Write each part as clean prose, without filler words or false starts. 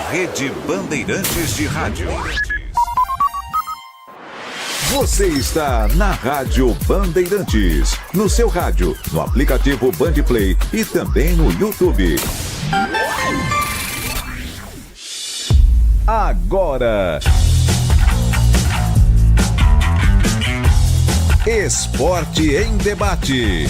Rede Bandeirantes de Rádio. Você está na Rádio Bandeirantes, no seu rádio, no aplicativo Bandplay e também no YouTube. Agora, Esporte em Debate.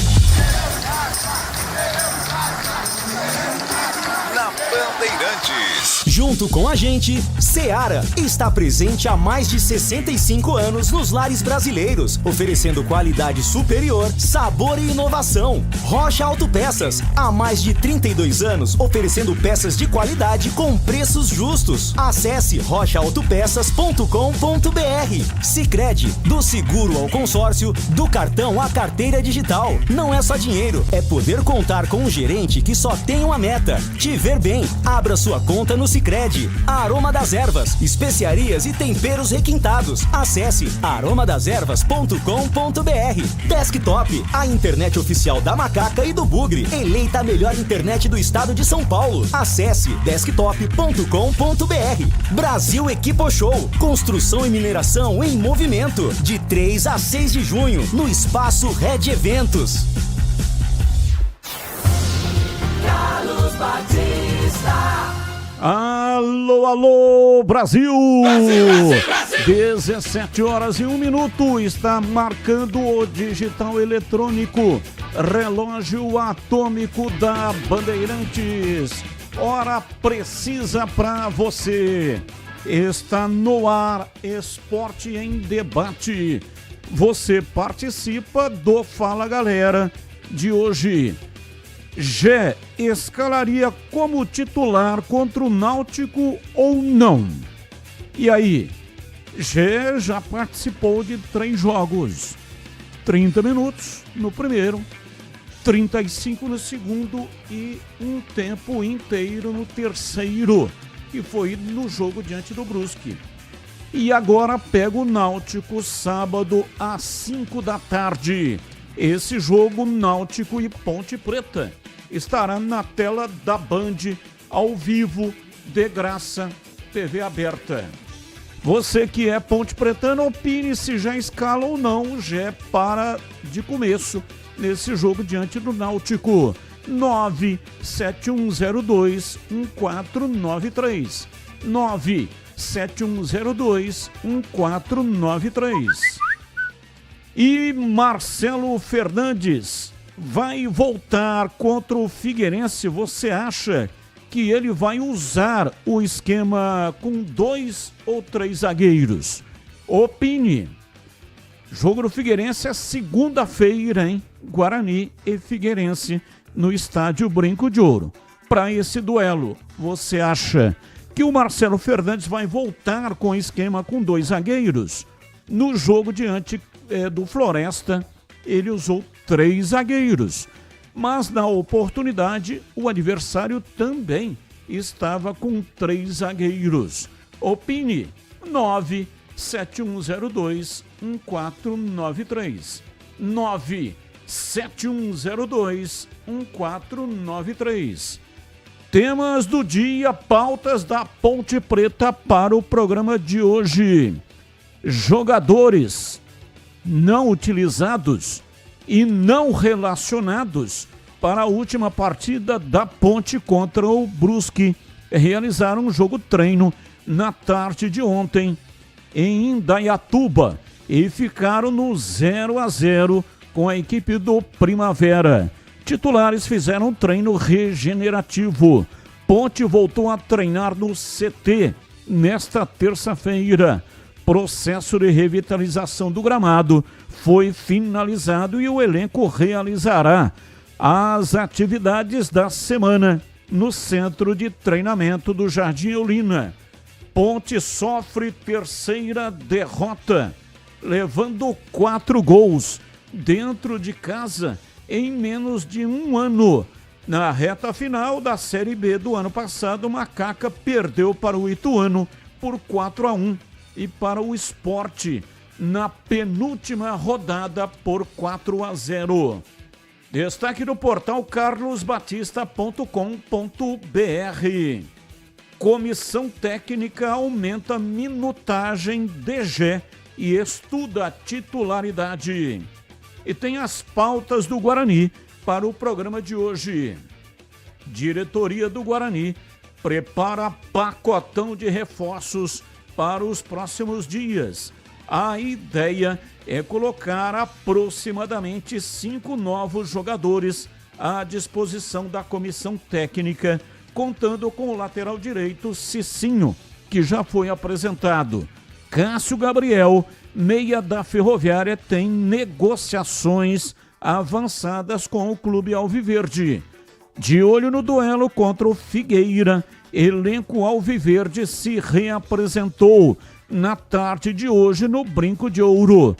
Na Bandeirantes. Junto com a gente, Seara está presente há mais de 65 anos nos lares brasileiros, oferecendo qualidade superior, sabor e inovação. Rocha Autopeças, há mais de 32 anos, oferecendo peças de qualidade com preços justos. Acesse rochaautopeças.com.br. Sicredi, do seguro ao consórcio, do cartão à carteira digital. Não é só dinheiro, é poder contar com um gerente que só tem uma meta: te ver bem. Abra sua conta no Sicredi. Aroma das Ervas, especiarias e temperos requintados. Acesse aromadeservas.com.br. Desktop, a internet oficial da Macaca e do Bugre, eleita a melhor internet do estado de São Paulo. Acesse desktop.com.br. Brasil Equipo Show, construção e mineração em movimento, de 3 a 6 de junho, no Espaço Red Eventos. Carlos Batista. Alô, alô, Brasil! Brasil, Brasil, Brasil! 17 horas e 1 minuto, está marcando o digital eletrônico, relógio atômico da Bandeirantes. Hora precisa para você. Está no ar, Esporte em Debate. Você participa do Fala Galera de hoje. Gé escalaria como titular contra o Náutico ou não? E aí? Gé já participou de 3 jogos. 30 minutos no primeiro, 35 no segundo e um tempo inteiro no terceiro, que foi no jogo diante do Brusque. E agora pega o Náutico sábado às 5 da tarde. Esse jogo, Náutico e Ponte Preta, estará na tela da Band, ao vivo, de graça, TV aberta. Você que é ponte pretano, opine se já escala ou não o Gé para de começo nesse jogo diante do Náutico. 971021493. 971021493. E Marcelo Fernandes vai voltar contra o Figueirense. Você acha que ele vai usar o esquema com 2 ou 3 zagueiros? Opine. Jogo do Figueirense é segunda-feira, hein? Guarani e Figueirense no estádio Brinco de Ouro. Para esse duelo, você acha que o Marcelo Fernandes vai voltar com esquema com 2 zagueiros? No jogo diante do Floresta, ele usou 3 zagueiros, mas na oportunidade o adversário também estava com 3 zagueiros. Opine. 971021493. 971021493. Temas do dia, pautas da Ponte Preta para o programa de hoje. Jogadores não utilizados e não relacionados para a última partida da Ponte contra o Brusque. Realizaram um jogo treino na tarde de ontem em Indaiatuba e ficaram no 0-0 com a equipe do Primavera. Titulares fizeram um treino regenerativo. Ponte voltou a treinar no CT nesta terça-feira. Processo de revitalização do gramado foi finalizado e o elenco realizará as atividades da semana no centro de treinamento do Jardim Eulina. Ponte sofre terceira derrota, levando 4 gols dentro de casa em menos de um ano. Na reta final da Série B do ano passado, o Macaca perdeu para o Ituano por 4-1 e para o Sport na penúltima rodada por 4-0. Destaque do portal carlosbatista.com.br. Comissão técnica aumenta minutagem DG e estuda a titularidade. E tem as pautas do Guarani para o programa de hoje. Diretoria do Guarani prepara pacotão de reforços para os próximos dias. A ideia é colocar aproximadamente 5 novos jogadores à disposição da comissão técnica, contando com o lateral direito Cicinho, que já foi apresentado. Cássio Gabriel, meia da Ferroviária, tem negociações avançadas com o clube alviverde. De olho no duelo contra o Figueira, elenco alviverde se reapresentou na tarde de hoje no Brinco de Ouro.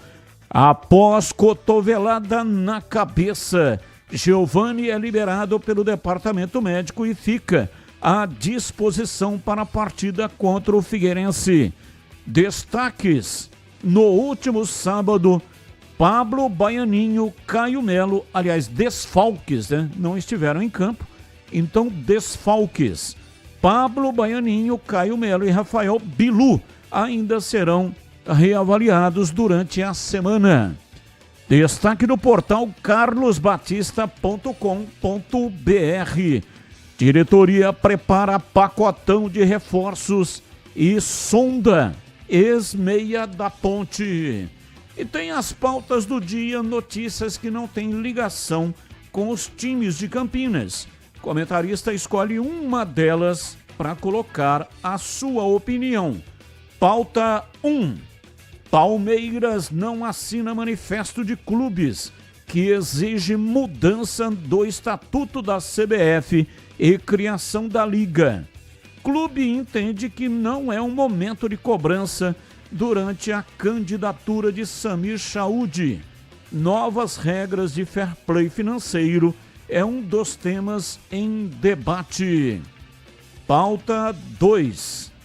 Após cotovelada na cabeça, Giovani é liberado pelo departamento médico e fica à disposição para a partida contra o Figueirense. Destaques: no último sábado, Pablo Baianinho, Caio Melo, aliás, desfalques, né? Não estiveram em campo, então desfalques. Pablo Baianinho, Caio Melo e Rafael Bilu ainda serão reavaliados durante a semana. Destaque do portal carlosbatista.com.br. Diretoria prepara pacotão de reforços e sonda ex-meia da Ponte. E tem as pautas do dia, notícias que não têm ligação com os times de Campinas. O comentarista escolhe uma delas para colocar a sua opinião. Pauta 1. Palmeiras não assina manifesto de clubes que exige mudança do estatuto da CBF e criação da liga. Clube entende que não é um momento de cobrança durante a candidatura de Samir Chaud. Novas regras de fair play financeiro é um dos temas em debate. Pauta 2.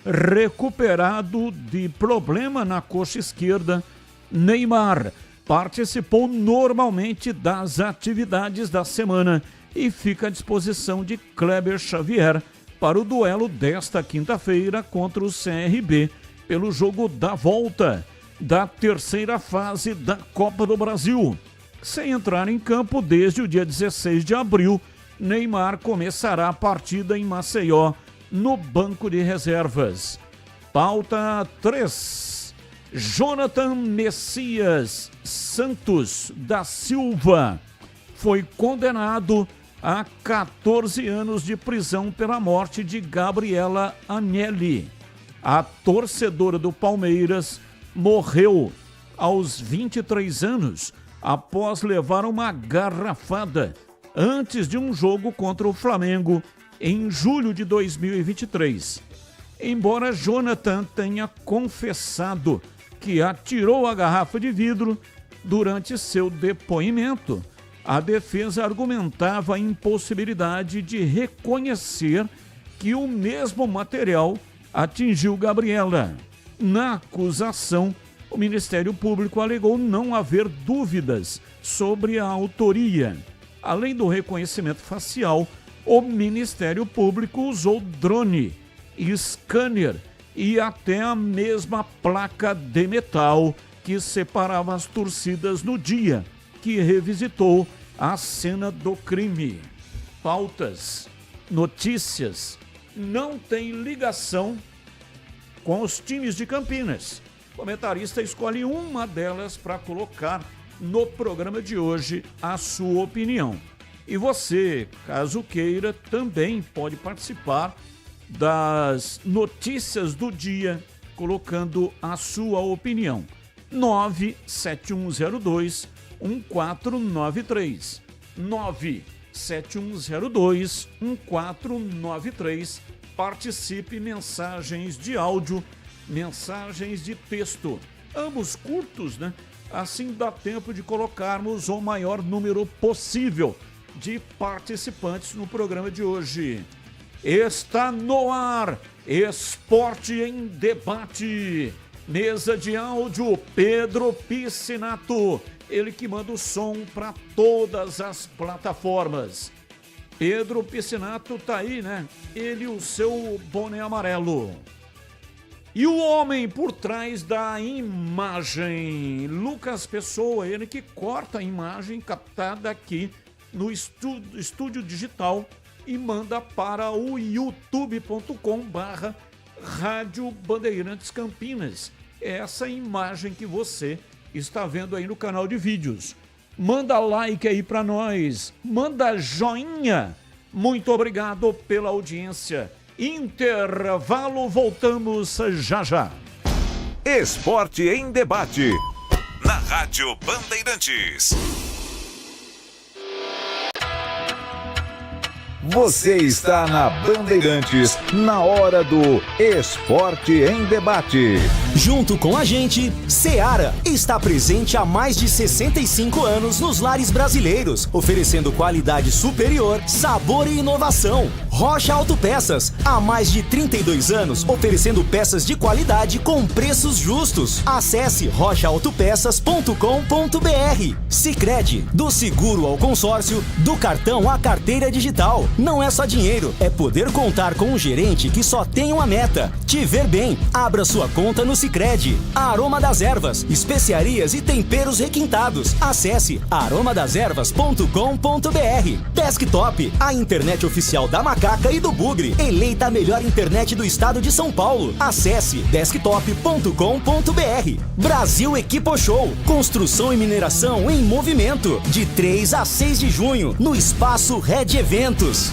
Recuperado de problema na coxa esquerda, Neymar participou normalmente das atividades da semana e fica à disposição de Kleber Xavier para o duelo desta quinta-feira contra o CRB pelo jogo da volta da terceira fase da Copa do Brasil. Sem entrar em campo desde o dia 16 de abril, Neymar começará a partida em Maceió, no banco de reservas. Pauta 3. Jonathan Messias Santos da Silva foi condenado a 14 anos de prisão pela morte de Gabriela Agnelli. A torcedora do Palmeiras morreu aos 23 anos após levar uma garrafada antes de um jogo contra o Flamengo em julho de 2023. Embora Jonathan tenha confessado que atirou a garrafa de vidro durante seu depoimento, a defesa argumentava a impossibilidade de reconhecer que o mesmo material atingiu Gabriela. Na acusação, o Ministério Público alegou não haver dúvidas sobre a autoria. Além do reconhecimento facial, o Ministério Público usou drone, scanner e até a mesma placa de metal que separava as torcidas no dia que revisitou a cena do crime. Pautas, notícias, não tem ligação com os times de Campinas. O comentarista escolhe uma delas para colocar no programa de hoje a sua opinião. E você, caso queira, também pode participar das notícias do dia, colocando a sua opinião. 97102-1493. 97102-1493. Participe, mensagens de áudio, mensagens de texto. Ambos curtos, né? Assim dá tempo de colocarmos o maior número possível de participantes no programa de hoje. Está no ar, Esporte em Debate. Mesa de áudio, Pedro Piscinato. Ele que manda o som para todas as plataformas. Pedro Piscinato tá aí, né? Ele e o seu boné amarelo. E o homem por trás da imagem, Lucas Pessoa, ele que corta a imagem captada aqui no estúdio digital e manda para o youtube.com/Rádio Bandeirantes Campinas. Essa imagem que você está vendo aí no canal de vídeos. Manda like aí para nós, manda joinha. Muito obrigado pela audiência. Intervalo, voltamos já já. Esporte em debate. Na Rádio Bandeirantes. Você está na Bandeirantes, na hora do Esporte em Debate. Junto com a gente, Seara está presente há mais de 65 anos nos lares brasileiros, oferecendo qualidade superior, sabor e inovação. Rocha Autopeças, há mais de 32 anos, oferecendo peças de qualidade com preços justos. Acesse rochaautopeças.com.br. Sicredi, do seguro ao consórcio, do cartão à carteira digital. Não é só dinheiro, é poder contar com um gerente que só tem uma meta: te ver bem. Abra sua conta no Sicredi. Aroma das Ervas, especiarias e temperos requintados. Acesse aromadeservas.com.br. Desktop, a internet oficial da Macaca e do Bugre, eleita a melhor internet do estado de São Paulo. Acesse desktop.com.br. Brasil Equipo Show, construção e mineração em movimento, de 3 a 6 de junho, no Espaço Red Eventos.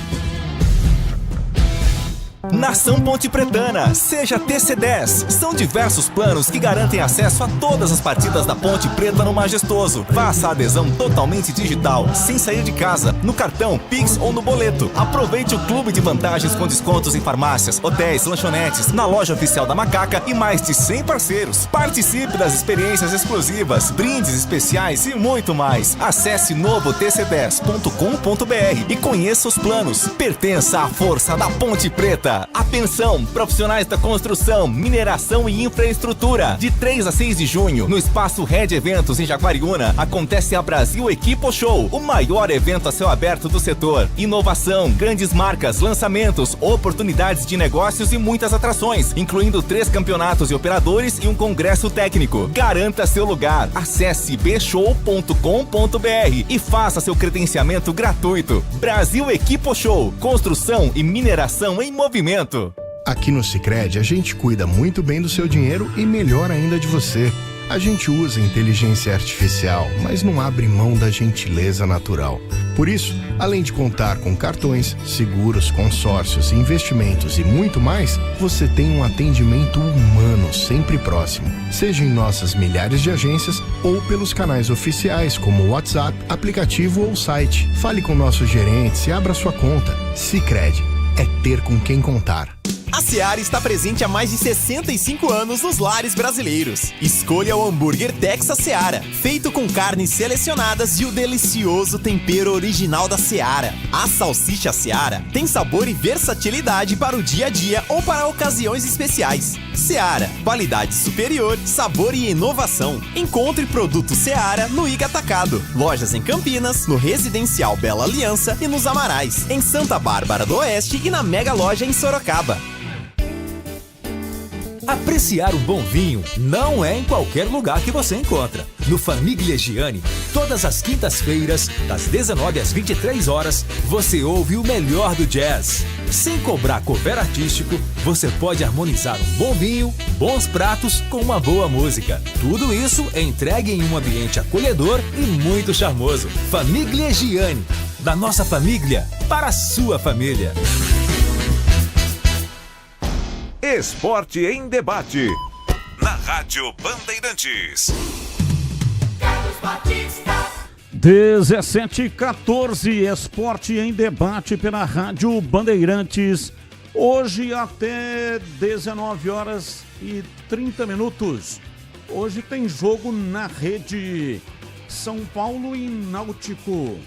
Nação Ponte Pretana, seja TC10. São diversos planos que garantem acesso a todas as partidas da Ponte Preta no Majestoso. Faça a adesão totalmente digital, sem sair de casa, no cartão, Pix ou no boleto. Aproveite o clube de vantagens com descontos em farmácias, hotéis, lanchonetes, na loja oficial da Macaca e mais de 100 parceiros. Participe das experiências exclusivas, brindes especiais e muito mais. Acesse novotc10.com.br e conheça os planos. Pertença à força da Ponte Preta. Atenção, profissionais da construção, mineração e infraestrutura. De 3 a 6 de junho, no Espaço Red Eventos em Jaguariúna, acontece a Brasil Equipo Show, o maior evento a céu aberto do setor. Inovação, grandes marcas, lançamentos, oportunidades de negócios e muitas atrações, incluindo 3 campeonatos e operadores e um congresso técnico. Garanta seu lugar. Acesse bshow.com.br e faça seu credenciamento gratuito. Brasil Equipo Show, construção e mineração em movimento. Aqui no Sicredi a gente cuida muito bem do seu dinheiro e melhor ainda de você. A gente usa inteligência artificial, mas não abre mão da gentileza natural. Por isso, além de contar com cartões, seguros, consórcios, investimentos e muito mais, você tem um atendimento humano sempre próximo. Seja em nossas milhares de agências ou pelos canais oficiais como WhatsApp, aplicativo ou site. Fale com nossos gerentes e abra sua conta. Sicredi. É ter com quem contar. A Seara está presente há mais de 65 anos nos lares brasileiros. Escolha o hambúrguer Texas Seara, feito com carnes selecionadas e o delicioso tempero original da Seara. A salsicha Seara tem sabor e versatilidade para o dia a dia ou para ocasiões especiais. Seara, qualidade superior, sabor e inovação. Encontre produto Seara no Iga Atacado. Lojas em Campinas, no Residencial Bela Aliança e nos Amarais, em Santa Bárbara do Oeste e na Mega Loja em Sorocaba. Apreciar um bom vinho não é em qualquer lugar que você encontra. No Famiglia Gianni, todas as quintas-feiras, das 19 às 23 horas, você ouve o melhor do jazz. Sem cobrar cover artístico, você pode harmonizar um bom vinho, bons pratos com uma boa música. Tudo isso é entregue em um ambiente acolhedor e muito charmoso. Famiglia Gianni, da nossa família para a sua família. Esporte em Debate. Na Rádio Bandeirantes. Carlos Batista. 17h14, Esporte em Debate pela Rádio Bandeirantes. Hoje até 19 horas e 30 minutos. Hoje tem jogo na rede São Paulo e Náutico.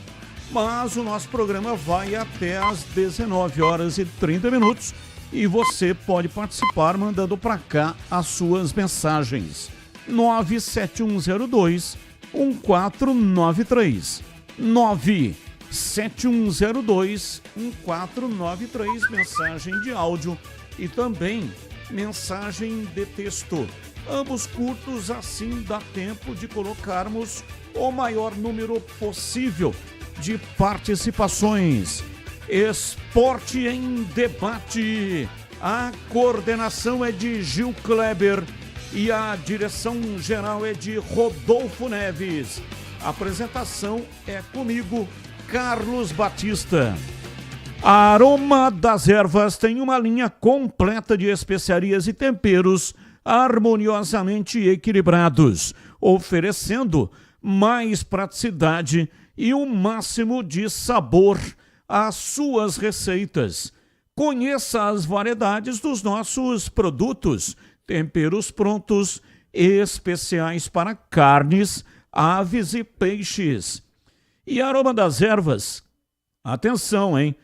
Mas o nosso programa vai até às 19 horas e 30 minutos. E você pode participar mandando para cá as suas mensagens. 97102-1493. 7102-1493, mensagem de áudio e também mensagem de texto. Ambos curtos, assim dá tempo de colocarmos o maior número possível de participações. Esporte em Debate. A coordenação é de Gil Kleber e a direção geral é de Rodolfo Neves. A apresentação é comigo, Carlos Batista. A Aroma das Ervas tem uma linha completa de especiarias e temperos harmoniosamente equilibrados, oferecendo mais praticidade e um máximo de sabor às suas receitas. Conheça as variedades dos nossos produtos, temperos prontos, especiais para carnes, aves e peixes. E a Aroma das Ervas, atenção, hein?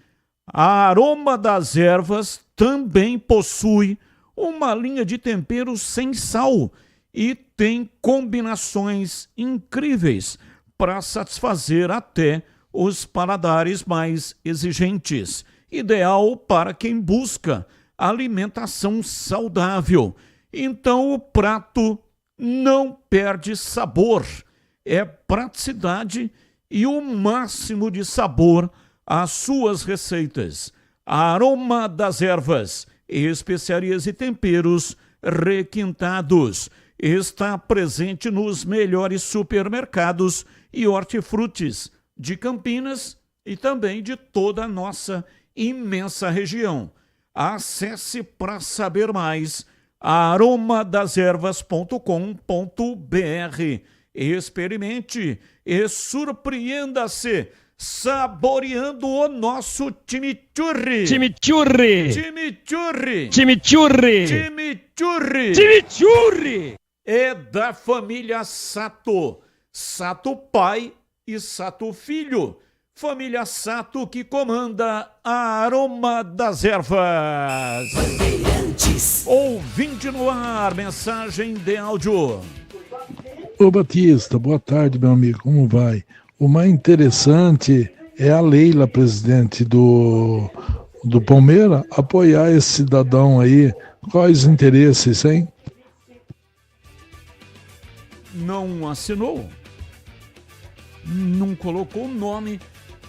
A Aroma das Ervas também possui uma linha de temperos sem sal e tem combinações incríveis para satisfazer até os paladares mais exigentes. Ideal para quem busca alimentação saudável. Então o prato não perde sabor. É praticidade e o máximo de sabor às suas receitas. A Aroma das Ervas, especiarias e temperos requintados. Está presente nos melhores supermercados e hortifrutis de Campinas e também de toda a nossa imensa região. Acesse para saber mais aromadeservas.com.br. Experimente e surpreenda-se saboreando o nosso chimichurri. Chimichurri. Chimichurri. Chimichurri. Chimichurri. Chimichurri. É da família Sato. Sato pai e Sato filho. Família Sato que comanda a Aroma das Ervas. Ouvinte no ar, mensagem de áudio. Ô Batista, boa tarde, meu amigo, como vai? O mais interessante é a Leila, presidente do Palmeiras, apoiar esse cidadão aí. Quais interesses, hein? Não assinou? Não colocou o nome?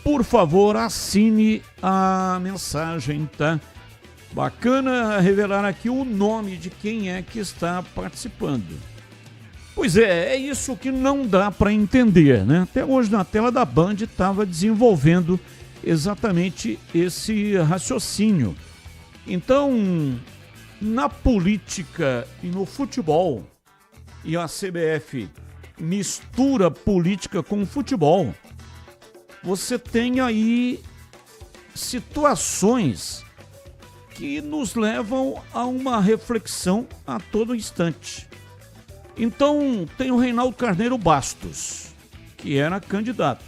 Por favor, assine a mensagem, tá? Bacana revelar aqui o nome de quem é que está participando. Pois é isso que não dá para entender, né? Até hoje na tela da Band estava desenvolvendo exatamente esse raciocínio. Então, na política e no futebol, e a CBF mistura política com futebol, você tem aí situações que nos levam a uma reflexão a todo instante. Então, tem o Reinaldo Carneiro Bastos, que era candidato.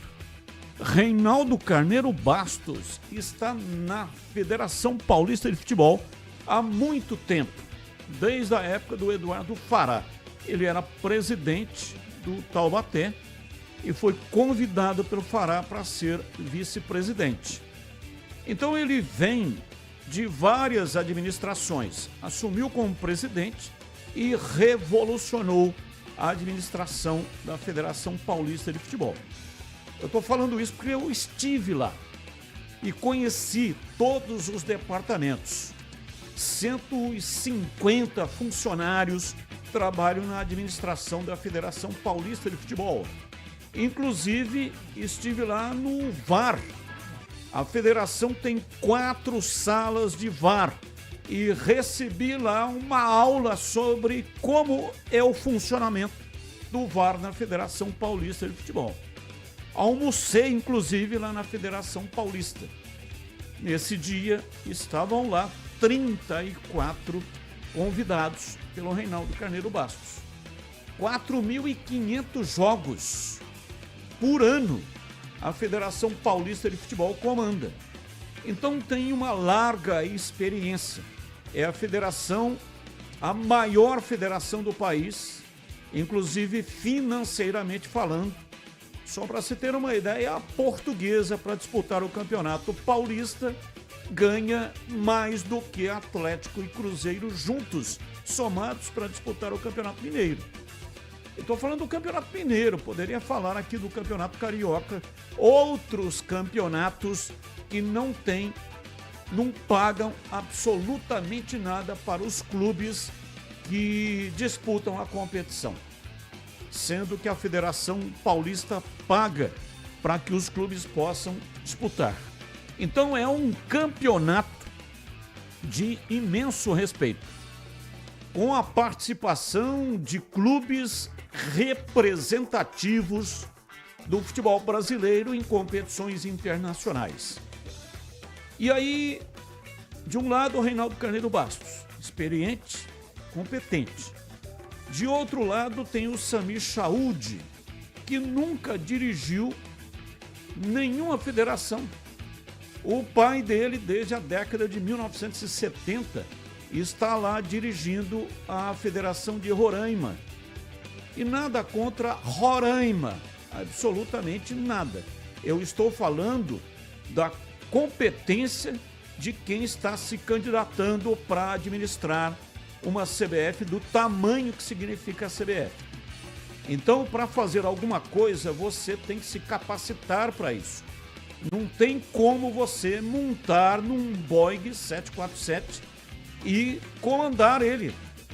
Reinaldo Carneiro Bastos está na Federação Paulista de Futebol há muito tempo, desde a época do Eduardo Fará. Ele era presidente do Taubaté e foi convidado pelo Fará para ser vice-presidente. Então ele vem de várias administrações, assumiu como presidente e revolucionou a administração da Federação Paulista de Futebol. Eu estou falando isso porque eu estive lá e conheci todos os departamentos. 150 funcionários trabalham na administração da Federação Paulista de Futebol. Inclusive, estive lá no VAR. A federação tem 4 salas de VAR. E recebi lá uma aula sobre como é o funcionamento do VAR na Federação Paulista de Futebol. Almocei, inclusive, lá na Federação Paulista. Nesse dia, estavam lá 34 convidados pelo Reinaldo Carneiro Bastos. 4.500 jogos por ano a Federação Paulista de Futebol comanda. Então tem uma larga experiência. É a federação, a maior federação do país, inclusive financeiramente falando, Só para se ter uma ideia, a Portuguesa, para disputar o Campeonato Paulista, ganha mais do que Atlético e Cruzeiro juntos, somados para disputar o Campeonato Mineiro. Estou falando do Campeonato Mineiro, poderia falar aqui do Campeonato Carioca, outros campeonatos que não pagam absolutamente nada para os clubes que disputam a competição, sendo que a Federação Paulista paga para que os clubes possam disputar. Então é um campeonato de imenso respeito, com a participação de clubes representativos do futebol brasileiro em competições internacionais. E aí, de um lado, o Reinaldo Carneiro Bastos, experiente, competente. De outro lado, tem o Samir Chaud, que nunca dirigiu nenhuma federação. O pai dele, desde a década de 1970, está lá dirigindo a Federação de Roraima. E nada contra Roraima, absolutamente nada. Eu estou falando da competência de quem está se candidatando para administrar uma CBF do tamanho que significa a CBF. Então, para fazer alguma coisa, você tem que se capacitar para isso. Não tem como você montar num Boeing 747 e comandar ele,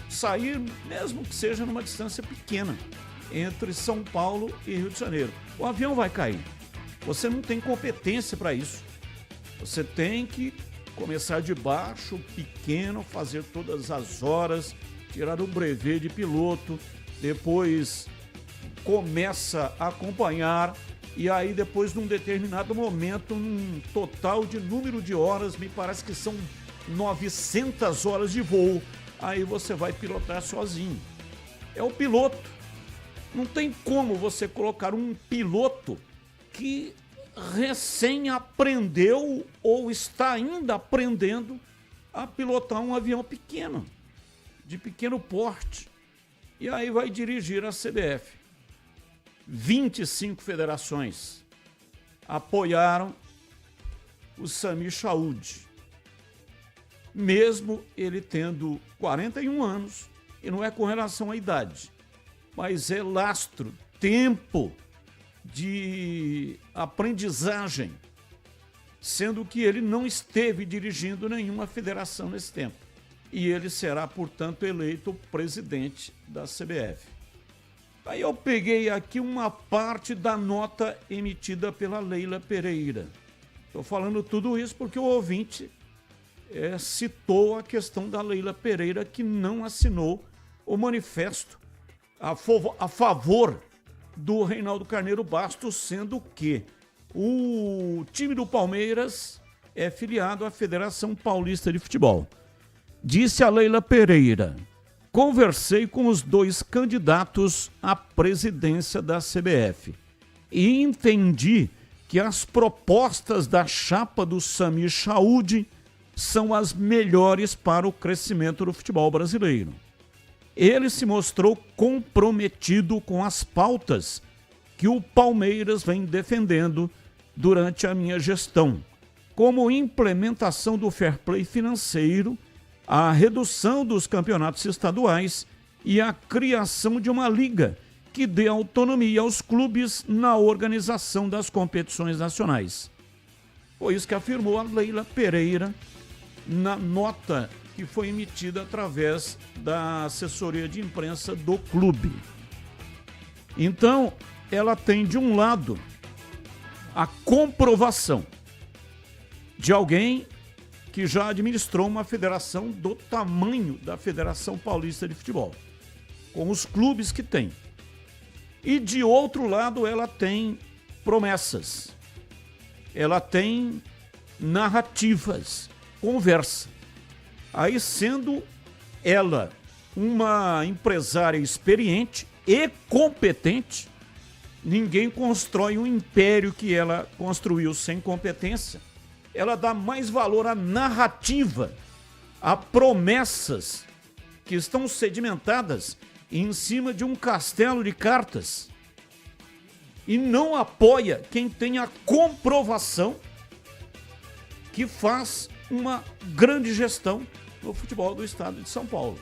sair, mesmo que seja numa distância pequena, entre São Paulo e Rio de Janeiro. O avião vai cair. Você não tem competência para isso. Você tem que começar de baixo, pequeno, fazer todas as horas, tirar o brevet de piloto, depois começa a acompanhar e aí depois, num determinado momento, um total de número de horas, me parece que são 900 horas de voo, aí você vai pilotar sozinho. É o piloto. Não tem como você colocar um piloto que recém aprendeu ou está ainda aprendendo a pilotar um avião pequeno, de pequeno porte. E aí vai dirigir a CBF. 25 federações apoiaram o Samir Chaud, mesmo ele tendo 41 anos, e não é com relação à idade, mas é lastro, tempo de aprendizagem, sendo que ele não esteve dirigindo nenhuma federação nesse tempo. E ele será, portanto, eleito presidente da CBF. Aí eu peguei aqui uma parte da nota emitida pela Leila Pereira. Estou falando tudo isso porque o ouvinte citou a questão da Leila Pereira, que não assinou o manifesto a favor do Reinaldo Carneiro Bastos, sendo que o time do Palmeiras é filiado à Federação Paulista de Futebol. Disse a Leila Pereira: conversei com os dois candidatos à presidência da CBF e entendi que as propostas da chapa do Samir Chaud são as melhores para o crescimento do futebol brasileiro. Ele se mostrou comprometido com as pautas que o Palmeiras vem defendendo durante a minha gestão, como implementação do fair play financeiro, a redução dos campeonatos estaduais e a criação de uma liga que dê autonomia aos clubes na organização das competições nacionais. Foi isso que afirmou a Leila Pereira na nota que foi emitida através da assessoria de imprensa do clube. Então, ela tem, de um lado, a comprovação de alguém que já administrou uma federação do tamanho da Federação Paulista de Futebol, com os clubes que tem. E, de outro lado, ela tem promessas, ela tem narrativas, conversa. Aí, sendo ela uma empresária experiente e competente, ninguém constrói um império que ela construiu sem competência. Ela dá mais valor à narrativa, a promessas que estão sedimentadas em cima de um castelo de cartas. e não apoia quem tem a comprovação que faz uma grande gestão no futebol do estado de São Paulo.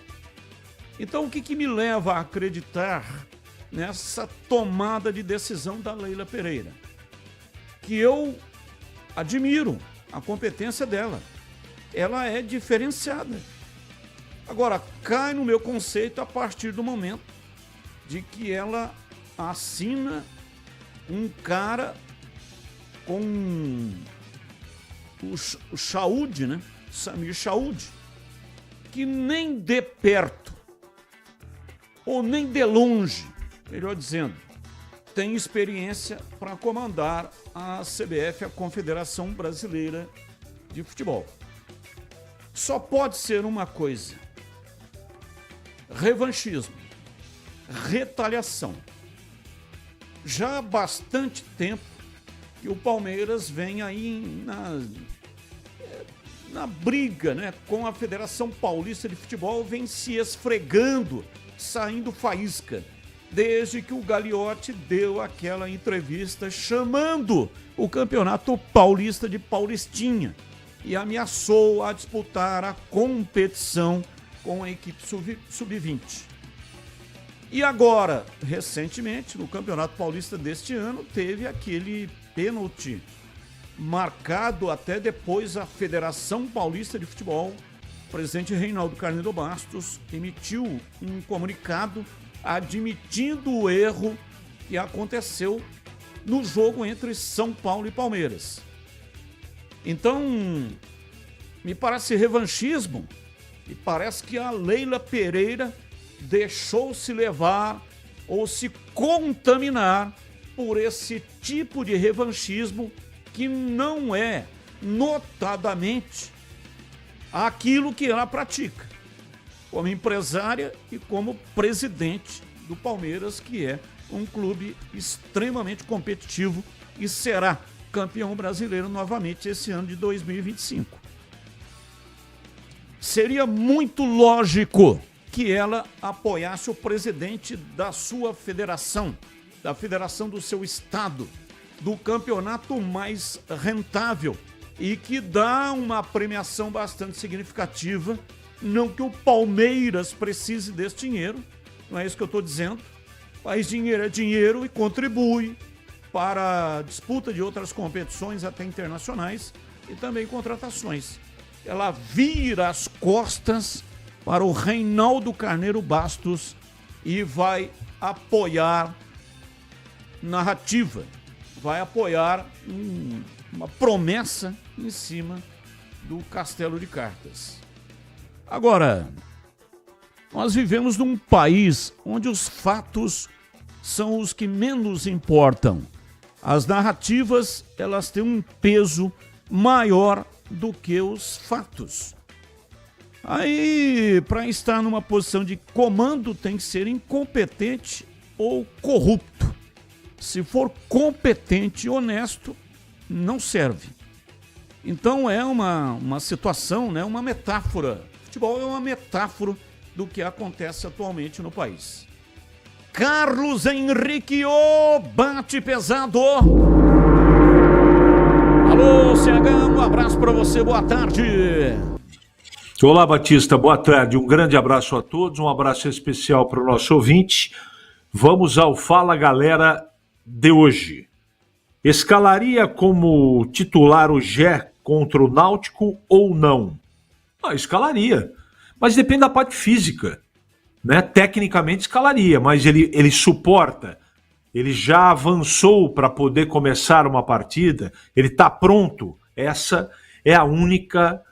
Então, o que me leva a acreditar nessa tomada de decisão da Leila Pereira? Que eu admiro a competência dela. Ela é diferenciada. Agora, cai no meu conceito a partir do momento de que ela assina um cara com o Chaud, né? Samir Chaud, que nem de perto, ou nem de longe, melhor dizendo, tem experiência para comandar a CBF, a Confederação Brasileira de Futebol. Só pode ser uma coisa: revanchismo, retaliação. Já há bastante tempo que o Palmeiras vem aí na briga, né, com a Federação Paulista de Futebol, vem se esfregando, saindo faísca, desde que o Gagliotti deu aquela entrevista chamando o Campeonato Paulista de Paulistinha e ameaçou a disputar a competição com a equipe sub-20. E agora, recentemente, no Campeonato Paulista deste ano, teve aquele pênalti marcado até depois a Federação Paulista de Futebol. O presidente Reinaldo Carneiro Bastos emitiu um comunicado admitindo o erro que aconteceu no jogo entre São Paulo e Palmeiras. Então, me parece revanchismo e parece que a Leila Pereira deixou-se levar ou se contaminar por esse tipo de revanchismo que não é notadamente aquilo que ela pratica como empresária e como presidente do Palmeiras, que é um clube extremamente competitivo e será campeão brasileiro novamente esse ano de 2025. Seria muito lógico que ela apoiasse o presidente da sua federação, da federação do seu estado, do campeonato mais rentável e que dá uma premiação bastante significativa. Não que o Palmeiras precise desse dinheiro, não é isso que eu estou dizendo, mas dinheiro é dinheiro e contribui para a disputa de outras competições até internacionais e também contratações. Ela vira as costas para o Reinaldo Carneiro Bastos e vai apoiar narrativa, vai apoiar uma promessa em cima do castelo de cartas. Agora, nós vivemos num país onde os fatos são os que menos importam. As narrativas, elas têm um peso maior do que os fatos. Aí, para estar numa posição de comando, tem que ser incompetente ou corrupto. Se for competente e honesto, não serve. Então é uma situação, né, uma metáfora. Futebol é uma metáfora do que acontece atualmente no país. Carlos Henrique, bate pesado. Alô, CH, um abraço para você, boa tarde. Olá, Batista, boa tarde. Um grande abraço a todos, um abraço especial para o nosso ouvinte. Vamos ao Fala Galera de hoje. Escalaria como titular o Gé contra o Náutico ou não? Escalaria, mas depende da parte física, né? Tecnicamente escalaria, mas ele suporta, ele já avançou para poder começar uma partida, ele está pronto. Essa é a única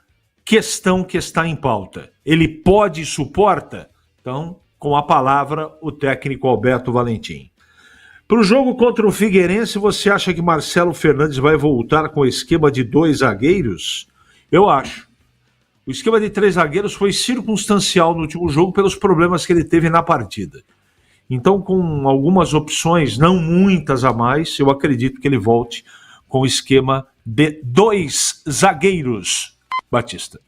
questão que está em pauta. Ele pode e suporta? Então, com a palavra, o técnico Alberto Valentim. Para o jogo contra o Figueirense, você acha que Marcelo Fernandes vai voltar com o esquema de 2 zagueiros? Eu acho. O esquema de 3 zagueiros foi circunstancial no último jogo pelos problemas que ele teve na partida. Então, com algumas opções, não muitas a mais, eu acredito que ele volte com o esquema de 2 zagueiros. Batista.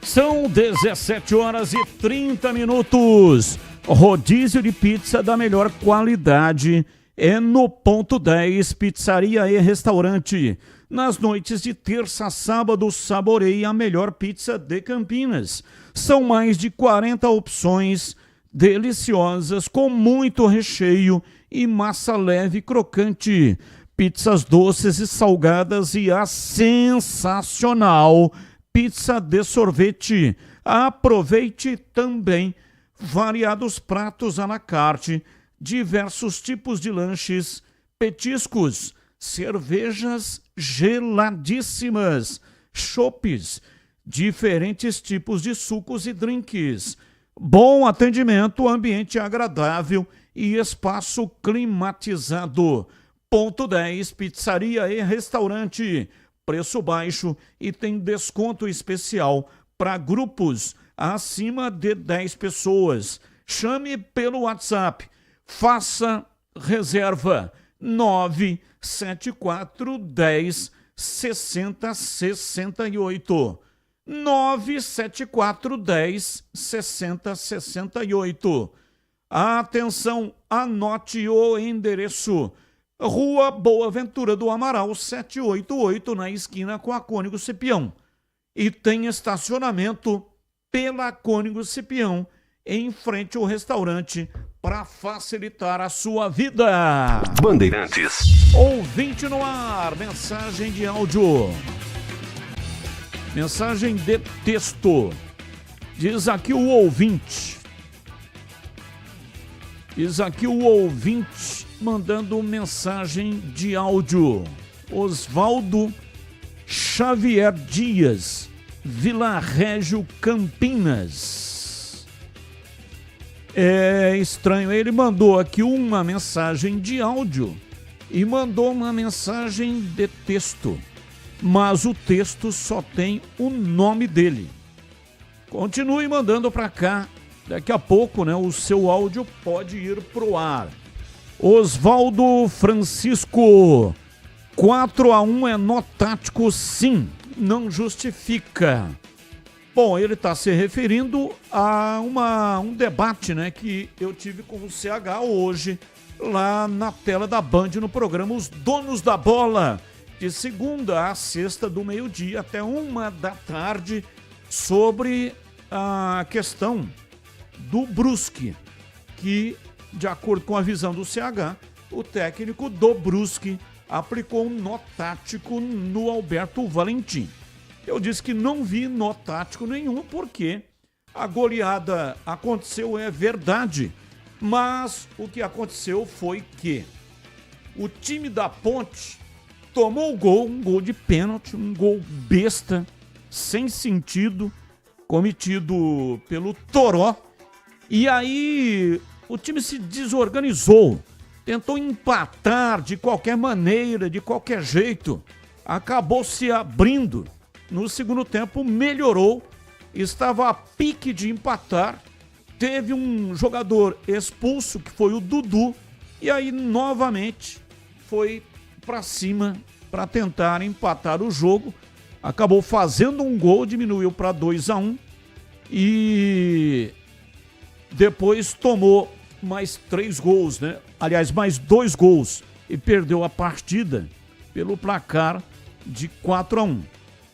São 17h30. Rodízio de pizza da melhor qualidade é no Ponto 10 Pizzaria e Restaurante. Nas noites de terça a sábado, saboreie a melhor pizza de Campinas. São mais de 40 opções deliciosas com muito recheio e massa leve e crocante. Pizzas doces e salgadas e a sensacional pizza de sorvete. Aproveite também variados pratos à la carte, diversos tipos de lanches, petiscos, cervejas geladíssimas, chopes, diferentes tipos de sucos e drinks. Bom atendimento, ambiente agradável e espaço climatizado. Ponto 10 Pizzaria e Restaurante. Preço baixo e tem desconto especial para grupos acima de 10 pessoas. Chame pelo WhatsApp. Faça reserva 974 10 60 68. 974 10 60 68. Atenção, anote o endereço. Rua Boa Ventura do Amaral, 788, na esquina com a Cônigo Cipião. E tem estacionamento pela Cônigo Cipião, em frente ao restaurante, para facilitar a sua vida. Bandeirantes. Ouvinte no ar, mensagem de áudio. Mensagem de texto. Diz aqui o ouvinte. Mandando mensagem de áudio. Osvaldo Xavier Dias, Vila Régio, Campinas. É estranho, ele mandou aqui uma mensagem de áudio e mandou uma mensagem de texto, mas o texto só tem o nome dele. Continue mandando para cá, daqui a pouco, né, o seu áudio pode ir pro ar. Osvaldo Francisco, 4-1 é nó tático, sim, não justifica. Bom, ele está se referindo a um debate, né, que eu tive com o CH hoje, lá na tela da Band, no programa Os Donos da Bola, de segunda a sexta, do meio-dia até 13h, sobre a questão do Brusque, que, de acordo com a visão do CH, o técnico do Brusque aplicou um nó tático no Alberto Valentim. Eu disse que não vi nó tático nenhum, porque a goleada aconteceu, é verdade, mas o que aconteceu foi que o time da Ponte tomou o gol, um gol de pênalti, um gol besta, sem sentido, cometido pelo Toró, e aí o time se desorganizou, tentou empatar de qualquer maneira, de qualquer jeito, acabou se abrindo. No segundo tempo melhorou, estava a pique de empatar, teve um jogador expulso, que foi o Dudu, e aí novamente foi para cima para tentar empatar o jogo, acabou fazendo um gol, diminuiu para 2-1 e depois tomou mais 3 gols, né? Aliás, mais 2 gols e perdeu a partida pelo placar de 4-1.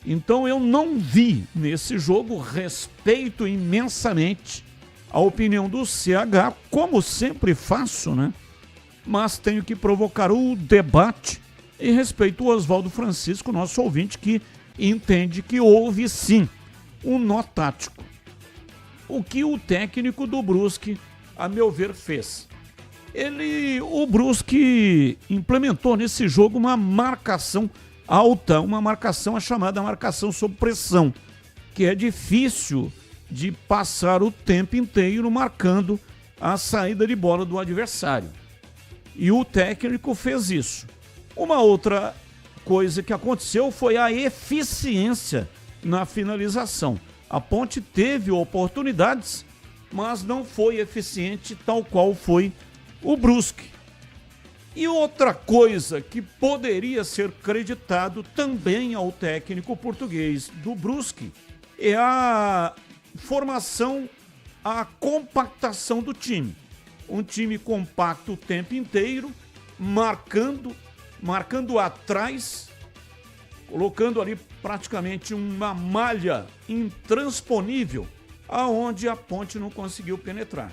Então eu não vi nesse jogo, respeito imensamente a opinião do CH, como sempre faço, né? Mas tenho que provocar o debate e respeito o Osvaldo Francisco, nosso ouvinte, que entende que houve sim um nó tático. O que o técnico do Brusque, a meu ver, fez? O Brusque implementou nesse jogo uma marcação alta, uma marcação, a chamada marcação sob pressão, que é difícil de passar o tempo inteiro marcando a saída de bola do adversário. E o técnico fez isso. Uma outra coisa que aconteceu foi a eficiência na finalização. A Ponte teve oportunidades, mas não foi eficiente tal qual foi o Brusque. E outra coisa que poderia ser creditado também ao técnico português do Brusque é a formação, a compactação do time. Um time compacto o tempo inteiro, marcando atrás, colocando ali praticamente uma malha intransponível, aonde a Ponte não conseguiu penetrar.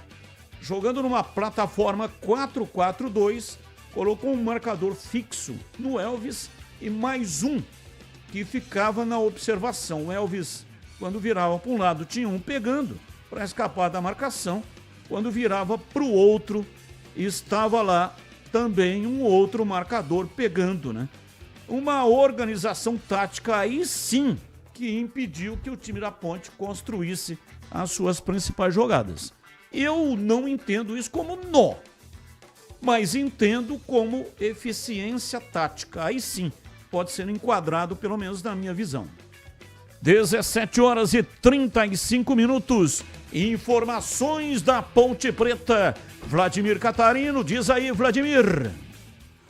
Jogando numa plataforma 4-4-2, colocou um marcador fixo no Elvis e mais um que ficava na observação. O Elvis, quando virava para um lado, tinha um pegando para escapar da marcação. Quando virava para o outro, estava lá também um outro marcador pegando, né? Uma organização tática aí sim que impediu que o time da Ponte construísse as suas principais jogadas. Eu não entendo isso como nó, mas entendo como eficiência tática. Aí sim pode ser enquadrado, pelo menos na minha visão. 17h35. Informações da Ponte Preta. Vladimir Catarino, diz aí, Vladimir.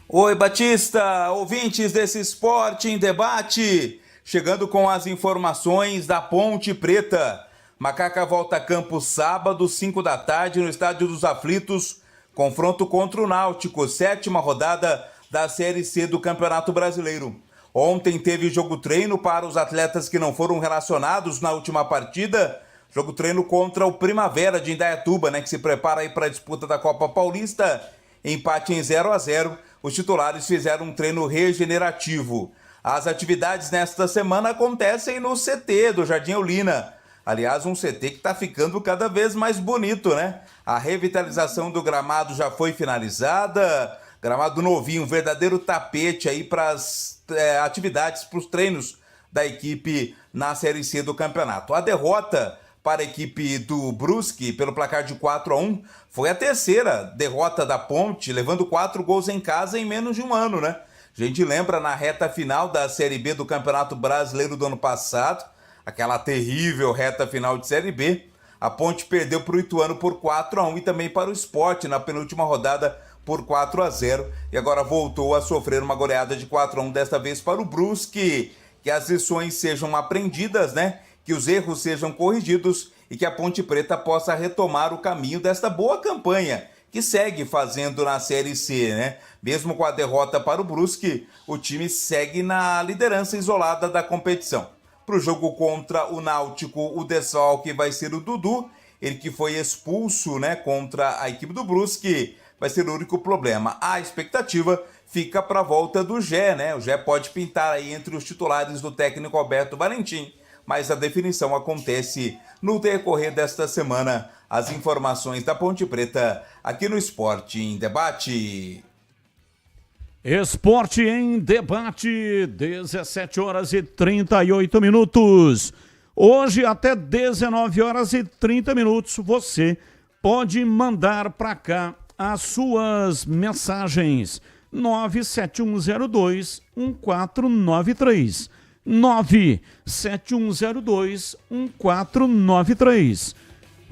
Oi, Batista, ouvintes desse Esporte em Debate. Chegando com as informações da Ponte Preta. Macaca volta a campo sábado, 5 da tarde, no Estádio dos Aflitos. Confronto contra o Náutico, 7ª rodada da Série C do Campeonato Brasileiro. Ontem teve jogo treino para os atletas que não foram relacionados na última partida. Jogo treino contra o Primavera de Indaiatuba, né, que se prepara aí para a disputa da Copa Paulista. Empate em 0-0. Os titulares fizeram um treino regenerativo. As atividades nesta semana acontecem no CT do Jardim Eulina. Aliás, um CT que está ficando cada vez mais bonito, né? A revitalização do gramado já foi finalizada. Gramado novinho, um verdadeiro tapete aí para as atividades, para os treinos da equipe na Série C do campeonato. A derrota para a equipe do Brusque pelo placar de 4-1 foi a terceira derrota da Ponte, levando 4 gols em casa em menos de um ano, né? A gente lembra na reta final da Série B do Campeonato Brasileiro do ano passado, aquela terrível reta final de Série B, a Ponte perdeu para o Ituano por 4-1 e também para o Sport na penúltima rodada por 4-0 e agora voltou a sofrer uma goleada de 4-1, desta vez para o Brusque. Que as lições sejam aprendidas, né? Que os erros sejam corrigidos e que a Ponte Preta possa retomar o caminho desta boa campanha que segue fazendo na Série C, né? Mesmo com a derrota para o Brusque, o time segue na liderança isolada da competição. Para o jogo contra o Náutico, o desfalque vai ser o Dudu, ele que foi expulso, né, contra a equipe do Brusque, vai ser o único problema. A expectativa fica para a volta do Gé, né? O Gé pode pintar aí entre os titulares do técnico Alberto Valentim, mas a definição acontece no decorrer desta semana. As informações da Ponte Preta aqui no Esporte em Debate. Esporte em Debate, 17h38. Hoje até 19h30 você pode mandar para cá as suas mensagens. 97102-1493. 97102-1493.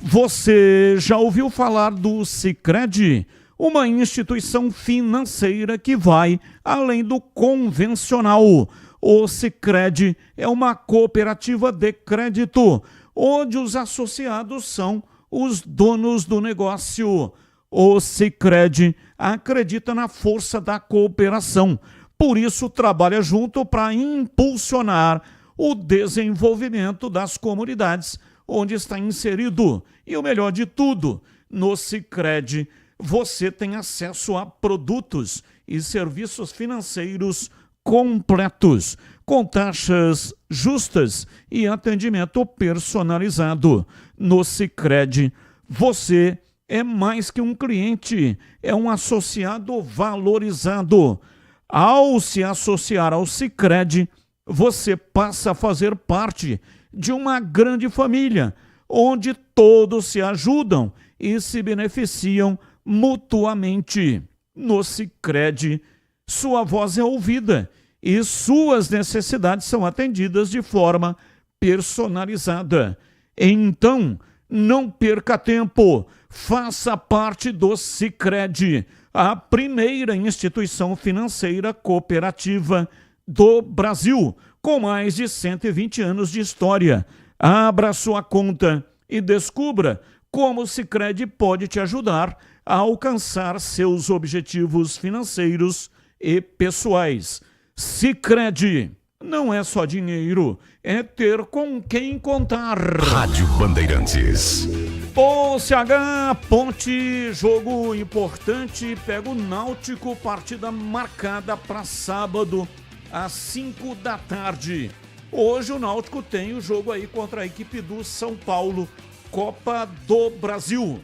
Você já ouviu falar do Sicredi? Uma instituição financeira que vai além do convencional. O Sicredi é uma cooperativa de crédito, onde os associados são os donos do negócio. O Sicredi acredita na força da cooperação, por isso trabalha junto para impulsionar o desenvolvimento das comunidades onde está inserido. E o melhor de tudo, no Sicredi você tem acesso a produtos e serviços financeiros completos, com taxas justas e atendimento personalizado. No Sicredi você é mais que um cliente, é um associado valorizado. Ao se associar ao Sicredi, você passa a fazer parte de uma grande família, onde todos se ajudam e se beneficiam mutuamente. No Sicredi, sua voz é ouvida e suas necessidades são atendidas de forma personalizada. Então, não perca tempo, faça parte do Sicredi, a primeira instituição financeira cooperativa do Brasil, com mais de 120 anos de história. Abra sua conta e descubra como o Sicredi pode te ajudar a alcançar seus objetivos financeiros e pessoais. Sicredi não é só dinheiro, é ter com quem contar. Rádio Bandeirantes. Ô, CH, Ponte, jogo importante, pega o Náutico, partida marcada para sábado, às 5 da tarde. Hoje o Náutico tem o jogo aí contra a equipe do São Paulo, Copa do Brasil.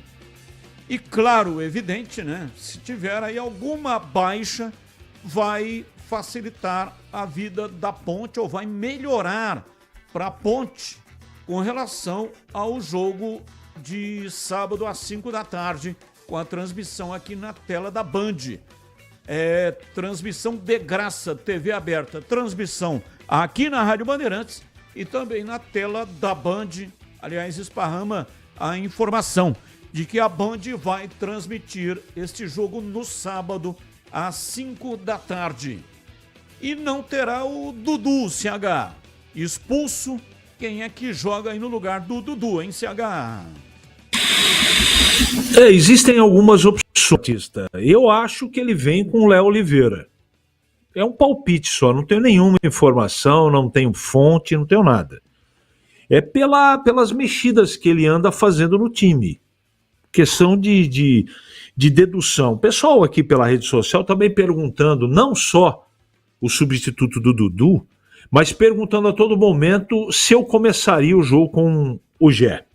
E claro, evidente, né? Se tiver aí alguma baixa, vai facilitar a vida da Ponte ou vai melhorar para a Ponte com relação ao jogo de sábado às 5 da tarde, com a transmissão aqui na tela da Band. Transmissão de graça, TV aberta, transmissão aqui na Rádio Bandeirantes e também na tela da Band. Aliás, esparrama a informação de que a Band vai transmitir este jogo no sábado às 5 da tarde. E não terá o Dudu, CH. Expulso, quem é que joga aí no lugar do Dudu, hein, CH? Existem algumas opções. Eu acho que ele vem com o Léo Oliveira. É um palpite só, não tenho nenhuma informação, não tenho fonte, não tenho nada. É pelas mexidas que ele anda fazendo no time. Questão de dedução. O pessoal aqui pela rede social também perguntando, não só o substituto do Dudu, mas perguntando a todo momento se eu começaria o jogo com o Gé.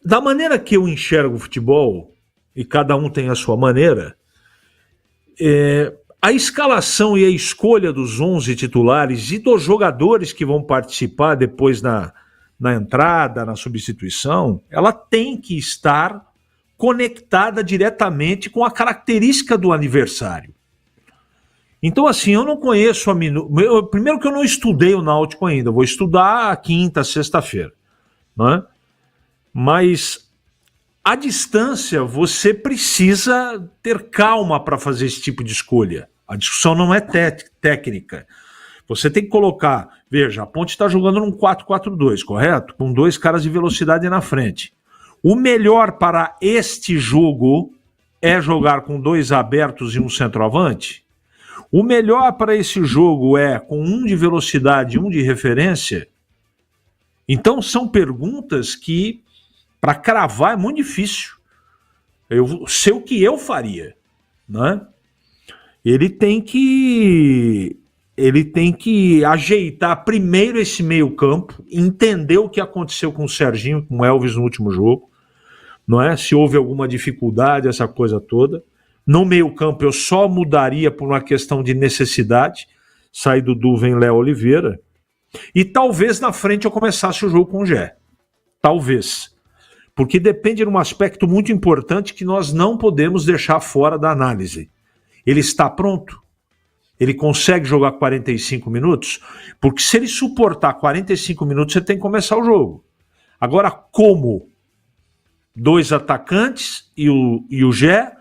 Da maneira que eu enxergo o futebol, e cada um tem a sua maneira, a escalação e a escolha dos 11 titulares e dos jogadores que vão participar depois na entrada, na substituição, ela tem que estar conectada diretamente com a característica do adversário. Então, assim, eu não conheço primeiro que eu não estudei o Náutico ainda, vou estudar quinta, sexta-feira, né? Mas à distância você precisa ter calma para fazer esse tipo de escolha. A discussão não é técnica. Você tem que colocar, veja, a Ponte está jogando num 4-4-2, correto? Com 2 caras de velocidade na frente. O melhor para este jogo é jogar com 2 abertos e um centroavante? O melhor para esse jogo é com um de velocidade e um de referência? Então são perguntas que, para cravar, é muito difícil. Eu sei o que eu faria, né? Ele tem que ajeitar primeiro esse meio-campo, entender o que aconteceu com o Serginho, com o Elvis no último jogo, não é? Se houve alguma dificuldade, essa coisa toda. No meio-campo eu só mudaria por uma questão de necessidade, sai Dudu, vem Léo Oliveira, e talvez na frente eu começasse o jogo com o Gé. Talvez. Porque depende de um aspecto muito importante que nós não podemos deixar fora da análise. Ele está pronto? Ele consegue jogar 45 minutos? Porque se ele suportar 45 minutos, você tem que começar o jogo. Agora, como? 2 atacantes e o Gé,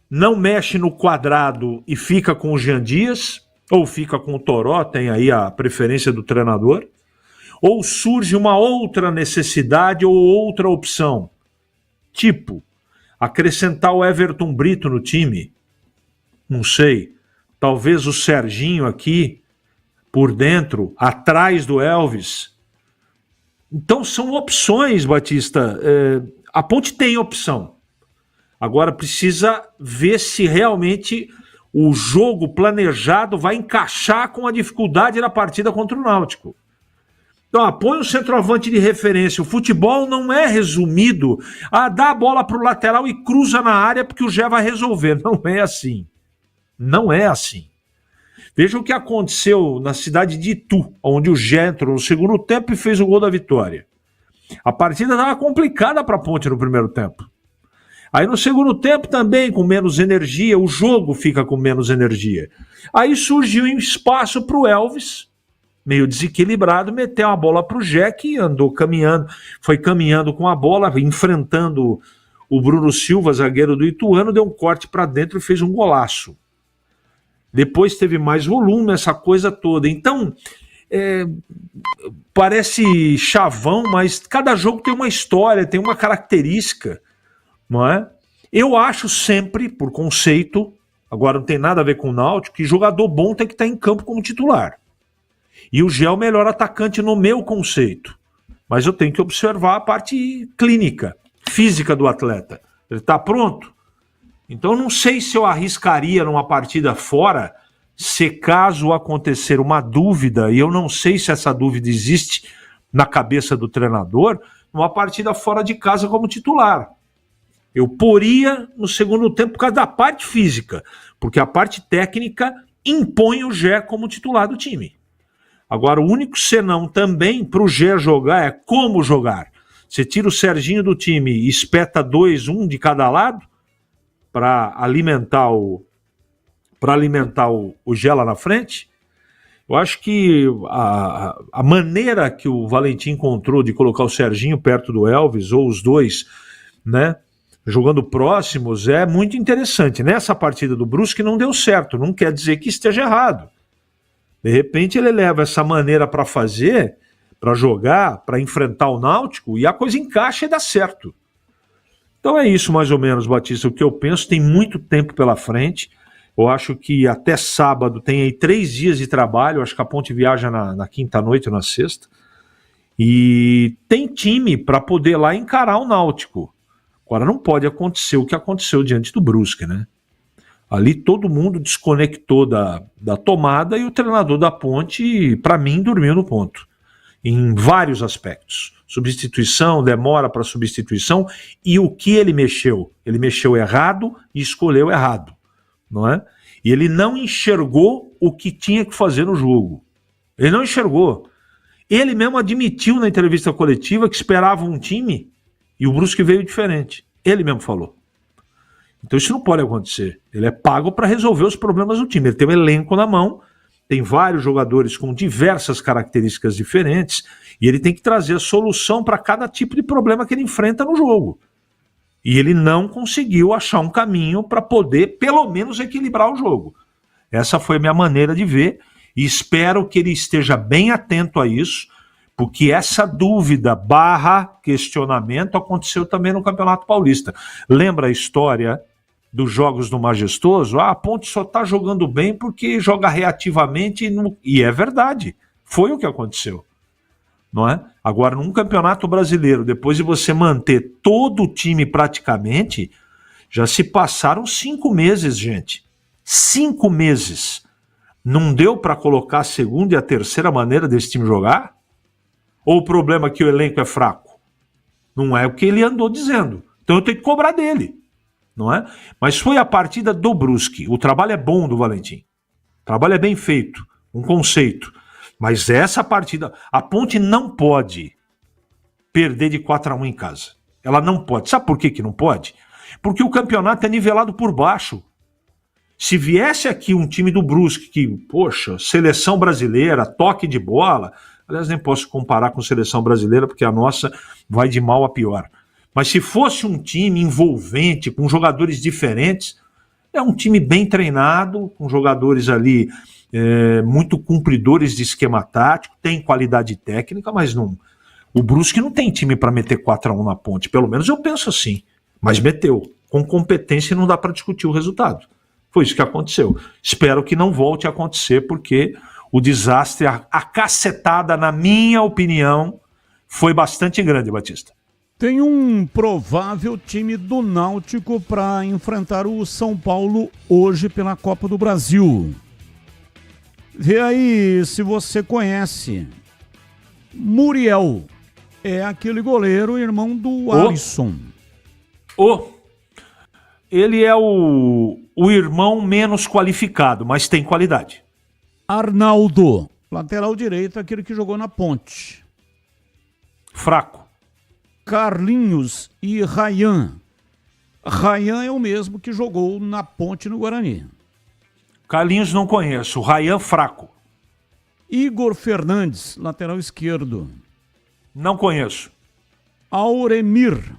não mexe no quadrado e fica com o Jean Dias, ou fica com o Toró, tem aí a preferência do treinador, ou surge uma outra necessidade ou outra opção, tipo, acrescentar o Everton Brito no time, não sei, talvez o Serginho aqui, por dentro, atrás do Elvis. Então são opções, Batista. A Ponte tem opção. Agora precisa ver se realmente o jogo planejado vai encaixar com a dificuldade da partida contra o Náutico. Então, põe um centroavante de referência. O futebol não é resumido a dar a bola para o lateral e cruza na área porque o Gé vai resolver. Não é assim. Não é assim. Veja o que aconteceu na cidade de Itu, onde o Gé entrou no segundo tempo e fez o gol da vitória. A partida estava complicada para a Ponte no primeiro tempo. Aí no segundo tempo também, com menos energia, o jogo fica com menos energia. Aí surgiu um espaço para o Elvis, meio desequilibrado, meteu a bola para o Gé, que andou caminhando, foi caminhando com a bola, enfrentando o Bruno Silva, zagueiro do Ituano, deu um corte para dentro e fez um golaço. Depois teve mais volume, essa coisa toda. Então, parece chavão, mas cada jogo tem uma história, tem uma característica, não é? Eu acho sempre, por conceito, agora não tem nada a ver com o Náutico, que jogador bom tem que estar em campo como titular. E o Gé é o melhor atacante no meu conceito. Mas eu tenho que observar a parte clínica, física do atleta. Ele está pronto? Então eu não sei se eu arriscaria numa partida fora, se caso acontecer uma dúvida, e eu não sei se essa dúvida existe na cabeça do treinador, numa partida fora de casa como titular. Eu poria no segundo tempo por causa da parte física, porque a parte técnica impõe o Gé como titular do time. Agora, o único senão também para o Gé jogar é como jogar. Você tira o Serginho do time e espeta 2, um de cada lado para alimentar o Gé lá na frente. Eu acho que a maneira que o Valentim encontrou de colocar o Serginho perto do Elvis, ou os dois, né, jogando próximos, é muito interessante. Nessa partida do Brusque não deu certo, não quer dizer que esteja errado. De repente ele leva essa maneira para fazer, para jogar, para enfrentar o Náutico, e a coisa encaixa e dá certo. Então é isso mais ou menos, Batista, o que eu penso. Tem muito tempo pela frente. Eu acho que até sábado tem aí 3 dias de trabalho. Eu acho que a Ponte viaja na quinta-noite ou na sexta. E tem time para poder lá encarar o Náutico. Agora não pode acontecer o que aconteceu diante do Brusque, né? Ali todo mundo desconectou da tomada e o treinador da Ponte, para mim, dormiu no ponto. Em vários aspectos. Substituição, demora para substituição. E o que ele mexeu? Ele mexeu errado e escolheu errado. Não é? E ele não enxergou o que tinha que fazer no jogo. Ele não enxergou. Ele mesmo admitiu na entrevista coletiva que esperava um time e o Brusque veio diferente. Ele mesmo falou. Então isso não pode acontecer. Ele é pago para resolver os problemas do time. Ele tem um elenco na mão, tem vários jogadores com diversas características diferentes e ele tem que trazer a solução para cada tipo de problema que ele enfrenta no jogo. E ele não conseguiu achar um caminho para poder, pelo menos, equilibrar o jogo. Essa foi a minha maneira de ver e espero que ele esteja bem atento a isso, porque essa dúvida / questionamento aconteceu também no Campeonato Paulista. Lembra a história dos jogos do Majestoso? A Ponte só está jogando bem porque joga reativamente e é verdade. Foi o que aconteceu. Não é? Agora, num Campeonato Brasileiro, depois de você manter todo o time praticamente, já se passaram 5 meses, gente. 5 meses. Não deu para colocar a segunda e a terceira maneira desse time jogar? Ou o problema é que o elenco é fraco? Não é o que ele andou dizendo. Então eu tenho que cobrar dele. Não é? Mas foi a partida do Brusque. O trabalho é bom do Valentim. O trabalho é bem feito. Um conceito. Mas essa partida... A Ponte não pode perder de 4-1 em casa. Ela não pode. Sabe por que não pode? Porque o campeonato é nivelado por baixo. Se viesse aqui um time do Brusque que, poxa, seleção brasileira, toque de bola... Aliás, nem posso comparar com a seleção brasileira, porque a nossa vai de mal a pior. Mas se fosse um time envolvente, com jogadores diferentes, é um time bem treinado, com jogadores ali muito cumpridores de esquema tático, tem qualidade técnica, mas não. O Brusque não tem time para meter 4-1 na Ponte, pelo menos eu penso assim. Mas meteu. Com competência não dá para discutir o resultado. Foi isso que aconteceu. Espero que não volte a acontecer, porque... o desastre, a cacetada, na minha opinião, foi bastante grande, Batista. Tem um provável time do Náutico para enfrentar o São Paulo hoje pela Copa do Brasil. Vê aí se você conhece. Muriel é aquele goleiro, irmão do Alisson. Ele é o irmão menos qualificado, mas tem qualidade. Arnaldo, lateral direito, aquele que jogou na Ponte. Fraco. Carlinhos e Rayan. Rayan é o mesmo que jogou na Ponte no Guarani. Carlinhos não conheço, Rayan fraco. Igor Fernandes, lateral esquerdo. Não conheço. Auremir.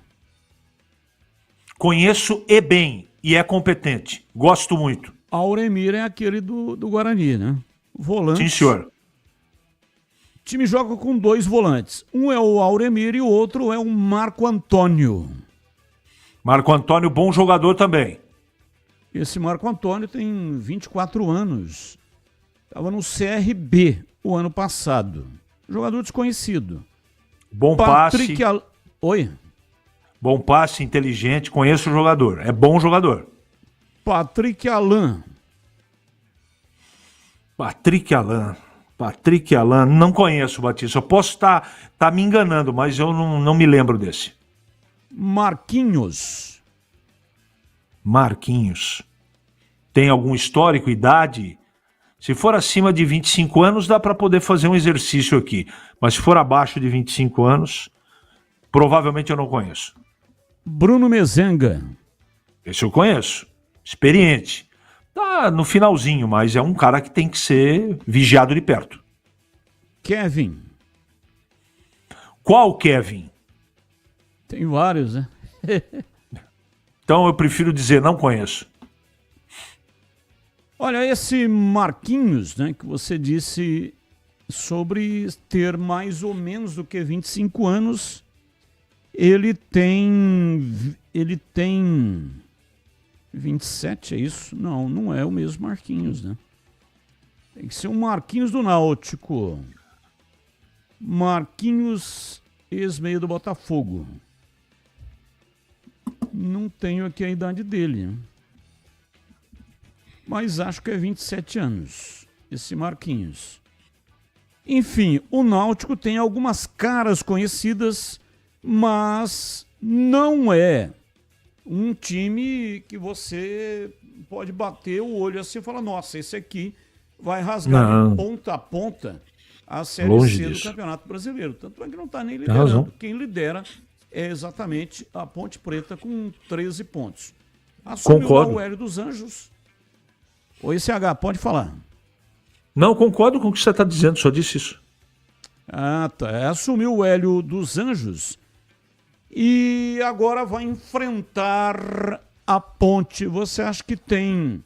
Conheço e bem, e é competente. Gosto muito. Auremir é aquele do Guarani, né? Volante. Sim, senhor. time joga com 2 volantes. Um é o Auremir e o outro é o Marco Antônio. Marco Antônio, bom jogador também. Esse Marco Antônio tem 24 anos. Estava no CRB o ano passado. Jogador desconhecido. Bom Patrick passe. Oi? Bom passe, inteligente, conheço o jogador. É bom jogador. Patrick Alain. Patrick Alain, não conheço, Batista. Eu posso estar me enganando, mas eu não me lembro desse. Marquinhos. Tem algum histórico, idade? Se for acima de 25 anos, dá para poder fazer um exercício aqui. Mas se for abaixo de 25 anos, provavelmente eu não conheço. Bruno Mezenga. Esse eu conheço. Experiente. Tá no finalzinho, mas é um cara que tem que ser vigiado de perto. Kevin. Qual Kevin? Tem vários, né? Então eu prefiro dizer não conheço. Olha, esse Marquinhos, né, que você disse sobre ter mais ou menos do que 25 anos, ele tem 27, é isso? Não é o mesmo Marquinhos, né? Tem que ser um Marquinhos do Náutico. Marquinhos, ex-meia do Botafogo. Não tenho aqui a idade dele, né? Mas acho que é 27 anos, esse Marquinhos. Enfim, o Náutico tem algumas caras conhecidas, mas não é um time que você pode bater o olho assim e falar, nossa, esse aqui vai rasgar de ponta a ponta a Série Longe C disso. do Campeonato Brasileiro. Tanto é que não está nem liderando. Quem lidera é exatamente a Ponte Preta com 13 pontos. Assumiu Concordo. lá o Hélio dos Anjos. Oi, CH, pode falar. Não, concordo com o que você está dizendo, só disse isso. Ah, tá. Assumiu o Hélio dos Anjos e agora vai enfrentar a Ponte. Você acha que tem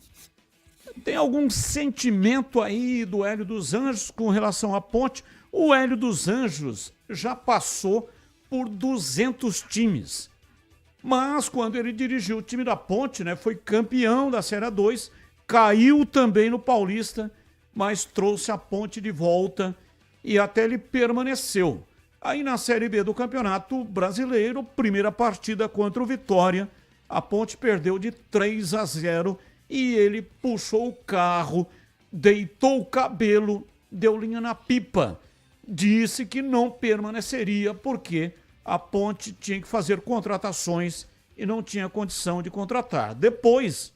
algum sentimento aí do Hélio dos Anjos com relação à Ponte? O Hélio dos Anjos já passou por 200 times. Mas quando ele dirigiu o time da Ponte, né, foi campeão da Série A2, caiu também no Paulista, mas trouxe a Ponte de volta e até ele permaneceu. Aí na Série B do Campeonato Brasileiro, primeira partida contra o Vitória, a Ponte perdeu de 3-0 e ele puxou o carro, deitou o cabelo, deu linha na pipa. Disse que não permaneceria porque a Ponte tinha que fazer contratações e não tinha condição de contratar. Depois,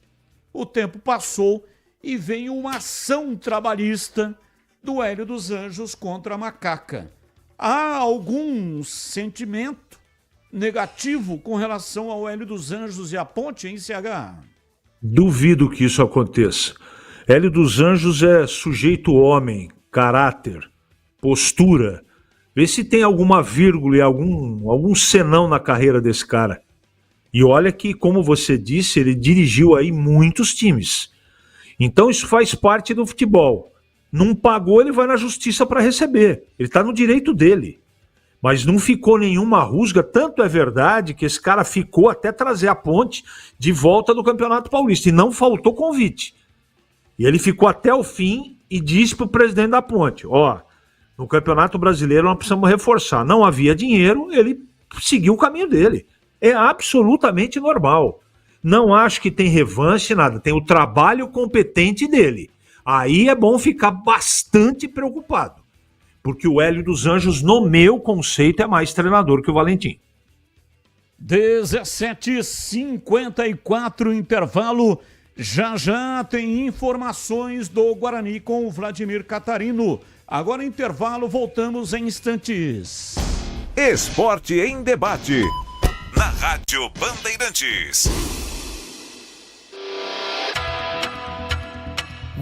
o tempo passou e veio uma ação trabalhista do Hélio dos Anjos contra a Macaca. Há algum sentimento negativo com relação ao Hélio dos Anjos e à Ponte, hein, CH? Duvido que isso aconteça. Hélio dos Anjos é sujeito homem, caráter, postura. Vê se tem alguma vírgula e algum senão na carreira desse cara. E olha que, como você disse, ele dirigiu aí muitos times. Então isso faz parte do futebol. Não pagou, ele vai na justiça para receber. Ele está no direito dele. Mas não ficou nenhuma rusga. Tanto é verdade que esse cara ficou até trazer a Ponte de volta do Campeonato Paulista. E não faltou convite. E ele ficou até o fim e disse para o presidente da Ponte, ó, no Campeonato Brasileiro nós precisamos reforçar. Não havia dinheiro, ele seguiu o caminho dele. É absolutamente normal. Não acho que tem revanche, nada. Tem o trabalho competente dele. Aí é bom ficar bastante preocupado. Porque o Hélio dos Anjos, no meu conceito, é mais treinador que o Valentim. 17h54, intervalo. Já tem informações do Guarani com o Vladimir Catarino. Agora intervalo, voltamos em instantes. Esporte em debate. Na Rádio Bandeirantes.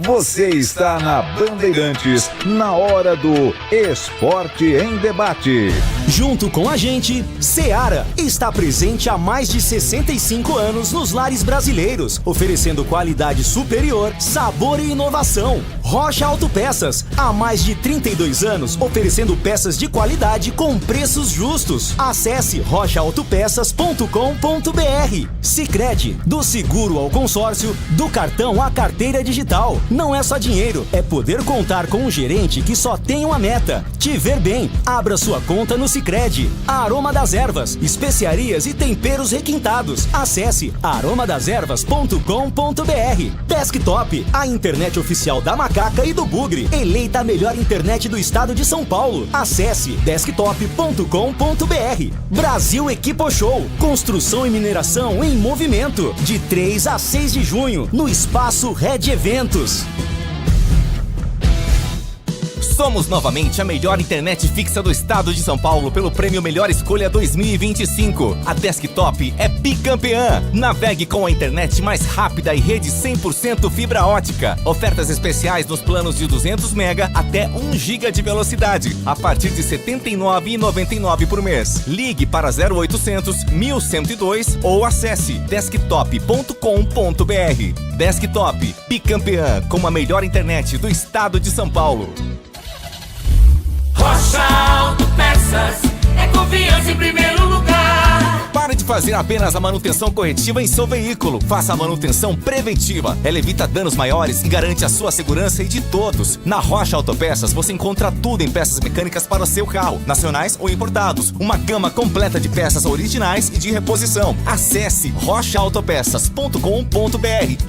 Você está na Bandeirantes, na hora do Esporte em Debate. Junto com a gente, Seara está presente há mais de 65 anos nos lares brasileiros, oferecendo qualidade superior, sabor e inovação. Rocha Autopeças, há mais de 32 anos, oferecendo peças de qualidade com preços justos. Acesse rochaautopeças.com.br. Sicredi, do seguro ao consórcio, do cartão à carteira digital. Não é só dinheiro, é poder contar com um gerente que só tem uma meta: te ver bem. Abra sua conta no Sicredi. Aroma das Ervas, especiarias e temperos requintados. Acesse aromadeservas.com.br. Desktop, a internet oficial da Macaca e do Bugre, eleita a melhor internet do estado de São Paulo. Acesse desktop.com.br. Brasil Equipo Show, construção e mineração em movimento, de 3 a 6 de junho, no Espaço Red Eventos. Somos novamente a melhor internet fixa do estado de São Paulo pelo Prêmio Melhor Escolha 2025. A Desktop é bicampeã. Navegue com a internet mais rápida e rede 100% fibra ótica. Ofertas especiais nos planos de 200 mega até 1 giga de velocidade, a partir de R$ 79,99 por mês. Ligue para 0800 1102 ou acesse desktop.com.br. Desktop, bicampeã com a melhor internet do estado de São Paulo. Rocha Autopeças, é confiança em primeiro lugar. Pare de fazer apenas a manutenção corretiva em seu veículo. Faça a manutenção preventiva. Ela evita danos maiores e garante a sua segurança e de todos. Na Rocha Autopeças você encontra tudo em peças mecânicas para o seu carro, nacionais ou importados. Uma gama completa de peças originais e de reposição. Acesse rochaautopeças.com.br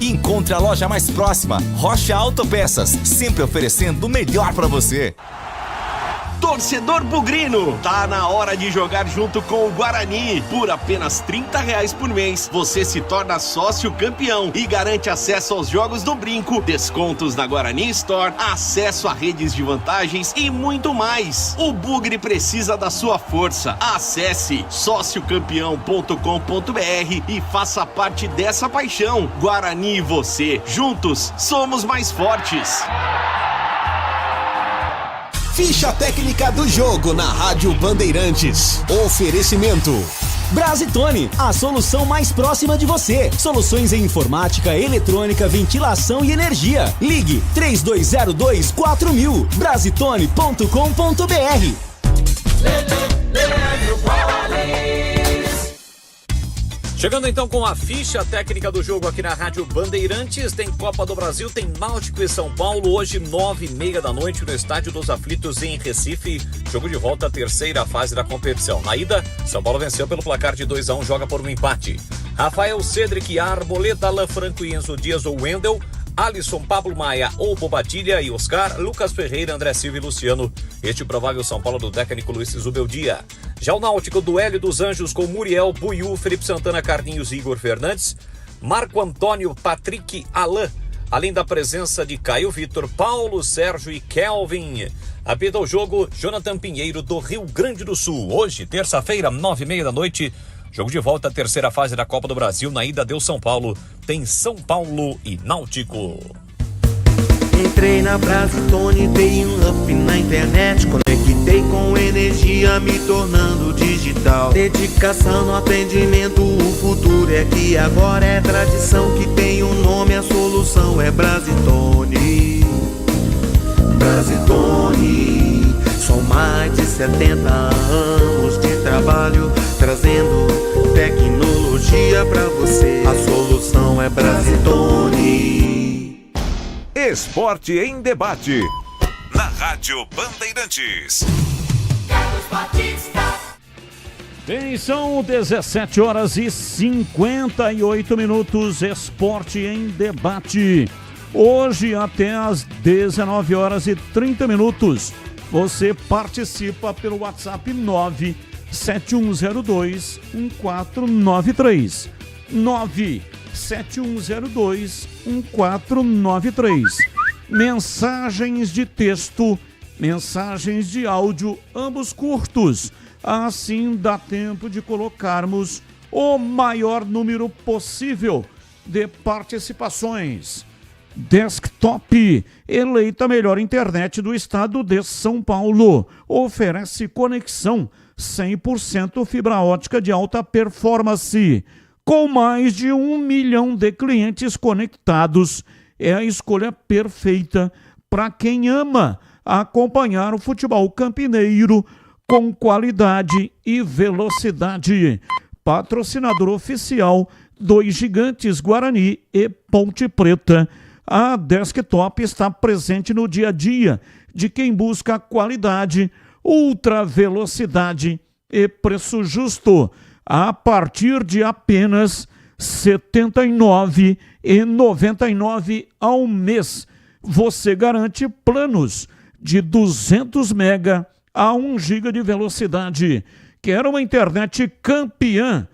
e encontre a loja mais próxima. Rocha Autopeças, sempre oferecendo o melhor para você. Torcedor bugrino, tá na hora de jogar junto com o Guarani. Por apenas R$30 por mês, você se torna sócio campeão e garante acesso aos jogos do Brinco, descontos na Guarani Store, acesso a redes de vantagens e muito mais. O Bugre precisa da sua força. Acesse sociocampeão.com.br e faça parte dessa paixão. Guarani e você, juntos, somos mais fortes. Ficha técnica do jogo na Rádio Bandeirantes. Oferecimento Brasitone, a solução mais próxima de você. Soluções em informática, eletrônica, ventilação e energia. Ligue 3202-4000. Brasitone.com.br. Chegando então com a ficha técnica do jogo aqui na Rádio Bandeirantes. Tem Copa do Brasil, tem Náutico e São Paulo. Hoje 9h30 da noite no Estádio dos Aflitos em Recife. Jogo de volta à terceira fase da competição. Na ida, São Paulo venceu pelo placar de 2-1, joga por um empate. Rafael, Cedric, Arboleda, Alan Franco e Enzo Dias ou Wendel, Alisson, Pablo Maia ou Bobatilha e Oscar, Lucas Ferreira, André Silva e Luciano. Este provável São Paulo do técnico Luiz Zubeldia. Já o Náutico, do Hélio dos Anjos com Muriel, Buiú, Felipe Santana, Carlinhos e Igor Fernandes, Marco Antônio, Patrick, Alain, além da presença de Caio Vitor, Paulo, Sérgio e Kelvin. Apita o jogo Jonathan Pinheiro, do Rio Grande do Sul. Hoje, terça-feira, 9h30 da noite, jogo de volta à terceira fase da Copa do Brasil. Na ida deu São Paulo, tem São Paulo e Náutico. Entrei na Brasitone, dei um up na internet, conectei com energia, me tornando digital. Dedicação no atendimento, o futuro é aqui agora, é tradição que tem um nome, a solução é Brasitone. Brasitone, são mais de 70 anos de trabalho, trazendo tecnologia pra você. A solução é Brasitone. Esporte em Debate, na Rádio Bandeirantes. Bem, são 17h58. Esporte em Debate. Hoje até às 19h30. Você participa pelo WhatsApp 971021493. 971021493. Mensagens de texto, mensagens de áudio, ambos curtos. Assim dá tempo de colocarmos o maior número possível de participações. Desktop, eleita a melhor internet do estado de São Paulo. Oferece conexão 100% fibra ótica de alta performance. Com mais de 1 milhão de clientes conectados, é a escolha perfeita para quem ama acompanhar o futebol campineiro com qualidade e velocidade. Patrocinador oficial dos Gigantes Guarani e Ponte Preta. A Desktop está presente no dia a dia de quem busca qualidade, ultra velocidade e preço justo. A partir de apenas R$ 79,99 ao mês. Você garante planos de 200 mega a 1 giga de velocidade. Quer uma internet campeã?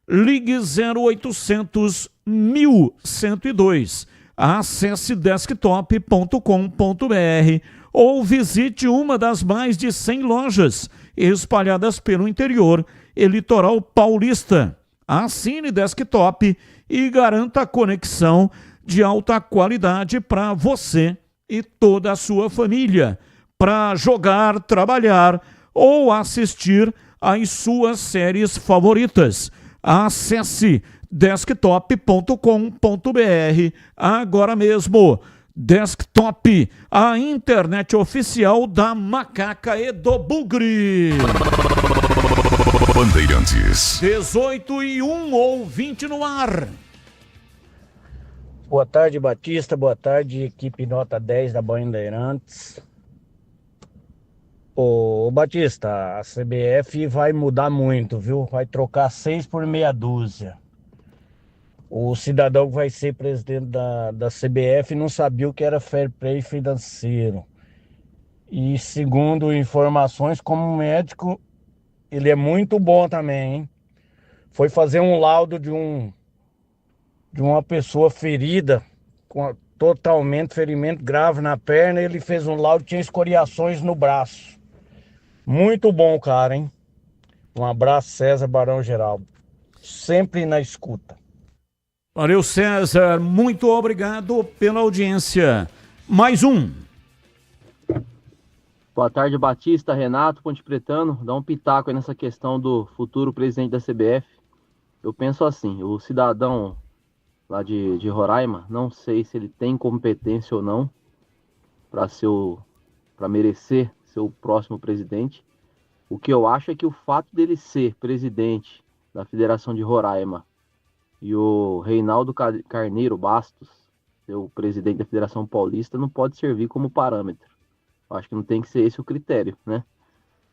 Ligue 0800 1102. Acesse desktop.com.br ou visite uma das mais de 100 lojas espalhadas pelo interior e litoral paulista. Assine Desktop e garanta a conexão de alta qualidade para você e toda a sua família, para jogar, trabalhar ou assistir às suas séries favoritas. Acesse desktop.com.br agora mesmo. Desktop, a internet oficial da Macaca e do Bugre. Bandeirantes. 18:01, ouvinte no ar. Boa tarde, Batista. Boa tarde, equipe nota 10 da Bandeirantes. Ô, Batista, a CBF vai mudar muito, viu? Vai trocar 6 por meia dúzia. O cidadão que vai ser presidente da CBF não sabia o que era fair play financeiro. E segundo informações, como médico, ele é muito bom também, hein? Foi fazer um laudo de uma pessoa ferida, com totalmente ferimento grave na perna. Ele fez um laudo, tinha escoriações no braço. Muito bom, cara, hein? Um abraço, César Barão Geraldo. Sempre na escuta. Valeu, César. Muito obrigado pela audiência. Mais um. Boa tarde, Batista, Renato, Ponte Pretano. Dá um pitaco aí nessa questão do futuro presidente da CBF. Eu penso assim, o cidadão lá de Roraima, não sei se ele tem competência ou não para merecer ser o próximo presidente. O que eu acho é que o fato dele ser presidente da Federação de Roraima e o Reinaldo Carneiro Bastos ser o presidente da Federação Paulista não pode servir como parâmetro. Eu acho que não tem que ser esse o critério, né?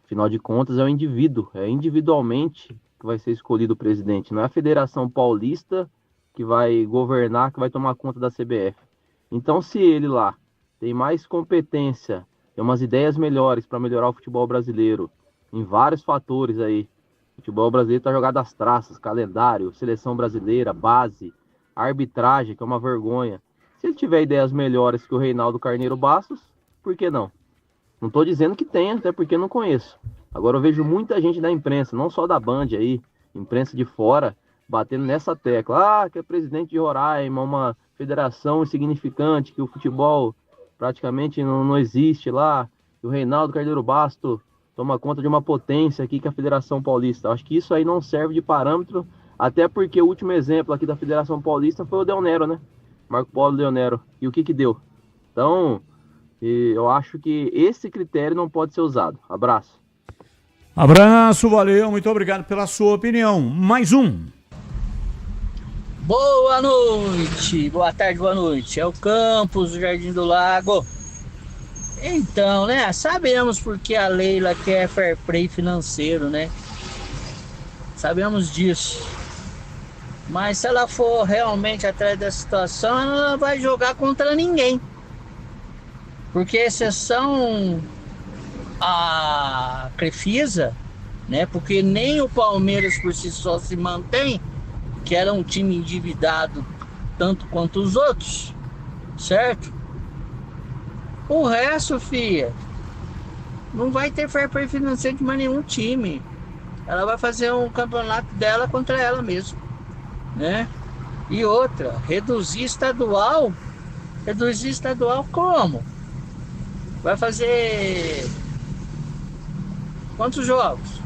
Afinal de contas, é o indivíduo, é individualmente que vai ser escolhido o presidente. Não é a Federação Paulista que vai governar, que vai tomar conta da CBF. Então, se ele lá tem mais competência, tem umas ideias melhores para melhorar o futebol brasileiro, em vários fatores aí. O futebol brasileiro está jogado às traças, calendário, seleção brasileira, base, arbitragem, que é uma vergonha. Se ele tiver ideias melhores que o Reinaldo Carneiro Bastos, por que não? Não estou dizendo que tenha, até porque não conheço. Agora eu vejo muita gente da imprensa, não só da Band aí, imprensa de fora, batendo nessa tecla. Que é presidente de Roraima, uma federação insignificante, que o futebol praticamente não existe lá. E o Reinaldo Carneiro Bastos toma conta de uma potência aqui que é a Federação Paulista. Acho que isso aí não serve de parâmetro, até porque o último exemplo aqui da Federação Paulista foi o Del Nero, né? Marco Polo Del Nero. E o que deu? Então, eu acho que esse critério não pode ser usado. Abraço. Abraço, valeu, muito obrigado pela sua opinião. Mais um. Boa noite, boa tarde, boa noite. É o Campos, do Jardim do Lago. Então, né, sabemos porque a Leila quer fair play financeiro, né? Sabemos disso. Mas se ela for realmente atrás da situação, ela não vai jogar contra ninguém. Porque exceção a Crefisa, né? Porque nem o Palmeiras por si só se mantém, que era um time endividado tanto quanto os outros, certo? O resto, filha, não vai ter fair play financeiro de mais nenhum time. Ela vai fazer um campeonato dela contra ela mesma, né? E outra, reduzir estadual Reduzir estadual como? Vai fazer quantos jogos?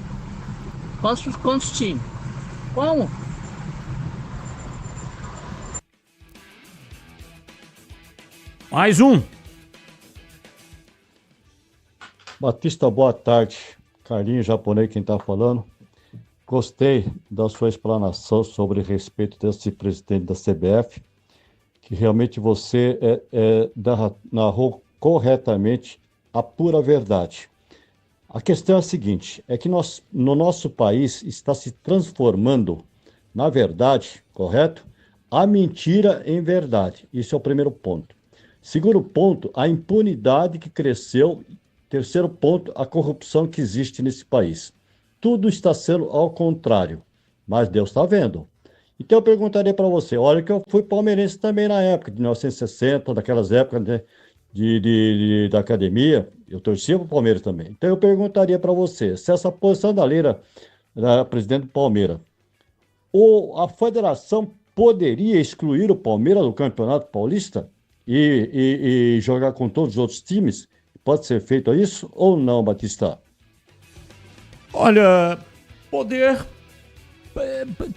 Quantos times? Como? Mais um. Batista, boa tarde. Carlinhos Japonês, quem está falando. Gostei da sua explanação sobre respeito desse presidente da CBF, que realmente você narrou corretamente a pura verdade. A questão é a seguinte, é que no nosso país está se transformando, na verdade, correto? A mentira em verdade. Isso é o primeiro ponto. Segundo ponto, a impunidade que cresceu. Terceiro ponto, a corrupção que existe nesse país. Tudo está sendo ao contrário, mas Deus está vendo. Então eu perguntaria para você, olha que eu fui palmeirense também na época, de 1960, daquelas épocas, né, da academia, eu torcia para o Palmeiras também. Então eu perguntaria para você, se essa posição da Leila, da presidente do Palmeiras, ou a federação poderia excluir o Palmeiras do Campeonato Paulista e jogar com todos os outros times? Pode ser feito isso ou não, Batista? Olha, poder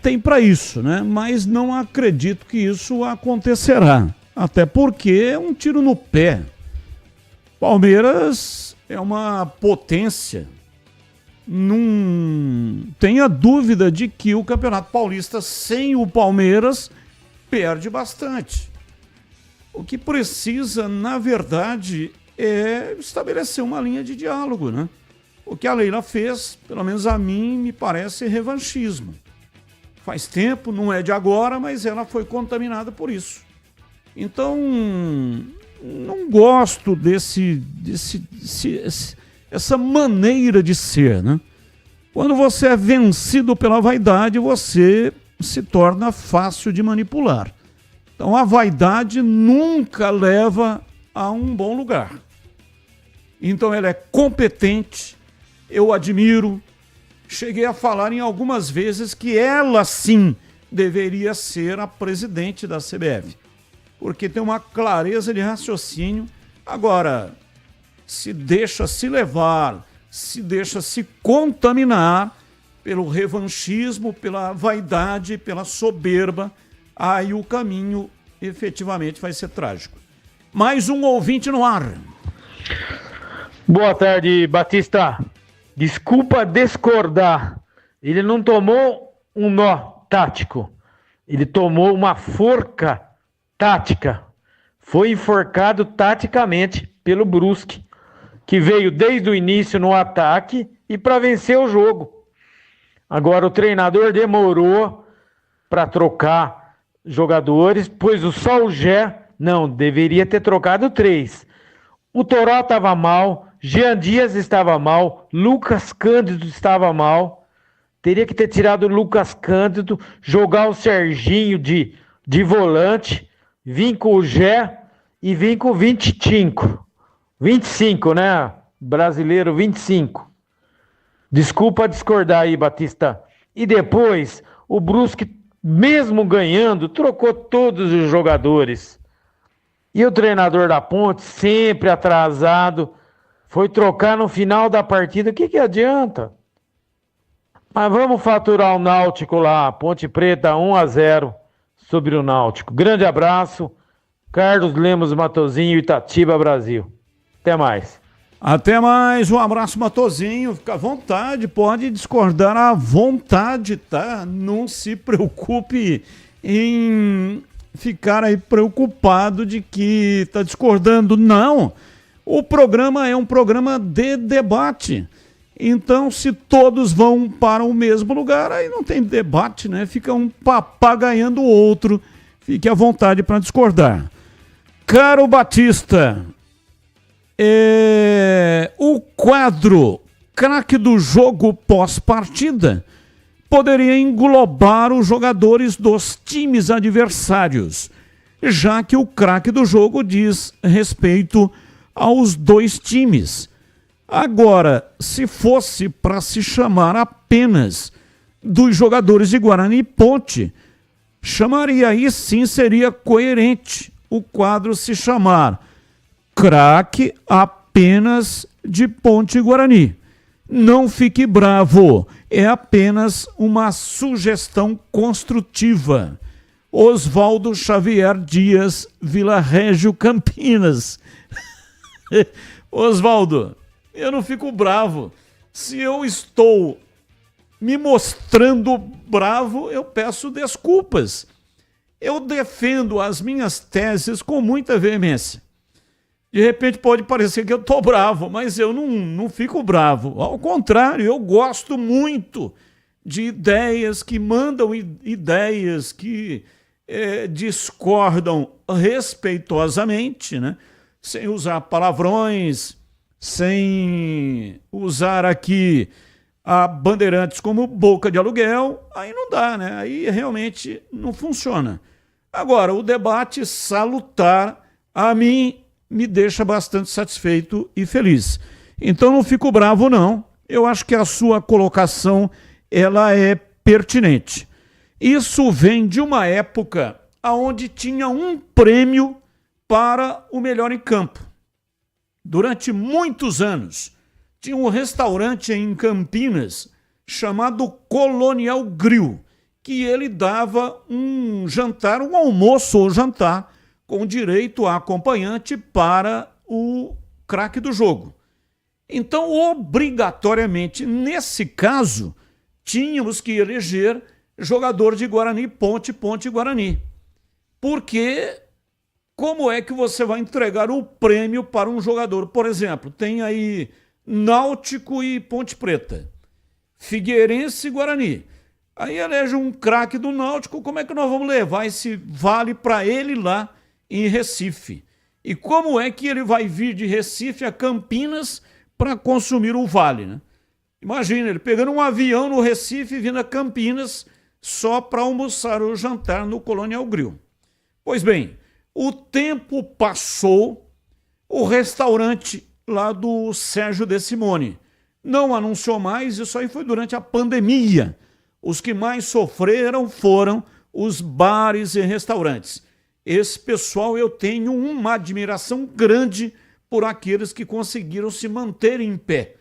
tem para isso, né? Mas não acredito que isso acontecerá. Até porque é um tiro no pé. Palmeiras é uma potência. Não tenha dúvida de que o Campeonato Paulista sem o Palmeiras perde bastante. O que precisa, na verdade, é estabelecer uma linha de diálogo, né? O que a Leila fez, pelo menos a mim, me parece revanchismo. Faz tempo, não é de agora, mas ela foi contaminada por isso. Então, não gosto essa maneira de ser, né? Quando você é vencido pela vaidade, você se torna fácil de manipular. Então, a vaidade nunca leva a um bom lugar. Então, ela é competente, eu admiro. Cheguei a falar em algumas vezes que ela, sim, deveria ser a presidente da CBF. Porque tem uma clareza de raciocínio. Agora, se deixa se levar, se deixa se contaminar pelo revanchismo, pela vaidade, pela soberba, aí o caminho efetivamente vai ser trágico. Mais um ouvinte no ar. Boa tarde, Batista. Desculpa discordar. Ele não tomou um nó tático. Ele tomou uma forca tática. Foi enforcado taticamente pelo Brusque, que veio desde o início no ataque e para vencer o jogo. Agora o treinador demorou para trocar jogadores, pois o Solskjaer não deveria ter trocado 3. O Toró estava mal, Jean Dias estava mal, Lucas Cândido estava mal. Teria que ter tirado o Lucas Cândido, jogar o Serginho de volante, vir com o Gé e vir com o 25, né? Brasileiro 25. Desculpa discordar aí, Batista. E depois, o Brusque, mesmo ganhando, trocou todos os jogadores. E o treinador da Ponte, sempre atrasado, foi trocar no final da partida. O que adianta? Mas vamos faturar o Náutico lá. Ponte Preta 1-0 sobre o Náutico. Grande abraço. Carlos Lemos Matozinho, Itatiba, Brasil. Até mais. Até mais. Um abraço, Matozinho. Fica à vontade. Pode discordar à vontade, tá? Não se preocupe em ficar aí preocupado de que está discordando. Não. O programa é um programa de debate. Então, se todos vão para o mesmo lugar, aí não tem debate, né? Fica um papagaiando o outro. Fique à vontade para discordar. Caro Batista, o quadro craque do jogo pós-partida poderia englobar os jogadores dos times adversários, já que o craque do jogo diz respeito aos 2 times. Agora, se fosse para se chamar apenas dos jogadores de Guarani e Ponte, chamaria aí sim, seria coerente. o quadro se chamar Craque apenas de Ponte Guarani. Não fique bravo, é apenas uma sugestão construtiva. Oswaldo Xavier Dias, Vila Régio, Campinas. Oswaldo, eu não fico bravo. Se eu estou me mostrando bravo, eu peço desculpas. Eu defendo as minhas teses com muita veemência. De repente pode parecer que eu estou bravo, mas eu não fico bravo. Ao contrário, eu gosto muito de ideias que mandam ideias que discordam respeitosamente, né? Sem usar palavrões, sem usar aqui a Bandeirantes como boca de aluguel, aí não dá, né? Aí realmente não funciona. Agora, o debate salutar, a mim, me deixa bastante satisfeito e feliz. Então não fico bravo, não. Eu acho que a sua colocação ela é pertinente. Isso vem de uma época onde tinha um prêmio para o melhor em campo. Durante muitos anos, tinha um restaurante em Campinas chamado Colonial Grill, que ele dava um jantar, um almoço ou jantar, com direito a acompanhante para o craque do jogo. Então, obrigatoriamente, nesse caso, tínhamos que eleger jogador de Guarani, Ponte Guarani. Porque como é que você vai entregar o prêmio para um jogador? Por exemplo, tem aí Náutico e Ponte Preta, Figueirense e Guarani. Aí elege um craque do Náutico, como é que nós vamos levar esse vale para ele lá em Recife? E como é que ele vai vir de Recife a Campinas para consumir o vale, né? Imagina, ele pegando um avião no Recife e vindo a Campinas só para almoçar ou jantar no Colonial Grill. Pois bem, o tempo passou, o restaurante lá do Sérgio De Simone não anunciou mais, isso aí foi durante a pandemia. Os que mais sofreram foram os bares e restaurantes. Esse pessoal, eu tenho uma admiração grande por aqueles que conseguiram se manter em pé,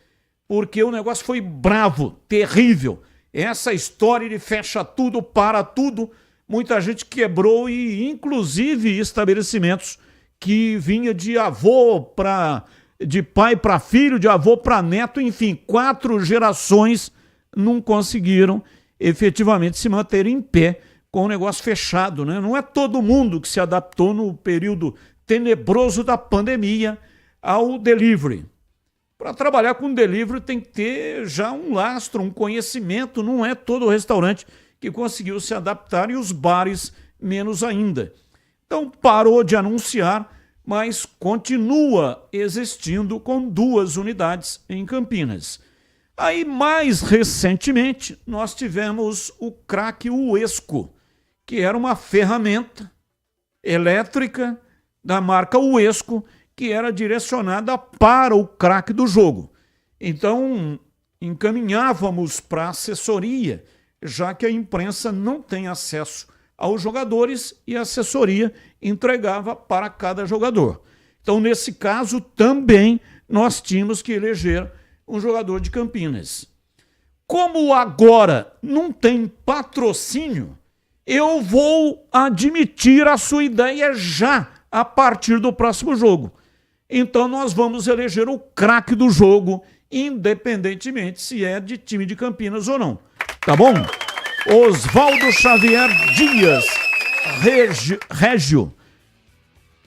porque o negócio foi bravo, terrível. Essa história de fecha tudo, para tudo, muita gente quebrou, e inclusive estabelecimentos que vinha de de pai para filho, de avô para neto, enfim, 4 gerações não conseguiram efetivamente se manter em pé com o negócio fechado, né? Não é todo mundo que se adaptou no período tenebroso da pandemia ao delivery. Para trabalhar com delivery tem que ter já um lastro, um conhecimento, não é todo restaurante que conseguiu se adaptar, e os bares menos ainda. Então parou de anunciar, mas continua existindo com 2 unidades em Campinas. Aí, mais recentemente, nós tivemos o craque Uesco, que era uma ferramenta elétrica da marca Uesco, que era direcionada para o craque do jogo. Então, encaminhávamos para a assessoria, já que a imprensa não tem acesso aos jogadores e a assessoria entregava para cada jogador. Então, nesse caso, também nós tínhamos que eleger um jogador de Campinas. Como agora não tem patrocínio, eu vou admitir a sua ideia já a partir do próximo jogo. Então nós vamos eleger o craque do jogo, independentemente se é de time de Campinas ou não. Tá bom? Oswaldo Xavier Dias, Régio.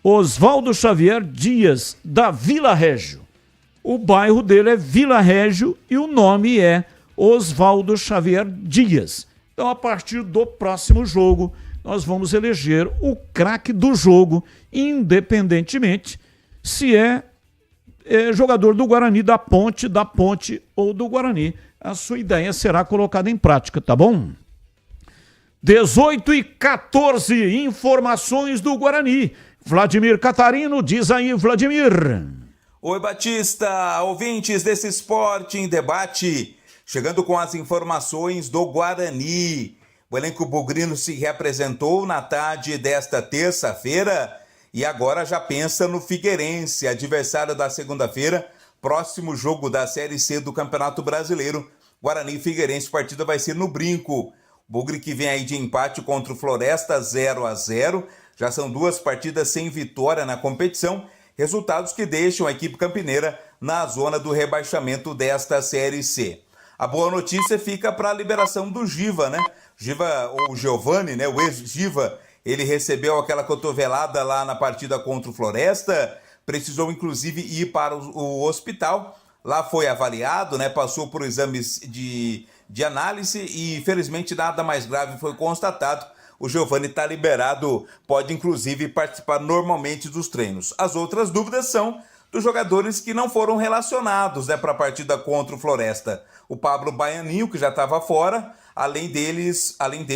Oswaldo Xavier Dias, da Vila Régio. O bairro dele é Vila Régio e o nome é Oswaldo Xavier Dias. Então, a partir do próximo jogo, nós vamos eleger o craque do jogo, independentemente se é jogador do Guarani, da Ponte ou do Guarani. A sua ideia será colocada em prática, tá bom? 18h14, informações do Guarani. Vladimir Catarino, diz aí, Vladimir. Oi, Batista, ouvintes desse Esporte em Debate, chegando com as informações do Guarani. O elenco bugrino se reapresentou na tarde desta terça-feira e agora já pensa no Figueirense, adversário da segunda-feira, próximo jogo da Série C do Campeonato Brasileiro. Guarani e Figueirense, a partida vai ser no Brinco. Bugre que vem aí de empate contra o Floresta 0-0. Já são 2 partidas sem vitória na competição, resultados que deixam a equipe campineira na zona do rebaixamento desta Série C. A boa notícia fica para a liberação do Giva, né? Giva, ou Giovani, né? O ex-Giva, ele recebeu aquela cotovelada lá na partida contra o Floresta, precisou inclusive ir para o hospital. Lá foi avaliado, né? Passou por exames de análise e infelizmente nada mais grave foi constatado. O Giovani está liberado, pode inclusive participar normalmente dos treinos. As outras dúvidas são dos jogadores que não foram relacionados, né, para a partida contra o Floresta. O Pablo Baianinho, que já estava fora, além dele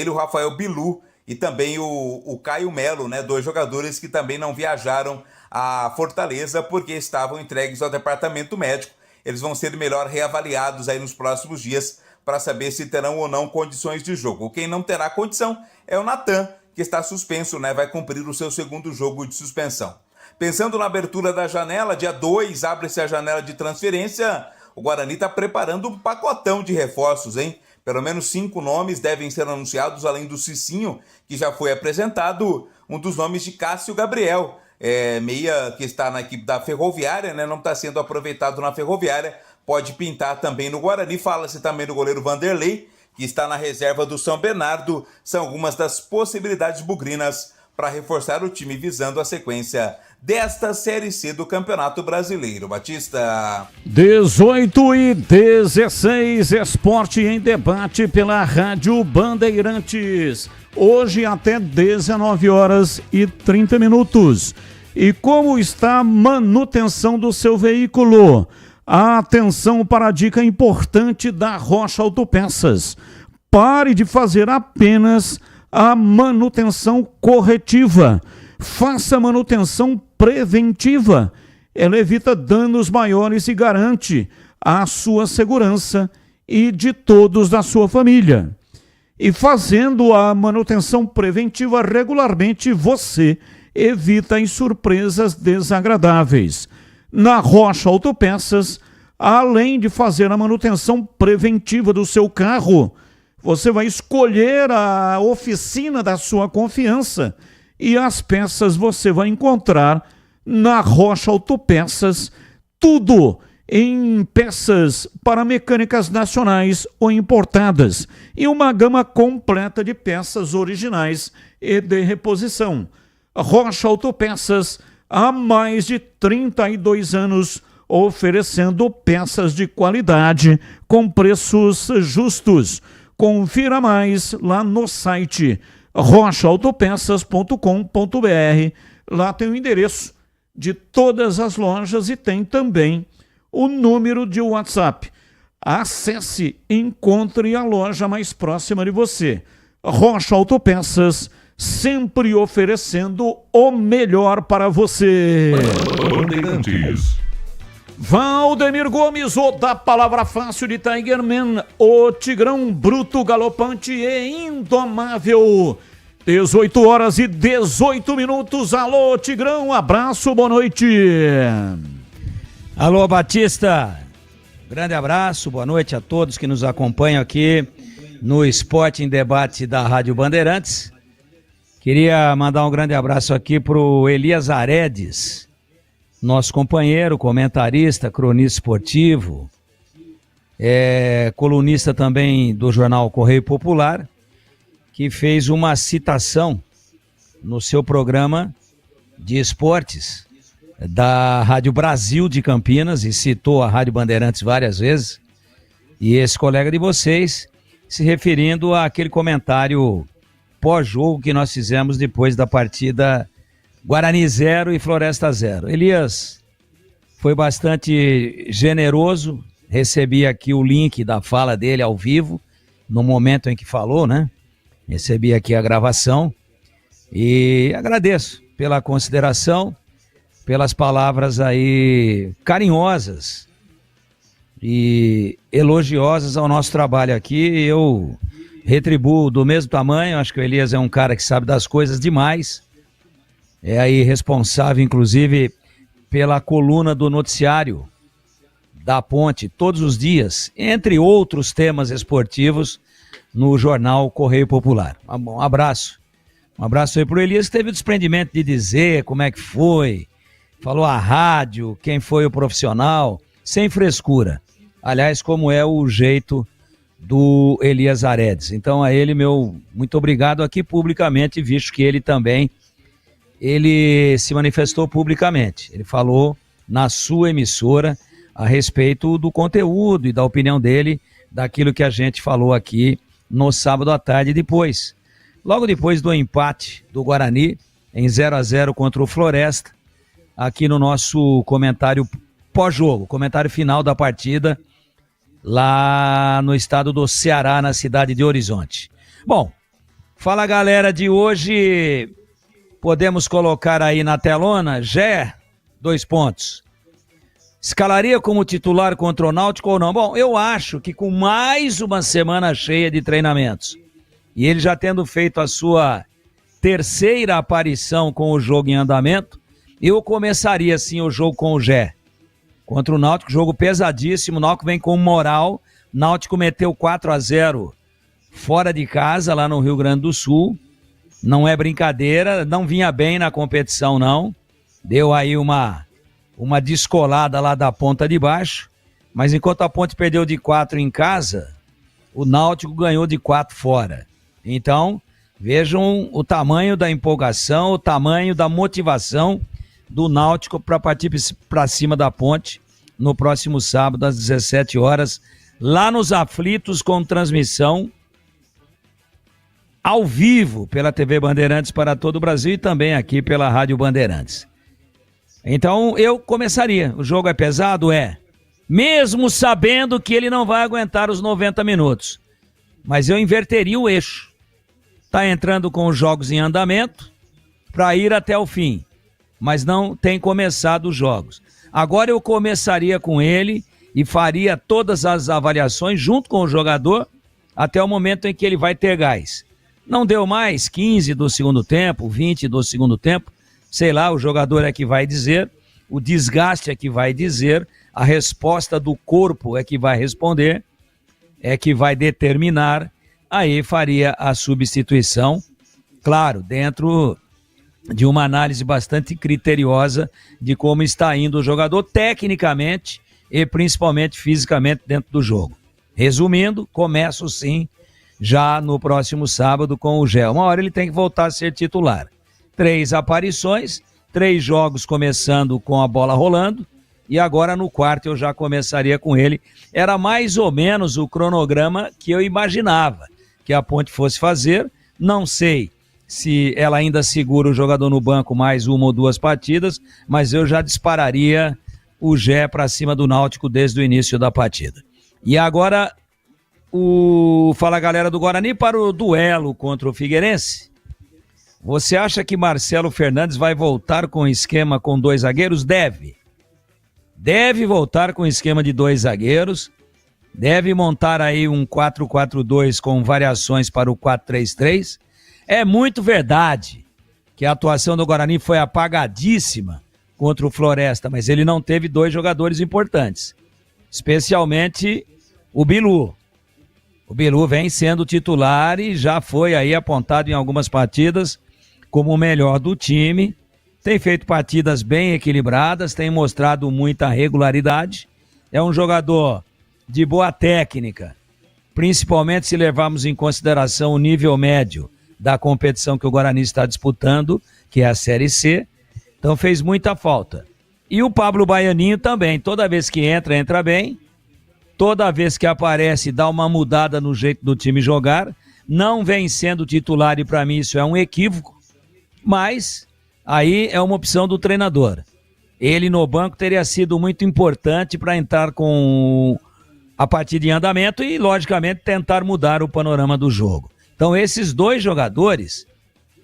o Rafael Bilu e também o Caio Melo, né, 2 jogadores que também não viajaram a Fortaleza porque estavam entregues ao departamento médico. Eles vão ser melhor reavaliados aí nos próximos dias para saber se terão ou não condições de jogo. Quem não terá condição é o Natan, que está suspenso, né? Vai cumprir o seu segundo jogo de suspensão. Pensando na abertura da janela, dia 2 abre-se a janela de transferência. O Guarani está preparando um pacotão de reforços, hein? Pelo menos 5 nomes devem ser anunciados, além do Cicinho, que já foi apresentado. Um dos nomes de Cássio Gabriel, meia que está na equipe da Ferroviária, né? Não está sendo aproveitado na Ferroviária. Pode pintar também no Guarani. Fala-se também do goleiro Vanderlei, que está na reserva do São Bernardo. São algumas das possibilidades bugrinas para reforçar o time visando a sequência desta Série C do Campeonato Brasileiro. Batista. 18:16, Esporte em Debate pela Rádio Bandeirantes. Hoje até 19h30. E como está a manutenção do seu veículo? Atenção para a dica importante da Rocha Autopeças. Pare de fazer apenas a manutenção corretiva. Faça manutenção preventiva. Ela evita danos maiores e garante a sua segurança e de todos da sua família. E fazendo a manutenção preventiva regularmente, você evita as surpresas desagradáveis. Na Rocha Autopeças, além de fazer a manutenção preventiva do seu carro, você vai escolher a oficina da sua confiança e as peças você vai encontrar na Rocha Autopeças, tudo em peças para mecânicas nacionais ou importadas e uma gama completa de peças originais e de reposição. Rocha Autopeças, há mais de 32 anos, oferecendo peças de qualidade com preços justos. Confira mais lá no site rochaautopeças.com.br. Lá tem o endereço de todas as lojas e tem também o número de WhatsApp. Acesse e encontre a loja mais próxima de você. Rocha Autopeças, sempre oferecendo o melhor para você. Bandeirantes. Valdemir Gomes, o da palavra fácil de Tigerman, o tigrão bruto, galopante e indomável. 18h18. Alô, Tigrão, abraço, boa noite. Alô, Batista, grande abraço, boa noite a todos que nos acompanham aqui no Esporte em Debate da Rádio Bandeirantes. Queria mandar um grande abraço aqui pro Elias Aredes, nosso companheiro, comentarista, cronista esportivo, colunista também do jornal Correio Popular, que fez uma citação no seu programa de esportes da Rádio Brasil de Campinas e citou a Rádio Bandeirantes várias vezes, e esse colega de vocês se referindo àquele comentário pós-jogo que nós fizemos depois da partida Guarani 0 e Floresta 0. Elias foi bastante generoso, recebi aqui o link da fala dele ao vivo, no momento em que falou, né? Recebi aqui a gravação e agradeço pela consideração, pelas palavras aí carinhosas e elogiosas ao nosso trabalho aqui. Eu retribuo do mesmo tamanho, acho que o Elias é um cara que sabe das coisas demais. é aí responsável, inclusive, pela coluna do noticiário da Ponte, todos os dias, entre outros temas esportivos, no jornal Correio Popular. Um abraço. Um abraço aí pro Elias, que teve o desprendimento de dizer como é que foi, falou a rádio, quem foi o profissional, sem frescura. Aliás, como é o jeito do Elias Aredes. Então a ele, meu muito obrigado aqui publicamente, visto que ele também, ele se manifestou publicamente. Ele falou na sua emissora a respeito do conteúdo e da opinião dele, daquilo que a gente falou aqui no sábado à tarde depois. Logo depois do empate do Guarani, em 0-0 contra o Floresta, aqui no nosso comentário pós-jogo, comentário final da partida, lá no estado do Ceará, na cidade de Horizonte. Bom, fala galera de hoje, podemos colocar aí na telona, Gé, 2 pontos. Escalaria como titular contra o Náutico ou não? Bom, eu acho que com mais uma semana cheia de treinamentos, e ele já tendo feito a sua terceira aparição com o jogo em andamento, eu começaria sim o jogo com o Gé. Contra o Náutico, jogo pesadíssimo, o Náutico vem com moral, Náutico meteu 4-0 fora de casa, lá no Rio Grande do Sul, não é brincadeira, não vinha bem na competição não, deu aí uma descolada lá da ponta de baixo, mas enquanto a Ponte perdeu de 4 em casa, o Náutico ganhou de 4 fora. Então, vejam o tamanho da empolgação, o tamanho da motivação do Náutico para partir para cima da Ponte no próximo sábado às 17 horas, lá nos Aflitos, com transmissão ao vivo pela TV Bandeirantes para todo o Brasil e também aqui pela Rádio Bandeirantes. Então eu começaria, o jogo é pesado? É, mesmo sabendo que ele não vai aguentar os 90 minutos, mas eu inverteria o eixo, tá entrando com os jogos em andamento para ir até o fim, mas não tem começado os jogos. Agora eu começaria com ele e faria todas as avaliações junto com o jogador até o momento em que ele vai ter gás. Não deu mais 15 do segundo tempo, 20 do segundo tempo, sei lá, o jogador é que vai dizer, o desgaste é que vai dizer, a resposta do corpo é que vai responder, é que vai determinar, aí faria a substituição, claro, dentro de uma análise bastante criteriosa de como está indo o jogador tecnicamente e principalmente fisicamente dentro do jogo. Resumindo, começo sim já no próximo sábado com o Gé. Uma hora ele tem que voltar a ser titular. 3 aparições, 3 jogos começando com a bola rolando, e agora no quarto eu já começaria com ele. Era mais ou menos o cronograma que eu imaginava que a Ponte fosse fazer. Não sei se ela ainda segura o jogador no banco mais 1 ou 2 partidas, mas eu já dispararia o Gé para cima do Náutico desde o início da partida. E agora fala galera do Guarani para o duelo contra o Figueirense. Você acha que Marcelo Fernandes vai voltar com esquema com 2 zagueiros? Deve voltar com esquema de 2 zagueiros, deve montar aí um 4-4-2 com variações para o 4-3-3. É muito verdade que a atuação do Guarani foi apagadíssima contra o Floresta, mas ele não teve 2 jogadores importantes, especialmente o Bilu. O Bilu vem sendo titular e já foi aí apontado em algumas partidas como o melhor do time, tem feito partidas bem equilibradas, tem mostrado muita regularidade, é um jogador de boa técnica, principalmente se levarmos em consideração o nível médio da competição que o Guarani está disputando, que é a Série C, então fez muita falta. E o Pablo Baianinho também, toda vez que entra bem, toda vez que aparece dá uma mudada no jeito do time jogar, não vem sendo titular e para mim isso é um equívoco, mas aí é uma opção do treinador. Ele no banco teria sido muito importante para entrar com a partida em andamento e, logicamente, tentar mudar o panorama do jogo. Então, esses 2 jogadores,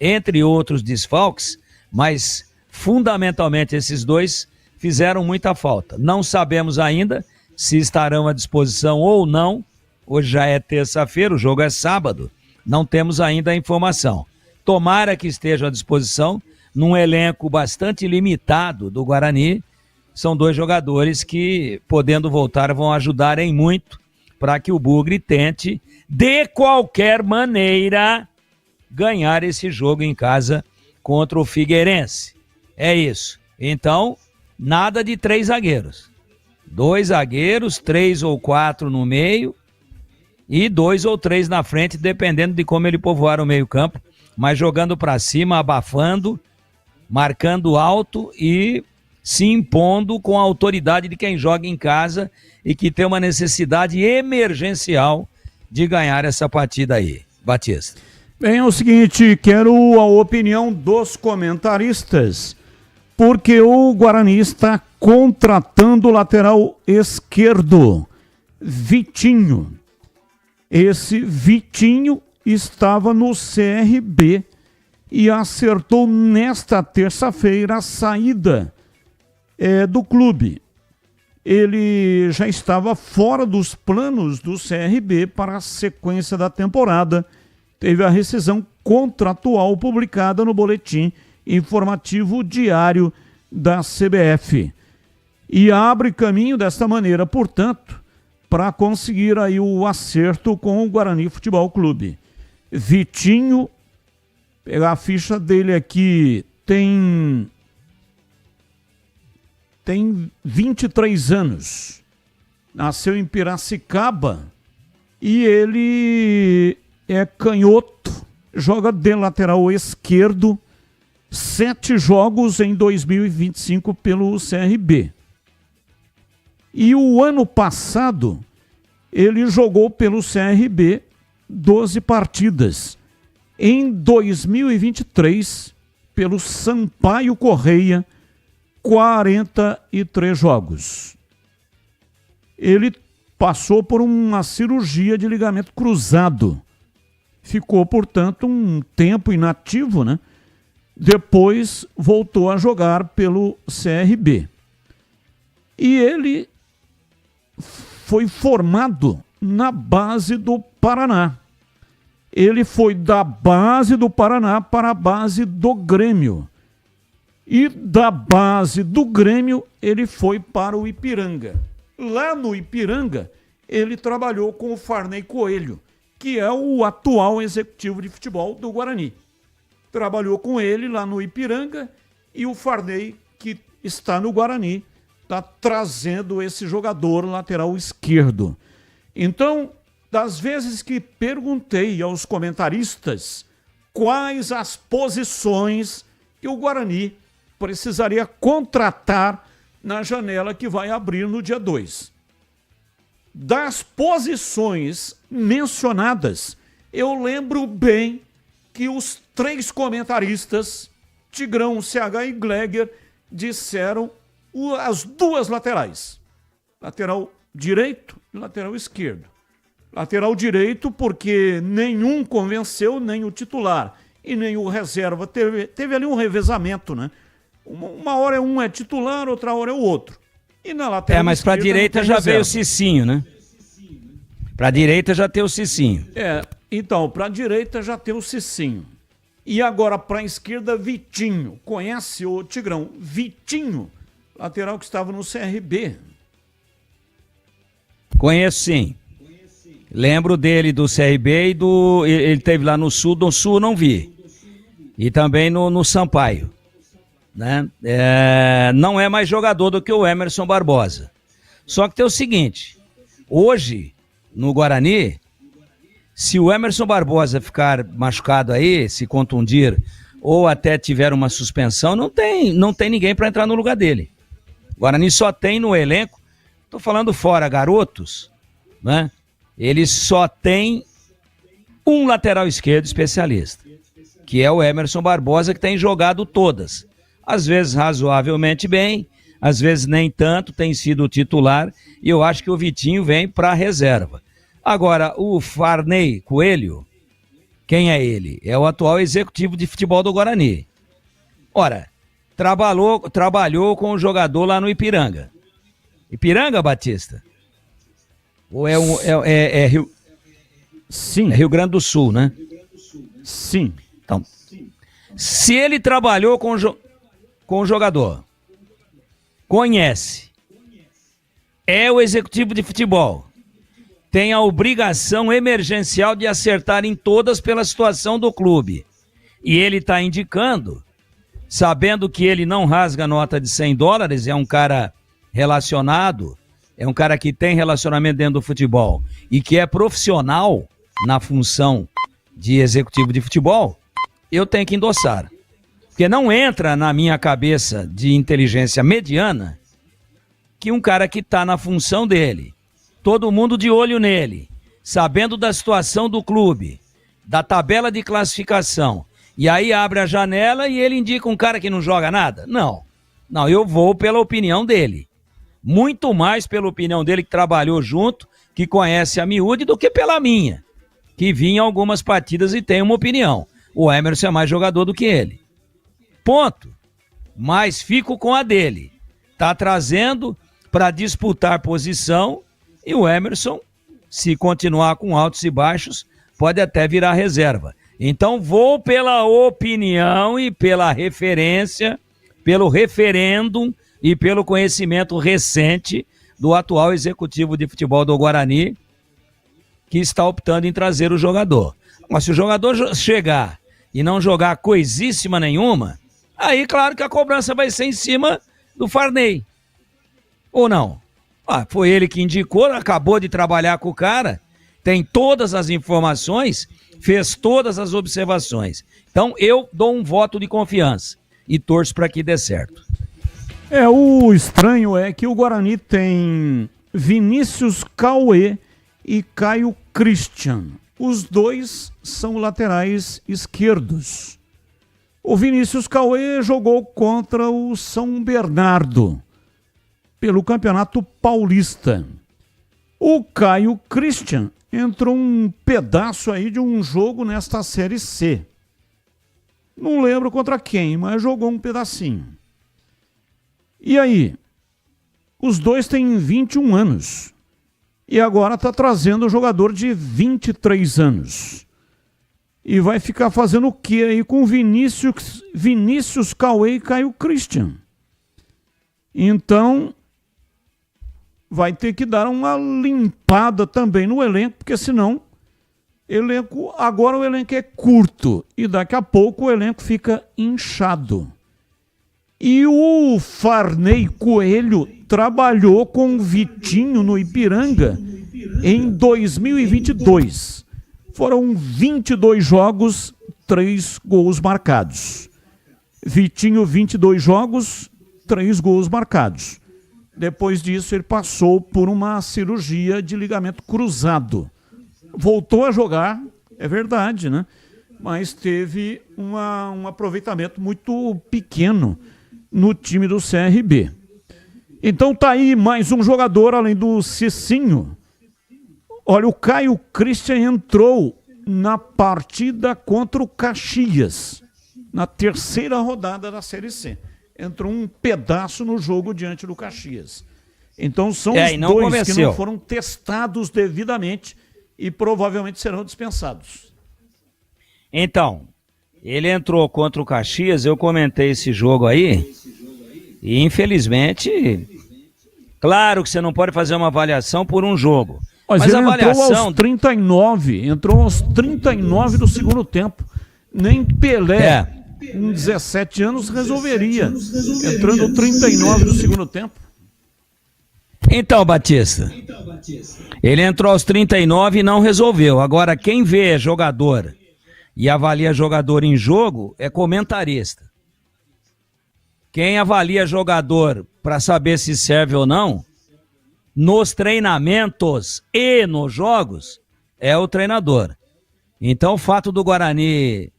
entre outros desfalques, mas fundamentalmente esses 2 fizeram muita falta. Não sabemos ainda se estarão à disposição ou não. Hoje já é terça-feira, o jogo é sábado. Não temos ainda a informação. Tomara que estejam à disposição, num elenco bastante limitado do Guarani, são 2 jogadores que, podendo voltar, vão ajudar em muito para que o Bugre tente, de qualquer maneira, ganhar esse jogo em casa contra o Figueirense. É isso. Então, nada de 3 zagueiros. 2 zagueiros, 3 ou 4 no meio e 2 ou 3 na frente, dependendo de como ele povoar o meio-campo, mas jogando para cima, abafando, marcando alto e se impondo com a autoridade de quem joga em casa e que tem uma necessidade emergencial de ganhar essa partida aí. Batista. Bem, é o seguinte, quero a opinião dos comentaristas, porque o Guarani está contratando o lateral esquerdo, Vitinho. Esse Vitinho estava no CRB e acertou nesta terça-feira a saída do clube. Ele já estava fora dos planos do CRB para a sequência da temporada. Teve a rescisão contratual publicada no boletim informativo diário da CBF. E abre caminho desta maneira, portanto, para conseguir aí o acerto com o Guarani Futebol Clube. Vitinho, pegar a ficha dele aqui, tem 23 anos. Nasceu em Piracicaba e ele é canhoto, joga de lateral esquerdo, 7 jogos em 2025 pelo CRB. E o ano passado, ele jogou pelo CRB 12 partidas. Em 2023, pelo Sampaio Correia, 43 jogos. Ele passou por uma cirurgia de ligamento cruzado. Ficou, portanto, um tempo inativo, né? Depois voltou a jogar pelo CRB. E ele foi formado na base do Paraná. Ele foi da base do Paraná para a base do Grêmio. E da base do Grêmio, ele foi para o Ipiranga. Lá no Ipiranga, ele trabalhou com o Farney Coelho, que é o atual executivo de futebol do Guarani. Trabalhou com ele lá no Ipiranga e o Farney, que está no Guarani, está trazendo esse jogador lateral esquerdo. Então, das vezes que perguntei aos comentaristas quais as posições que o Guarani precisaria contratar na janela que vai abrir no dia 2. Das posições mencionadas, eu lembro bem que os 3 comentaristas, Tigrão, CH e Gleger, disseram as 2 laterais. Lateral direito e lateral esquerdo. Lateral direito porque nenhum convenceu, nem o titular e nem o reserva. Teve ali um revezamento, né? Uma hora um é titular, outra hora é o outro. E na lateral mas para a direita já veio o Cicinho, né? Para a direita já tem o Cicinho. Então, para a direita já tem o Cicinho. E agora para a esquerda, Vitinho. Conhece o Tigrão? Vitinho, lateral que estava no CRB. Conheço sim. Lembro dele do CRB e ele teve lá no Sul não vi. E também no Sampaio. Né? Não é mais jogador do que o Emerson Barbosa. Só que tem o seguinte, hoje, no Guarani, se o Emerson Barbosa ficar machucado aí, se contundir, ou até tiver uma suspensão, não tem ninguém para entrar no lugar dele. O Guarani só tem no elenco, tô falando fora garotos, né? Ele só tem um lateral esquerdo especialista, que é o Emerson Barbosa, que tem jogado todas. Às vezes razoavelmente bem, às vezes nem tanto, tem sido o titular, e eu acho que o Vitinho vem para a reserva. Agora, o Farney Coelho, quem é ele? É o atual executivo de futebol do Guarani. Ora, trabalhou com o jogador lá no Ipiranga. Ipiranga, Batista? Ou é Rio... Sim. É Rio Grande do Sul, né? Sim. Então, Se ele trabalhou com o jogador, conhece, é o executivo de futebol, tem a obrigação emergencial de acertar em todas pela situação do clube, e ele está indicando, sabendo que ele não rasga nota de $100, é um cara relacionado, é um cara que tem relacionamento dentro do futebol e que é profissional na função de executivo de futebol, eu tenho que endossar. Porque não entra na minha cabeça de inteligência mediana que um cara que está na função dele, todo mundo de olho nele, sabendo da situação do clube, da tabela de classificação, e aí abre a janela e ele indica um cara que não joga nada? Não, eu vou pela opinião dele. Muito mais pela opinião dele que trabalhou junto, que conhece a miúde, do que pela minha, que vi em algumas partidas e tem uma opinião. O Emerson é mais jogador do que ele. Ponto. Mas fico com a dele. Tá trazendo para disputar posição e o Emerson, se continuar com altos e baixos, pode até virar reserva. Então vou pela opinião e pela referência, pelo referêndum e pelo conhecimento recente do atual executivo de futebol do Guarani, que está optando em trazer o jogador. Mas se o jogador chegar e não jogar coisíssima nenhuma, aí claro que a cobrança vai ser em cima do Farney. Ou não? Foi ele que indicou, acabou de trabalhar com o cara, tem todas as informações, fez todas as observações. Então eu dou um voto de confiança e torço para que dê certo. O estranho é que o Guarani tem Vinícius Cauê e Caio Christian. Os dois são laterais esquerdos. O Vinícius Cauê jogou contra o São Bernardo pelo Campeonato Paulista. O Caio Christian entrou um pedaço aí de um jogo nesta Série C. Não lembro contra quem, mas jogou um pedacinho. E aí? Os dois têm 21 anos. E agora está trazendo um jogador de 23 anos. E vai ficar fazendo o que aí com Vinícius Cauê e Caio Christian? Então, vai ter que dar uma limpada também no elenco, porque senão agora o elenco é curto e daqui a pouco o elenco fica inchado. E o Farney Coelho trabalhou com o Vitinho no Ipiranga em 2022. Foram 22 jogos, 3 gols marcados. Vitinho, 22 jogos, 3 gols marcados. Depois disso, ele passou por uma cirurgia de ligamento cruzado. Voltou a jogar, é verdade, né? Mas teve um aproveitamento muito pequeno no time do CRB. Então tá aí mais um jogador além do Cicinho. Olha, o Caio Christian entrou na partida contra o Caxias, na terceira rodada da Série C. Entrou um pedaço no jogo diante do Caxias. Então são os dois que não foram testados devidamente e provavelmente serão dispensados. Então, ele entrou contra o Caxias, eu comentei esse jogo aí, e infelizmente, claro que você não pode fazer uma avaliação por um jogo. Mas ele a avaliação... entrou aos 39 do segundo tempo. Nem Pelé, com 17 anos, resolveria. Entrando 39 do segundo tempo. Então, Batista, ele entrou aos 39 e não resolveu. Agora, quem vê jogador e avalia jogador em jogo é comentarista. Quem avalia jogador para saber se serve ou não, nos treinamentos e nos jogos, é o treinador. Então o fato do Guarani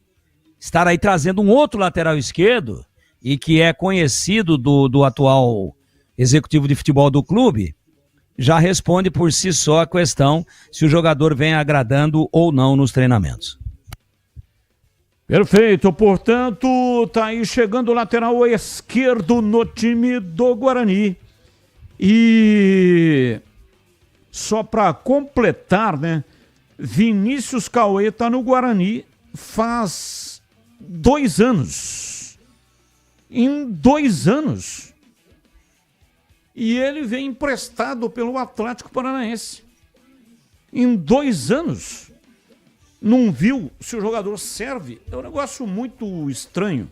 estar aí trazendo um outro lateral esquerdo, e que é conhecido do atual executivo de futebol do clube, já responde por si só a questão se o jogador vem agradando ou não nos treinamentos. Perfeito, portanto, tá aí chegando o lateral esquerdo no time do Guarani. E só para completar, né? Vinícius Cauê tá no Guarani faz 2 anos. Em 2 anos. E ele vem emprestado pelo Atlético Paranaense. Em 2 anos. Não viu se o jogador serve. É um negócio muito estranho.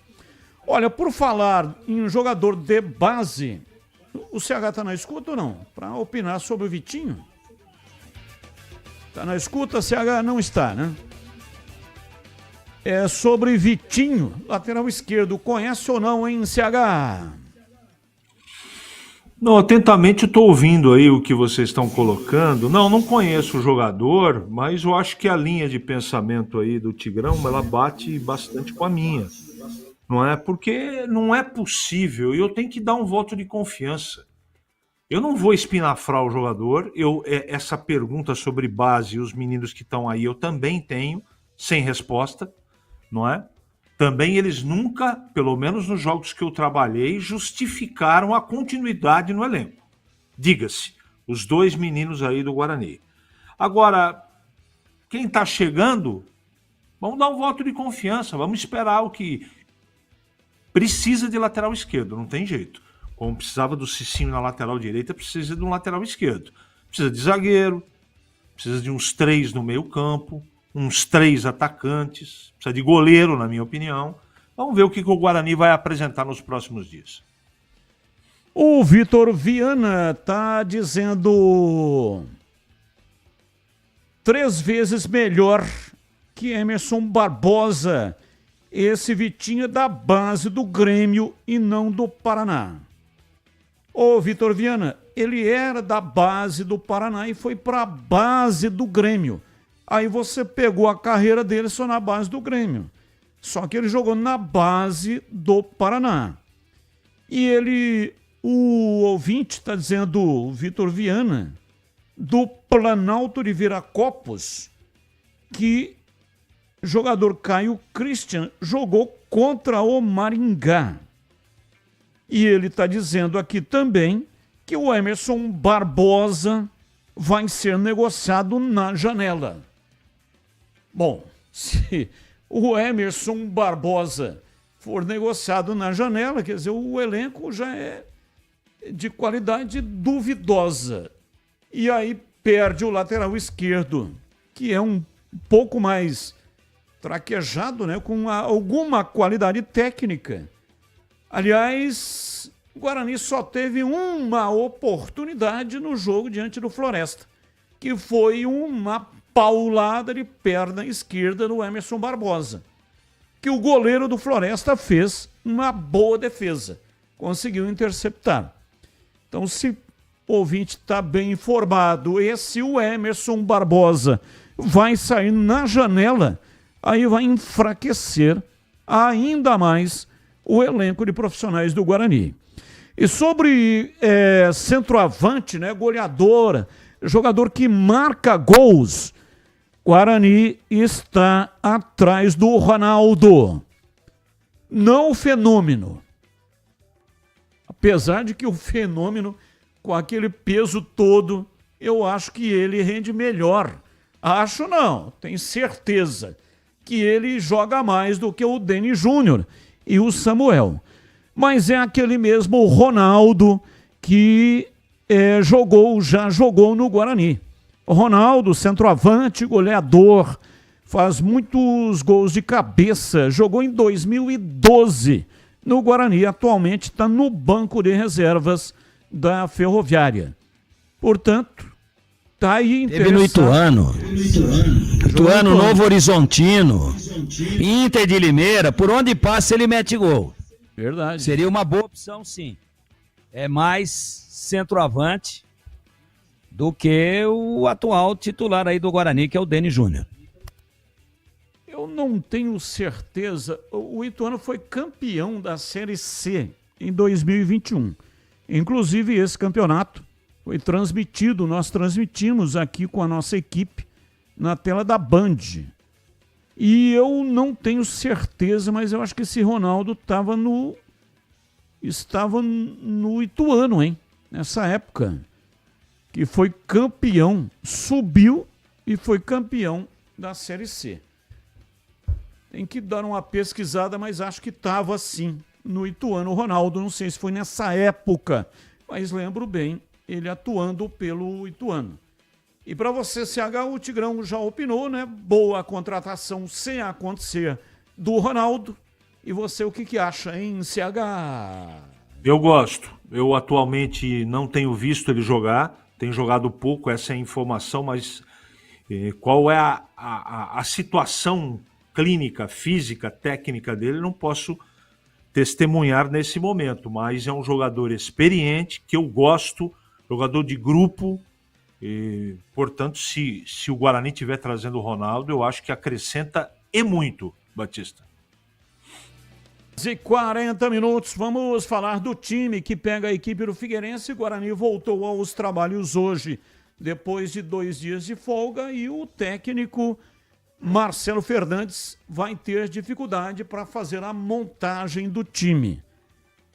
Olha, por falar em um jogador de base, o CH está na escuta ou não? Para opinar sobre o Vitinho? Está na escuta? CH não está, né? É sobre Vitinho, lateral esquerdo. Conhece ou não, hein, CH? Não, atentamente estou ouvindo aí o que vocês estão colocando. Não conheço o jogador, mas eu acho que a linha de pensamento aí do Tigrão, ela bate bastante com a minha. Não é? Porque não é possível, e eu tenho que dar um voto de confiança. Eu não vou espinafrar o jogador, essa pergunta sobre base, os meninos que estão aí, eu também tenho, sem resposta, não é? Também eles nunca, pelo menos nos jogos que eu trabalhei, justificaram a continuidade no elenco. Diga-se, os 2 meninos aí do Guarani. Agora, quem está chegando, vamos dar um voto de confiança, vamos esperar o que... Precisa de lateral esquerdo, não tem jeito. Como precisava do Cicinho na lateral direita, precisa de um lateral esquerdo. Precisa de zagueiro, precisa de uns 3 no meio campo, uns 3 atacantes, precisa de goleiro, na minha opinião. Vamos ver o que o Guarani vai apresentar nos próximos dias. O Vitor Viana tá dizendo 3 vezes melhor que Emerson Barbosa. Esse Vitinho é da base do Grêmio e não do Paraná. Ô, Vitor Viana, ele era da base do Paraná e foi para a base do Grêmio. Aí você pegou a carreira dele só na base do Grêmio. Só que ele jogou na base do Paraná. E ele, o ouvinte está dizendo, o Vitor Viana, do Planalto de Viracopos, que jogador Caio Christian jogou contra o Maringá. E ele está dizendo aqui também que o Emerson Barbosa vai ser negociado na janela. Bom, se o Emerson Barbosa for negociado na janela, quer dizer, o elenco já é de qualidade duvidosa. E aí perde o lateral esquerdo, que é um pouco mais traquejado, né, com alguma qualidade técnica. Aliás, o Guarani só teve uma oportunidade no jogo diante do Floresta, que foi uma paulada de perna esquerda do Emerson Barbosa, que o goleiro do Floresta fez uma boa defesa, conseguiu interceptar. Então, se o ouvinte está bem informado, esse o Emerson Barbosa vai sair na janela, aí vai enfraquecer ainda mais o elenco de profissionais do Guarani. E sobre centroavante, né, goleador, jogador que marca gols, Guarani está atrás do Ronaldo. Não o Fenômeno. Apesar de que o Fenômeno, com aquele peso todo, eu acho que ele rende melhor. Acho não, tenho certeza que ele joga mais do que o Deni Júnior e o Samuel. Mas é aquele mesmo Ronaldo que já jogou no Guarani. O Ronaldo, centroavante, goleador, faz muitos gols de cabeça, jogou em 2012 no Guarani, atualmente está no banco de reservas da Ferroviária. Portanto, tá aí interessado. Teve no Ituano, Novo Horizontino, Inter de Limeira, por onde passa ele mete gol. Verdade. Seria uma boa opção, sim. É mais centroavante do que o atual titular aí do Guarani, que é o Deni Júnior. Eu não tenho certeza. O Ituano foi campeão da Série C em 2021. Inclusive, esse campeonato foi transmitido, nós transmitimos aqui com a nossa equipe na tela da Band. E eu não tenho certeza, mas eu acho que esse Ronaldo estava no Ituano, hein? Nessa época, que foi campeão, subiu e foi campeão da Série C. Tem que dar uma pesquisada, mas acho que estava sim no Ituano. O Ronaldo, não sei se foi nessa época, mas lembro bem ele atuando pelo Ituano. E para você, CH, o Tigrão já opinou, né? Boa contratação sem acontecer do Ronaldo. E você, o que acha, hein, CH? Eu gosto. Eu atualmente não tenho visto ele jogar. Tenho jogado pouco, essa é a informação, mas qual é a situação clínica, física, técnica dele, não posso testemunhar nesse momento. Mas é um jogador experiente, que eu gosto, jogador de grupo. E, portanto, se o Guarani estiver trazendo o Ronaldo, eu acho que acrescenta e muito, Batista. E 40 minutos, vamos falar do time que pega a equipe do Figueirense. O Guarani voltou aos trabalhos hoje, depois de 2 dias de folga, e o técnico Marcelo Fernandes vai ter dificuldade para fazer a montagem do time.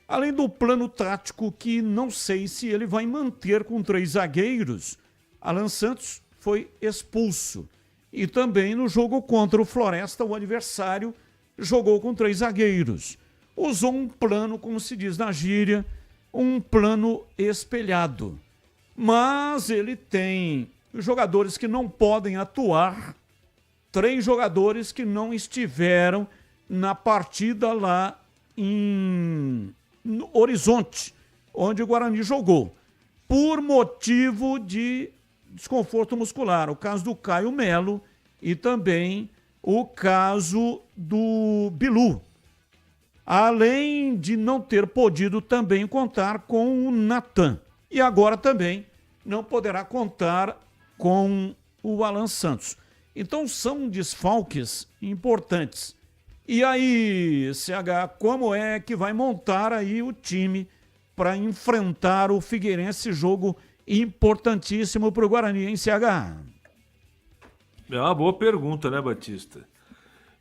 Além do plano tático, que não sei se ele vai manter com 3 zagueiros, Alan Santos foi expulso. E também no jogo contra o Floresta, o adversário jogou com 3 zagueiros. Usou um plano, como se diz na gíria, um plano espelhado. Mas ele tem jogadores que não podem atuar, 3 jogadores que não estiveram na partida lá no Horizonte, onde o Guarani jogou, por motivo de desconforto muscular. O caso do Caio Melo e também o caso do Bilu. Além de não ter podido também contar com o Natan. E agora também não poderá contar com o Alan Santos. Então são desfalques importantes. E aí, CH, como é que vai montar aí o time para enfrentar o Figueirense, jogo importantíssimo para o Guarani, hein, CH? É uma boa pergunta, né, Batista?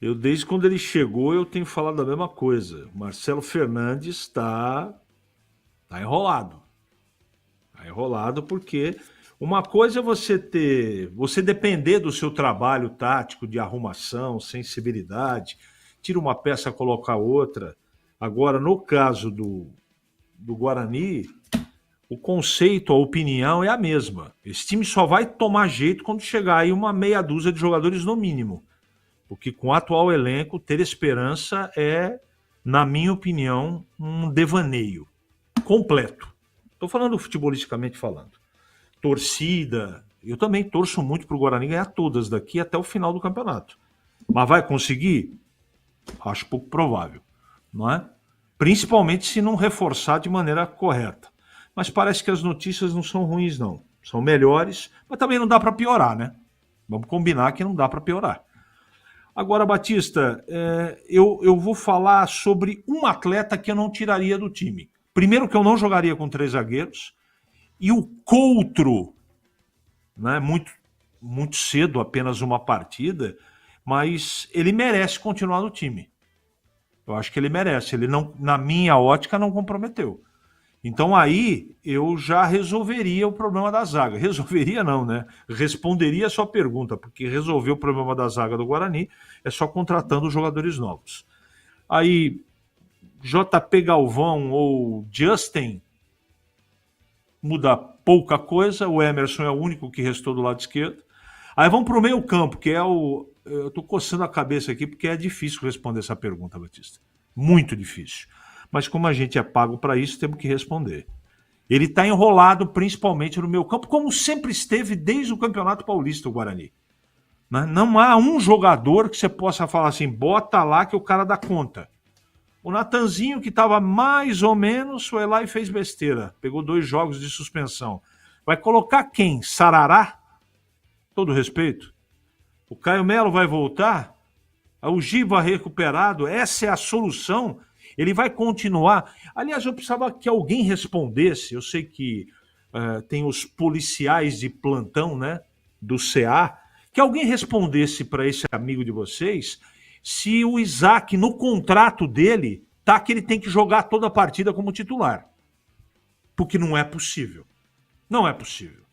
Eu, desde quando ele chegou, eu tenho falado a mesma coisa. Marcelo Fernandes está enrolado. Está enrolado porque uma coisa é você depender do seu trabalho tático de arrumação, sensibilidade, tira uma peça, coloca outra. Agora, no caso do Guarani, o conceito, a opinião é a mesma. Esse time só vai tomar jeito quando chegar aí uma meia dúzia de jogadores no mínimo. Porque com o atual elenco, ter esperança é, na minha opinião, um devaneio completo. Estou falando futebolisticamente falando. Torcida, eu também torço muito para o Guarani ganhar todas daqui até o final do campeonato. Mas vai conseguir? Acho pouco provável, não é? Principalmente se não reforçar de maneira correta. Mas parece que as notícias não são ruins, não. São melhores, mas também não dá para piorar, né? Vamos combinar que não dá para piorar. Agora, Batista, eu vou falar sobre um atleta que eu não tiraria do time. Primeiro que eu não jogaria com 3 zagueiros. E o Coutro, né, muito cedo, apenas uma partida, mas ele merece continuar no time. Eu acho que ele merece. Ele, não, na minha ótica, não comprometeu. Então aí eu já resolveria o problema da zaga. Resolveria não, né? Responderia a sua pergunta, porque resolver o problema da zaga do Guarani é só contratando jogadores novos. Aí, JP Galvão ou Justin muda pouca coisa, o Emerson é o único que restou do lado esquerdo. Aí vamos para o meio campo, que é o... Eu estou coçando a cabeça aqui porque é difícil responder essa pergunta, Batista. Muito difícil. Mas como a gente é pago para isso, temos que responder. Ele está enrolado principalmente no meio campo, como sempre esteve desde o Campeonato Paulista, o Guarani. Não há um jogador que você possa falar assim, bota lá que o cara dá conta. O Natanzinho, que estava mais ou menos, foi lá e fez besteira. Pegou 2 jogos de suspensão. Vai colocar quem? Sarará? Todo respeito. O Caio Melo vai voltar? O Giva recuperado? Essa é a solução? Ele vai continuar? Aliás, eu precisava que alguém respondesse. Eu sei que tem os policiais de plantão, né, do CA. Que alguém respondesse para esse amigo de vocês se o Isaac, no contrato dele, tá que ele tem que jogar toda a partida como titular. Porque não é possível. Não é possível.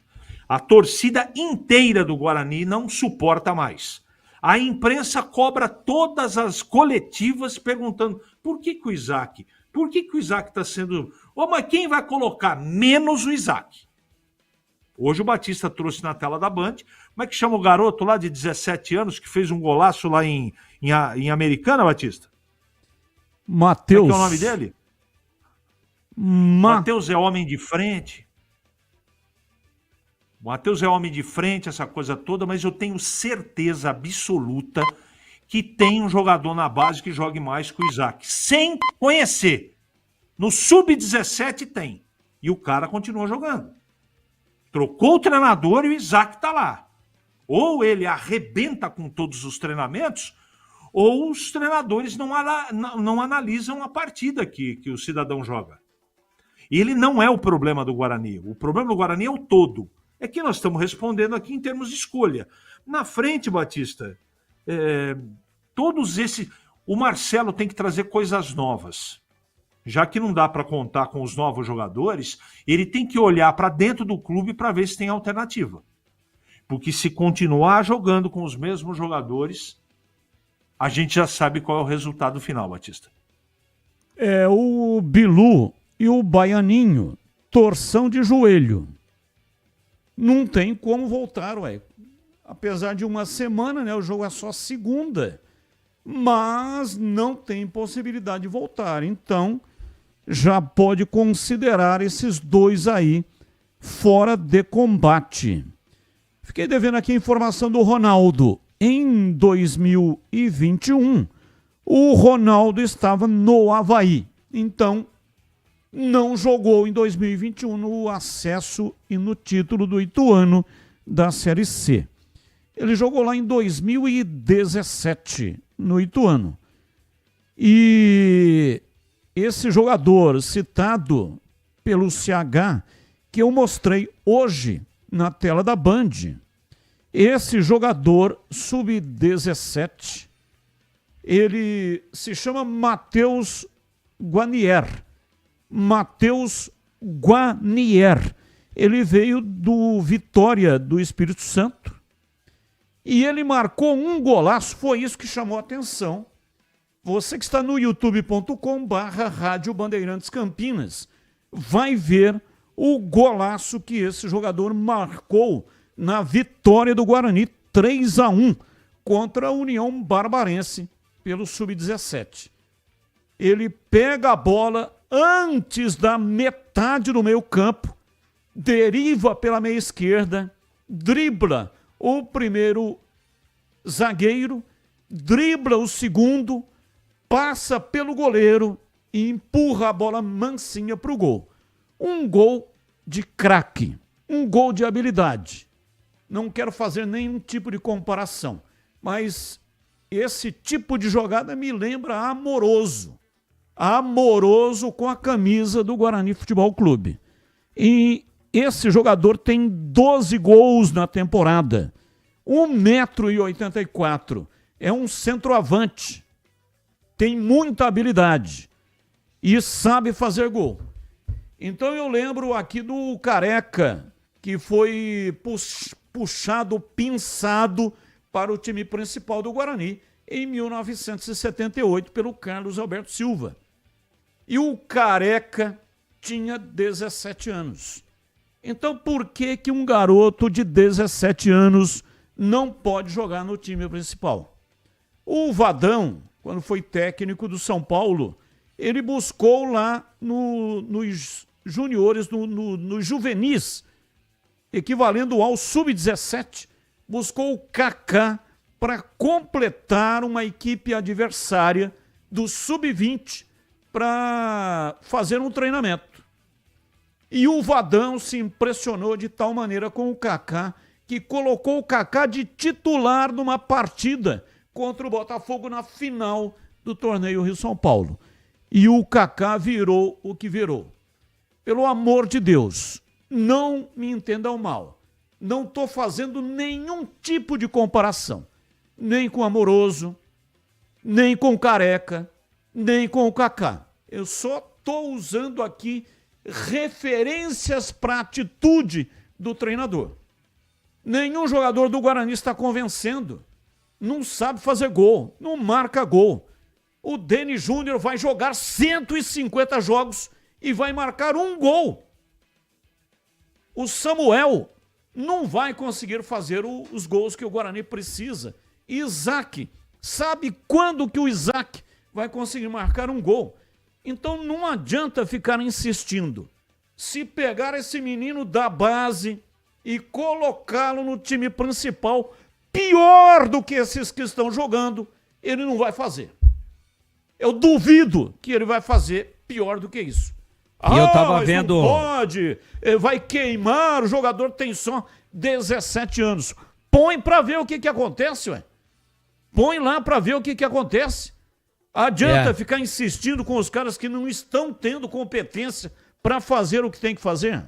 A torcida inteira do Guarani não suporta mais. A imprensa cobra todas as coletivas perguntando por que o Isaac? Por que o Isaac está sendo... mas quem vai colocar? Menos o Isaac. Hoje o Batista trouxe na tela da Band. Como é que chama o garoto lá de 17 anos que fez um golaço lá em Americana, Batista? Matheus. Como é que é o nome dele? Matheus é homem de frente. O Matheus é homem de frente, essa coisa toda, mas eu tenho certeza absoluta que tem um jogador na base que jogue mais que o Isaac. Sem conhecer. No Sub-17 tem. E o cara continua jogando. Trocou o treinador e o Isaac tá lá. Ou ele arrebenta com todos os treinamentos, ou os treinadores não analisam a partida que o cidadão joga. E ele não é o problema do Guarani. O problema do Guarani é o todo. É que nós estamos respondendo aqui em termos de escolha. Na frente, Batista, todos esses... O Marcelo tem que trazer coisas novas. Já que não dá para contar com os novos jogadores, ele tem que olhar para dentro do clube para ver se tem alternativa. Porque se continuar jogando com os mesmos jogadores, a gente já sabe qual é o resultado final, Batista. O Bilu e o Baianinho, torção de joelho. Não tem como voltar, ué. Apesar de uma semana, né? O jogo é só segunda. Mas não tem possibilidade de voltar. Então, já pode considerar esses dois aí fora de combate. Fiquei devendo aqui a informação do Ronaldo. Em 2021, o Ronaldo estava no Avaí. Então, não jogou em 2021 no acesso e no título do Ituano da Série C. Ele jogou lá em 2017, no Ituano. E esse jogador citado pelo CH, que eu mostrei hoje na tela da Band, esse jogador sub-17, ele se chama Matheus Guarnier. Matheus Guarnier. Ele veio do Vitória do Espírito Santo e ele marcou um golaço, foi isso que chamou a atenção. Você que está no youtube.com/Rádio Bandeirantes Campinas vai ver o golaço que esse jogador marcou na vitória do Guarani 3-1 contra a União Barbarense pelo Sub-17. Ele pega a bola antes da metade do meio campo, deriva pela meia esquerda, dribla o primeiro zagueiro, dribla o segundo, passa pelo goleiro e empurra a bola mansinha para o gol. Um gol de craque, um gol de habilidade. Não quero fazer nenhum tipo de comparação, mas esse tipo de jogada me lembra Amoroso. Amoroso com a camisa do Guarani Futebol Clube. E esse jogador tem 12 gols na temporada. 1,84 m. É um centroavante. Tem muita habilidade. E sabe fazer gol. Então eu lembro aqui do Careca, que foi puxado, pinçado para o time principal do Guarani em 1978 pelo Carlos Alberto Silva. E o Careca tinha 17 anos. Então por que um garoto de 17 anos não pode jogar no time principal? O Vadão, quando foi técnico do São Paulo, ele buscou lá nos juniores, nos juvenis, equivalendo ao Sub-17, buscou o Kaká para completar uma equipe adversária do Sub-20 para fazer um treinamento. E o Vadão se impressionou de tal maneira com o Kaká que colocou o Kaká de titular numa partida contra o Botafogo na final do torneio Rio-São Paulo. E o Kaká virou o que virou. Pelo amor de Deus, não me entendam mal. Não estou fazendo nenhum tipo de comparação. Nem com o Amoroso, nem com o Careca, nem com o Kaká. Eu só estou usando aqui referências para a atitude do treinador. Nenhum jogador do Guarani está convencendo. não sabe fazer gol, não marca gol. O Deni Júnior vai jogar 150 jogos e vai marcar um gol. O Samuel não vai conseguir fazer os gols que o Guarani precisa. Isaac, sabe quando que o Isaac vai conseguir marcar um gol? Então não adianta ficar insistindo. Se pegar esse menino da base e colocá-lo no time principal, pior do que esses que estão jogando, ele não vai fazer. Eu duvido que ele vai fazer pior do que isso. E eu tava vendo. Não pode, vai queimar, o jogador tem só 17 anos. Põe pra ver o que acontece, ué. Põe lá pra ver o que acontece. Adianta ficar insistindo com os caras que não estão tendo competência pra fazer o que tem que fazer?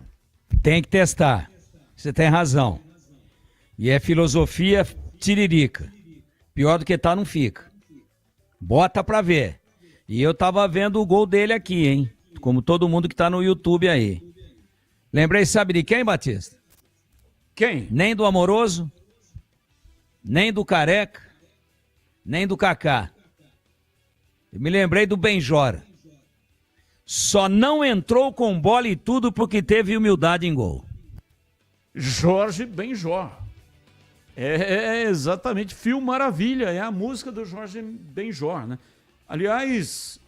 Tem que testar. Você tem razão. E é filosofia tiririca. Pior do que tá, não fica. Bota pra ver. E eu tava vendo o gol dele aqui, hein? Como todo mundo que tá no YouTube aí. Lembrei, sabe de quem, Batista? Quem? Nem do Amoroso, nem do Careca, nem do Kaká. Eu me lembrei do Benjora. Só não entrou com bola e tudo porque teve humildade em gol. Jorge Benjor. É exatamente, Fio Maravilha, é a música do Jorge Benjor, né? Aliás,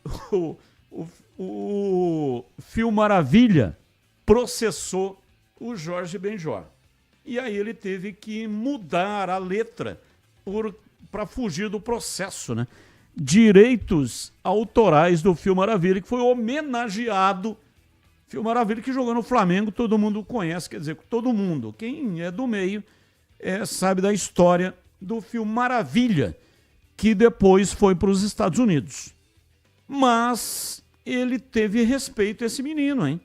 o Fio Maravilha processou o Jorge Benjor. E aí ele teve que mudar a letra para fugir do processo, né? Direitos autorais do Fio Maravilha, que foi homenageado. Fio Maravilha que jogou no Flamengo, todo mundo conhece, quer dizer, todo mundo. Quem é do meio sabe da história do Fio Maravilha, que depois foi para os Estados Unidos. Mas ele teve respeito a esse menino, hein?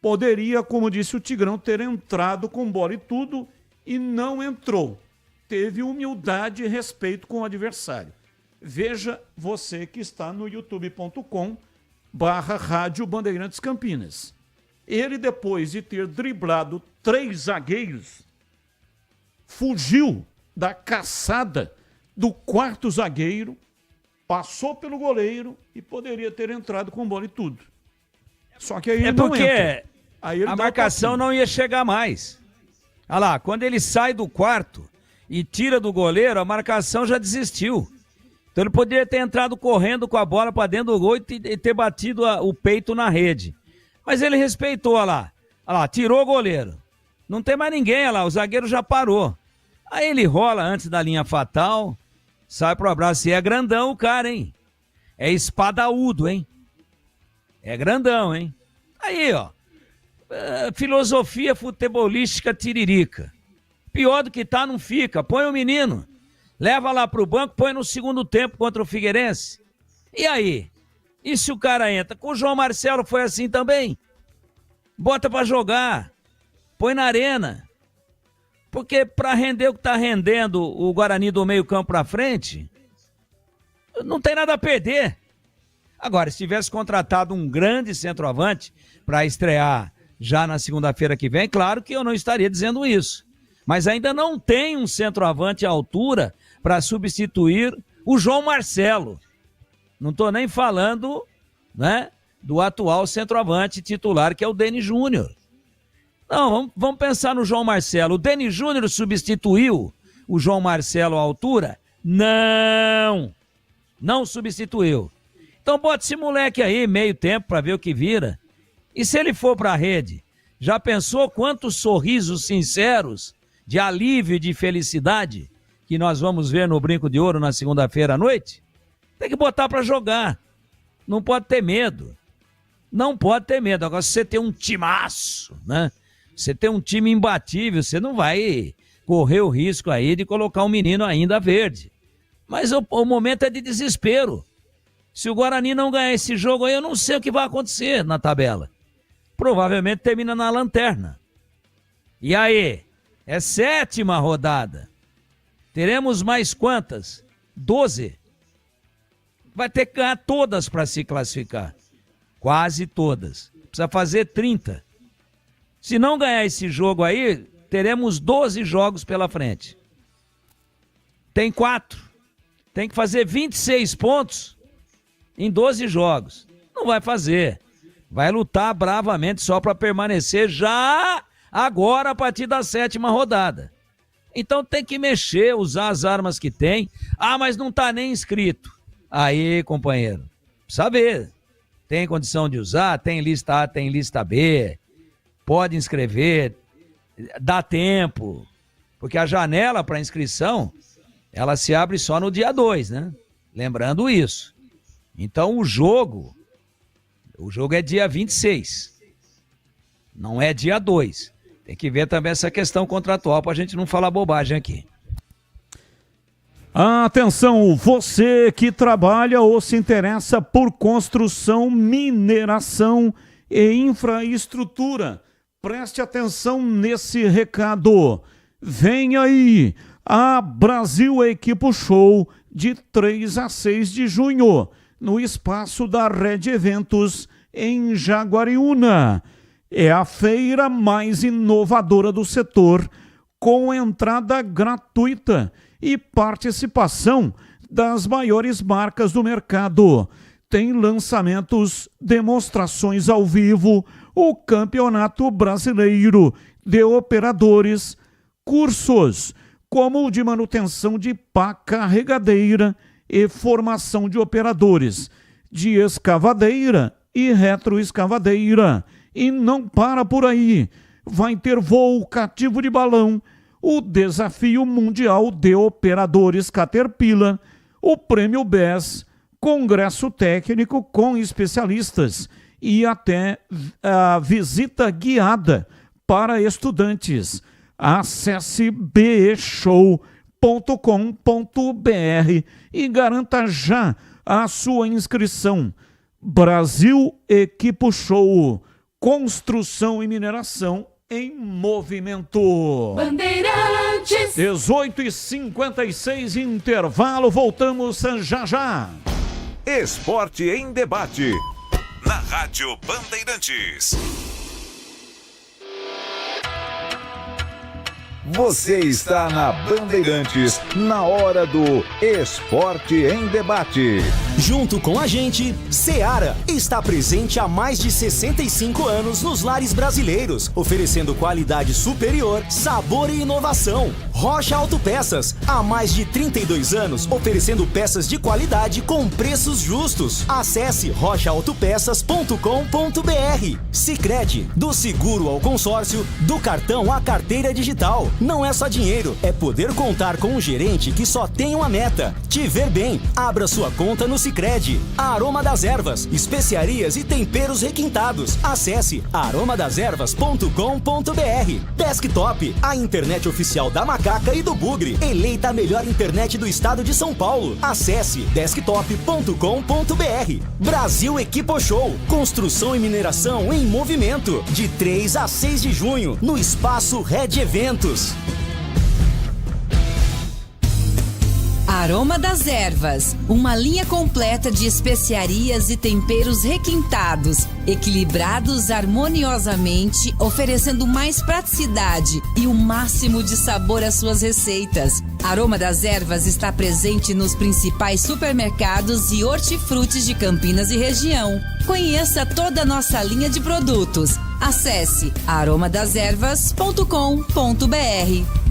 Poderia, como disse o Tigrão, ter entrado com bola e tudo e não entrou. Teve humildade e respeito com o adversário. Veja você que está no youtube.com/Rádio Bandeirantes Campinas. Ele, depois de ter driblado 3 zagueiros, fugiu da caçada do 4º zagueiro, passou pelo goleiro e poderia ter entrado com bola e tudo. Só que aí ele não entra. Aí ele a marcação não ia chegar mais. Olha lá, quando ele sai do quarto e tira do goleiro, a marcação já desistiu. Então ele poderia ter entrado correndo com a bola para dentro do gol e ter batido o peito na rede. Mas ele respeitou, olha lá, tirou o goleiro. Não tem mais ninguém, olha lá, o zagueiro já parou. Aí ele rola antes da linha fatal, sai pro abraço. E é grandão o cara, hein? É espadaúdo, hein? É grandão, hein? Aí, ó, filosofia futebolística tiririca. Pior do que tá, não fica. Põe o menino. Leva lá pro banco, põe no segundo tempo contra o Figueirense. E aí? E se o cara entra? Com o João Marcelo foi assim também. Bota pra jogar. Põe na arena. Porque pra render o que tá rendendo o Guarani do meio campo pra frente, não tem nada a perder. Agora, se tivesse contratado um grande centroavante pra estrear já na segunda-feira que vem, claro que eu não estaria dizendo isso. Mas ainda não tem um centroavante à altura para substituir o João Marcelo. Não estou nem falando, né, do atual centroavante titular, que é o Deni Júnior. Não, vamos pensar no João Marcelo. O Deni Júnior substituiu o João Marcelo à altura? Não substituiu. Então bota esse moleque aí, meio tempo, para ver o que vira. E se ele for para a rede, já pensou quantos sorrisos sinceros de alívio e de felicidade que nós vamos ver no Brinco de Ouro na segunda-feira à noite? Tem que botar para jogar. Não pode ter medo. Não pode ter medo. Agora, se você tem um timaço, né? Você tem um time imbatível, você não vai correr o risco aí de colocar um menino ainda verde. Mas o momento é de desespero. Se o Guarani não ganhar esse jogo aí, eu não sei o que vai acontecer na tabela. Provavelmente termina na lanterna. E aí? É 7ª rodada. Teremos mais quantas? 12. Vai ter que ganhar todas para se classificar. Quase todas. Precisa fazer 30. Se não ganhar esse jogo aí, teremos 12 jogos pela frente. Tem 4. tem que fazer 26 pontos em 12 jogos. Não vai fazer. Vai lutar bravamente só para permanecer já agora a partir da 7ª rodada. Então tem que mexer, usar as armas que tem. Ah, mas não tá nem inscrito. Aí, companheiro, precisa ver. Tem condição de usar, tem lista A, tem lista B. Pode inscrever, dá tempo. Porque a janela para inscrição, ela se abre só no dia 2, né? Lembrando isso. Então o jogo é dia 26. Não é dia 2. Tem que ver também essa questão contratual para a gente não falar bobagem aqui. Atenção, você que trabalha ou se interessa por construção, mineração e infraestrutura. Preste atenção nesse recado. Vem aí a Brasil Equipo Show de 3 a 6 de junho, no espaço da Red Eventos em Jaguariúna. É a feira mais inovadora do setor, com entrada gratuita e participação das maiores marcas do mercado. Tem lançamentos, demonstrações ao vivo, o Campeonato Brasileiro de Operadores, cursos como o de manutenção de pá carregadeira e formação de operadores, de escavadeira e retroescavadeira. E não para por aí, vai ter voo cativo de balão, o Desafio Mundial de Operadores Caterpillar, o Prêmio BES, congresso técnico com especialistas e até a visita guiada para estudantes. Acesse beshow.com.br e garanta já a sua inscrição. Brasil Equipo Show, construção e mineração em movimento. Bandeirantes. 18h56, intervalo, voltamos já já. Esporte em debate, na Rádio Bandeirantes. Você está na Bandeirantes, na hora do Esporte em Debate. Junto com a gente, Seara está presente há mais de 65 anos nos lares brasileiros, oferecendo qualidade superior, sabor e inovação. Rocha Autopeças, há mais de 32 anos, oferecendo peças de qualidade com preços justos. Acesse rochaautopeças.com.br. Sicredi, do seguro ao consórcio, do cartão à carteira digital. Não é só dinheiro, é poder contar com um gerente que só tem uma meta: te ver bem. Abra sua conta no Sicredi. Aroma das Ervas, especiarias e temperos requintados. Acesse aromadeservas.com.br. Desktop, a internet oficial da Macaca e do Bugre, eleita a melhor internet do estado de São Paulo. Acesse desktop.com.br. Brasil Equipo Show, construção e mineração em movimento, de 3 a 6 de junho, no espaço Red Eventos. Aroma das Ervas, uma linha completa de especiarias e temperos requintados, equilibrados harmoniosamente, oferecendo mais praticidade e o máximo de sabor às suas receitas. Aroma das Ervas está presente nos principais supermercados e hortifrutis de Campinas e região. Conheça toda a nossa linha de produtos. Acesse aromadeservas.com.br.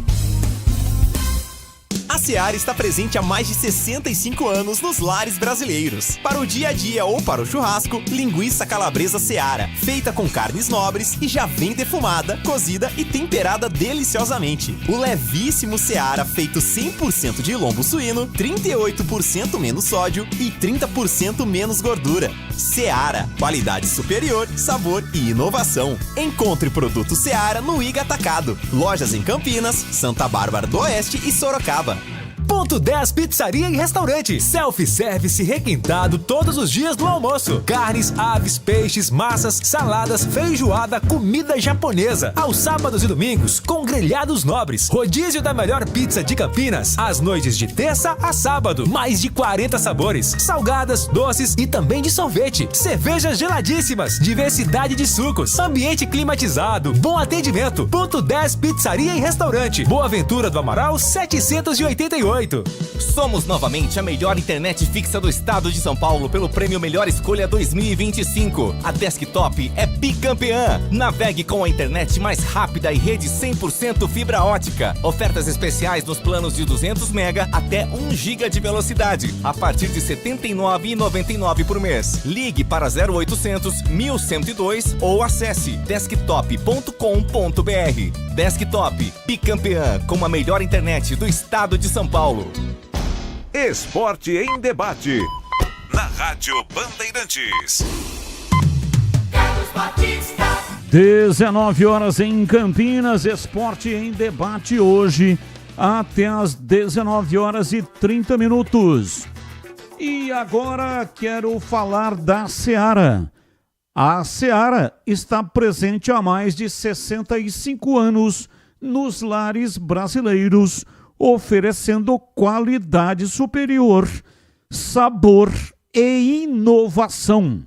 A Seara está presente há mais de 65 anos nos lares brasileiros. Para o dia a dia ou para o churrasco, linguiça calabresa Seara, feita com carnes nobres e já vem defumada, cozida e temperada deliciosamente. O levíssimo Seara, feito 100% de lombo suíno, 38% menos sódio e 30% menos gordura. Seara, qualidade superior, sabor e inovação. Encontre produto Seara no Iga Atacado. Lojas em Campinas, Santa Bárbara do Oeste e Sorocaba. Ponto 10 Pizzaria e Restaurante. Self-service requintado todos os dias do almoço. Carnes, aves, peixes, massas, saladas, feijoada, comida japonesa. Aos sábados e domingos, com grelhados nobres. Rodízio da melhor pizza de Campinas. Às noites de terça a sábado. Mais de 40 sabores. Salgadas, doces e também de sorvete. Cervejas geladíssimas. Diversidade de sucos. Ambiente climatizado. Bom atendimento. Ponto 10 Pizzaria e Restaurante. Boa Ventura do Amaral 788. 18. Somos novamente a melhor internet fixa do estado de São Paulo pelo prêmio Melhor Escolha 2025. A Desktop é bicampeã. Navegue com a internet mais rápida e rede 100% fibra ótica. Ofertas especiais nos planos de 200 mega até 1 giga de velocidade, a partir de R$ 79,99 por mês. Ligue para 0800 1102 ou acesse desktop.com.br. Desktop, bicampeã com a melhor internet do estado de São Paulo. Esporte em debate. Na Rádio Bandeirantes. 19 horas em Campinas, Esporte em Debate hoje até às 19 horas e 30 minutos. E agora quero falar da Seara. A Seara está presente há mais de 65 anos nos lares brasileiros, oferecendo qualidade superior, sabor e inovação.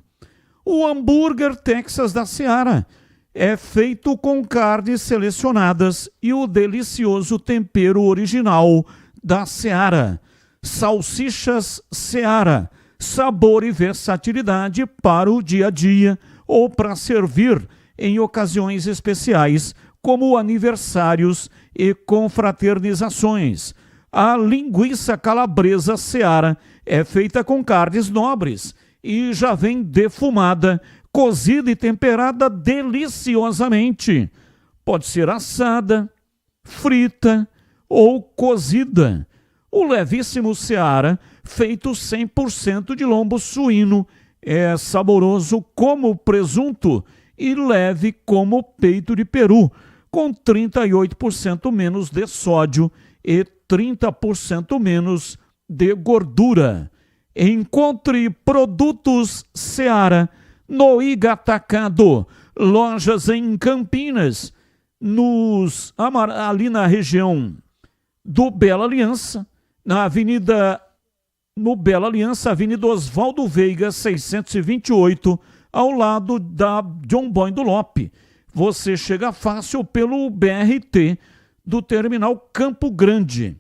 O hambúrguer Texas da Seara é feito com carnes selecionadas e o delicioso tempero original da Seara. Salsichas Seara, sabor e versatilidade para o dia a dia ou para servir em ocasiões especiais, como aniversários e confraternizações. A linguiça calabresa Seara é feita com carnes nobres e já vem defumada, cozida e temperada deliciosamente. Pode ser assada, frita ou cozida. O levíssimo Seara, feito 100% de lombo suíno, é saboroso como presunto e leve como peito de peru, com 38% menos de sódio e 30% menos de gordura. Encontre produtos Seara no Igatacado, lojas em Campinas, ali na região do Bela Aliança, no Bela Aliança, Avenida Oswaldo Veiga, 628, ao lado da John Boy do Lope. Você chega fácil pelo BRT do Terminal Campo Grande,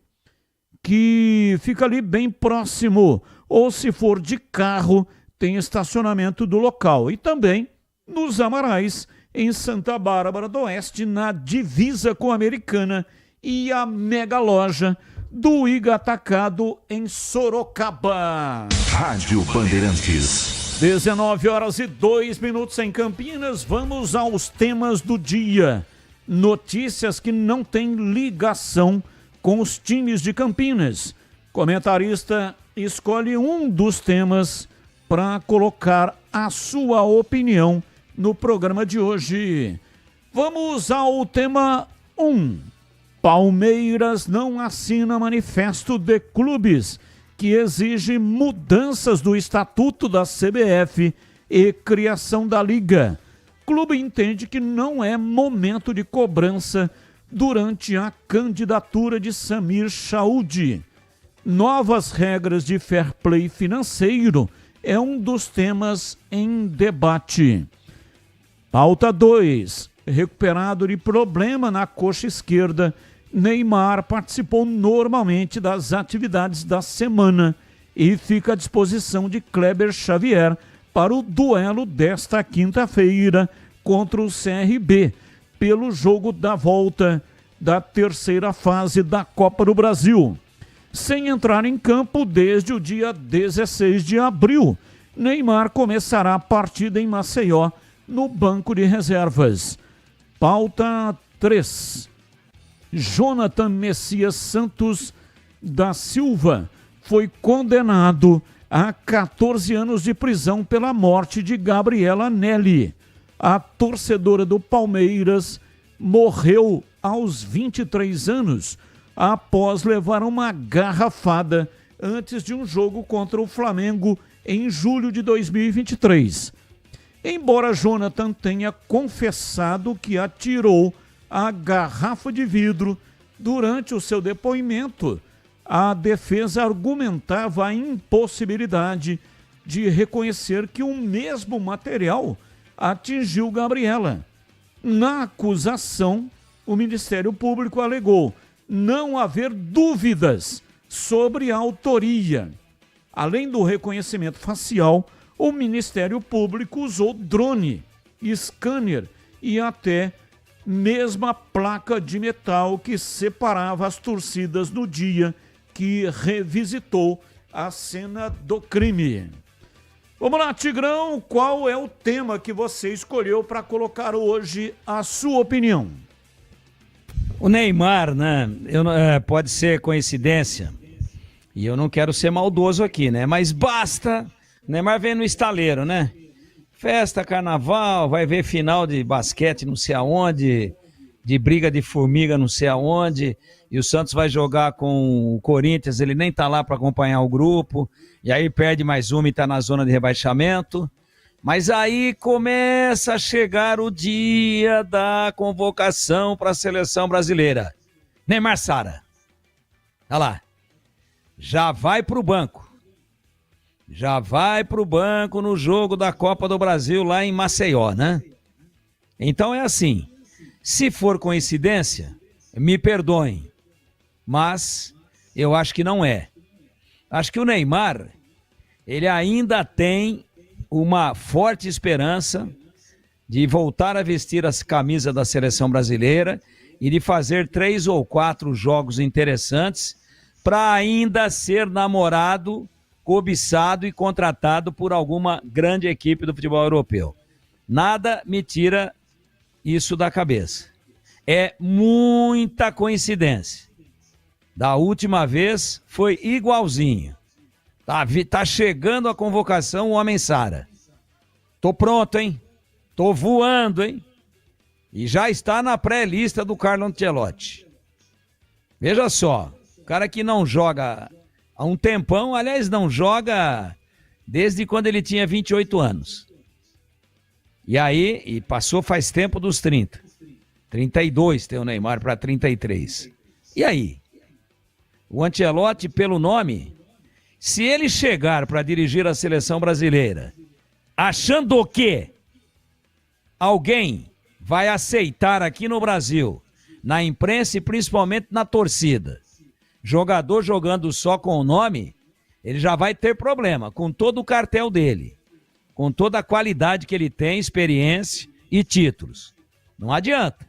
que fica ali bem próximo, ou se for de carro, tem estacionamento do local. E também nos Amarais, em Santa Bárbara do Oeste, na divisa com a Americana, e a mega loja do Igatacado em Sorocaba. Rádio Bandeirantes. 19 horas e 2 minutos em Campinas. Vamos aos temas do dia. Notícias que não têm ligação com os times de Campinas. Comentarista escolhe um dos temas para colocar a sua opinião no programa de hoje. Vamos ao tema 1. Palmeiras não assina manifesto de clubes que exige mudanças do estatuto da CBF e criação da liga. Clube entende que não é momento de cobrança durante a candidatura de Samir Chaudi. Novas regras de fair play financeiro é um dos temas em debate. Pauta 2. Recuperado de problema na coxa esquerda, Neymar participou normalmente das atividades da semana e fica à disposição de Kleber Xavier para o duelo desta quinta-feira contra o CRB, pelo jogo da volta da terceira fase da Copa do Brasil. Sem entrar em campo desde o dia 16 de abril, Neymar começará a partida em Maceió no banco de reservas. Pauta 3. Jonathan Messias Santos da Silva foi condenado a 14 anos de prisão pela morte de Gabriela Nelly. A torcedora do Palmeiras morreu aos 23 anos após levar uma garrafada antes de um jogo contra o Flamengo em julho de 2023. Embora Jonathan tenha confessado que atirou a garrafa de vidro durante o seu depoimento, a defesa argumentava a impossibilidade de reconhecer que o mesmo material atingiu Gabriela. Na acusação, o Ministério Público alegou não haver dúvidas sobre a autoria. Além do reconhecimento facial, o Ministério Público usou drone, scanner e até mesma placa de metal que separava as torcidas no dia que revisitou a cena do crime. Vamos lá, Tigrão, qual é o tema que você escolheu para colocar hoje a sua opinião? O Neymar, né? Pode ser coincidência, e eu não quero ser maldoso aqui, né? Mas basta, Neymar vem no estaleiro, né? Festa, carnaval, vai ver final de basquete não sei aonde, de briga de formiga não sei aonde, e o Santos vai jogar com o Corinthians, ele nem tá lá para acompanhar o grupo, e aí perde mais uma e tá na zona de rebaixamento. Mas aí começa a chegar o dia da convocação para a seleção brasileira. Neymar Sara, olha lá, já vai pro banco. Já vai pro banco no jogo da Copa do Brasil lá em Maceió, né? Então é assim, se for coincidência, me perdoem, mas eu acho que não é. Acho que o Neymar, ele ainda tem uma forte esperança de voltar a vestir as camisas da seleção brasileira e de fazer 3 ou 4 jogos interessantes para ainda ser namorado, cobiçado e contratado por alguma grande equipe do futebol europeu. Nada me tira isso da cabeça. É muita coincidência. Da última vez foi igualzinho. Tá chegando a convocação o Homem Sara. Tô pronto, hein? Tô voando, hein? E já está na pré-lista do Carlo Ancelotti. Veja só, o cara que não joga há um tempão, aliás, não joga desde quando ele tinha 28 anos. E passou faz tempo dos 30. 32 tem o Neymar para 33. E aí? O Ancelotti, pelo nome, se ele chegar para dirigir a seleção brasileira achando que alguém vai aceitar aqui no Brasil, na imprensa e principalmente na torcida, jogador jogando só com o nome, ele já vai ter problema com todo o cartel dele, com toda a qualidade que ele tem, experiência e títulos. Não adianta.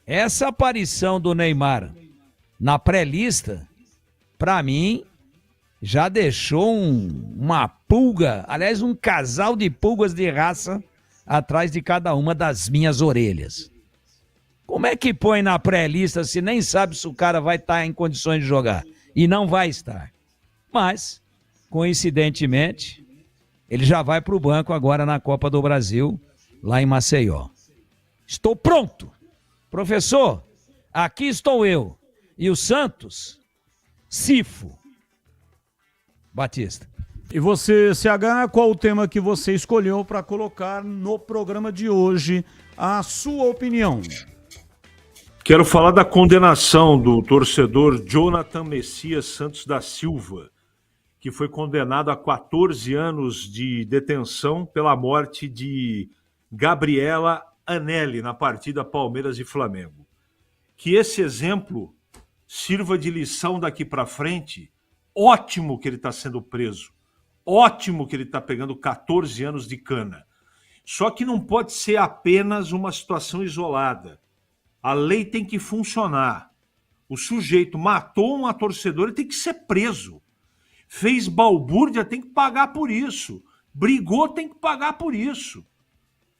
Essa aparição do Neymar na pré-lista, para mim, já deixou uma pulga, aliás, um casal de pulgas de raça atrás de cada uma das minhas orelhas. Como é que põe na pré-lista se nem sabe se o cara vai estar em condições de jogar? E não vai estar. Mas, coincidentemente, ele já vai para o banco agora na Copa do Brasil, lá em Maceió. Estou pronto. Professor, aqui estou eu. E o Santos, Cifo. Batista. E você, CH, qual o tema que você escolheu para colocar no programa de hoje? A sua opinião. Quero falar da condenação do torcedor Jonathan Messias Santos da Silva, que foi condenado a 14 anos de detenção pela morte de Gabriela Anelli na partida Palmeiras e Flamengo. Que esse exemplo sirva de lição daqui para frente. Ótimo que ele está sendo preso. Ótimo que ele está pegando 14 anos de cana. Só que não pode ser apenas uma situação isolada. A lei tem que funcionar. O sujeito matou uma torcedora, ele tem que ser preso. Fez balbúrdia, tem que pagar por isso. Brigou, tem que pagar por isso.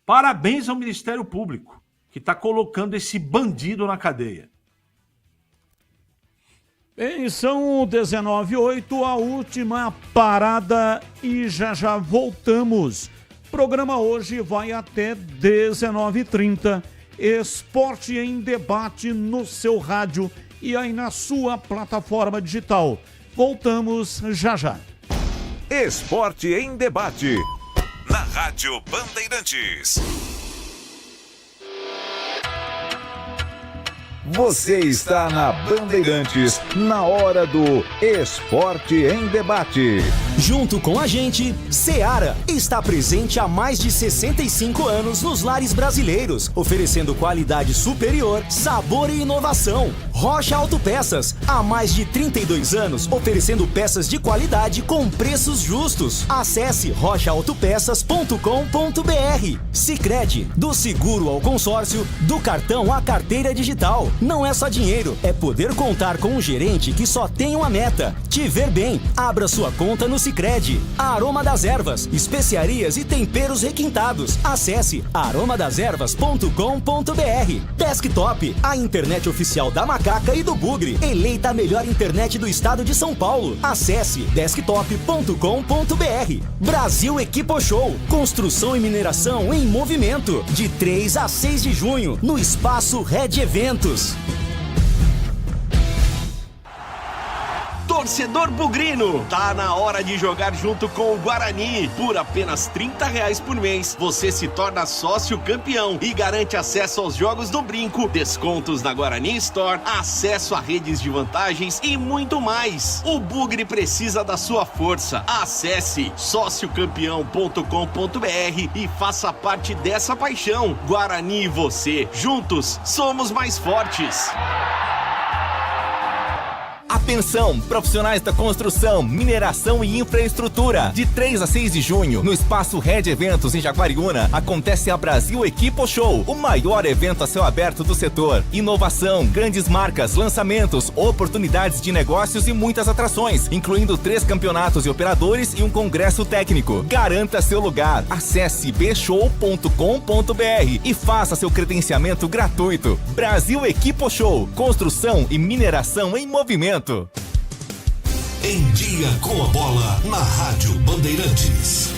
Parabéns ao Ministério Público, que está colocando esse bandido na cadeia. Bem, são 19h08, a última parada e já voltamos. O programa hoje vai até 19h30. Esporte em debate no seu rádio e aí na sua plataforma digital. Voltamos já. Esporte em debate na Rádio Bandeirantes. Você está na Bandeirantes, na hora do Esporte em Debate. Junto com a gente, Seara está presente há mais de 65 anos nos lares brasileiros, oferecendo qualidade superior, sabor e inovação. Rocha Autopeças, há mais de 32 anos, oferecendo peças de qualidade com preços justos. Acesse rochaautopeças.com.br. Sicredi, do seguro ao consórcio, do cartão à carteira digital. Não é só dinheiro, é poder contar com um gerente que só tem uma meta: te ver bem. Abra sua conta no Sicredi. Aroma das Ervas, especiarias e temperos requintados. Acesse aromadeservas.com.br. Desktop, a internet oficial da Macaca e do Bugre, eleita a melhor internet do estado de São Paulo. Acesse desktop.com.br. Brasil Equipo Show, construção e mineração em movimento, de 3 a 6 de junho, no Espaço Red Eventos. Torcedor bugrino, tá na hora de jogar junto com o Guarani. Por apenas R$30 por mês, você se torna sócio campeão e garante acesso aos jogos do Brinco, descontos na Guarani Store, acesso a redes de vantagens e muito mais. O Bugre precisa da sua força. Acesse sociocampeão.com.br e faça parte dessa paixão. Guarani e você, juntos, somos mais fortes. Atenção, profissionais da construção, mineração e infraestrutura. De 3 a 6 de junho, no Espaço Red Eventos, em Jaguariúna, acontece a Brasil Equipo Show, o maior evento a céu aberto do setor. Inovação, grandes marcas, lançamentos, oportunidades de negócios e muitas atrações, incluindo 3 campeonatos e operadores e um congresso técnico. Garanta seu lugar. Acesse bshow.com.br e faça seu credenciamento gratuito. Brasil Equipo Show, construção e mineração em movimento. Em Dia com a Bola, na Rádio Bandeirantes.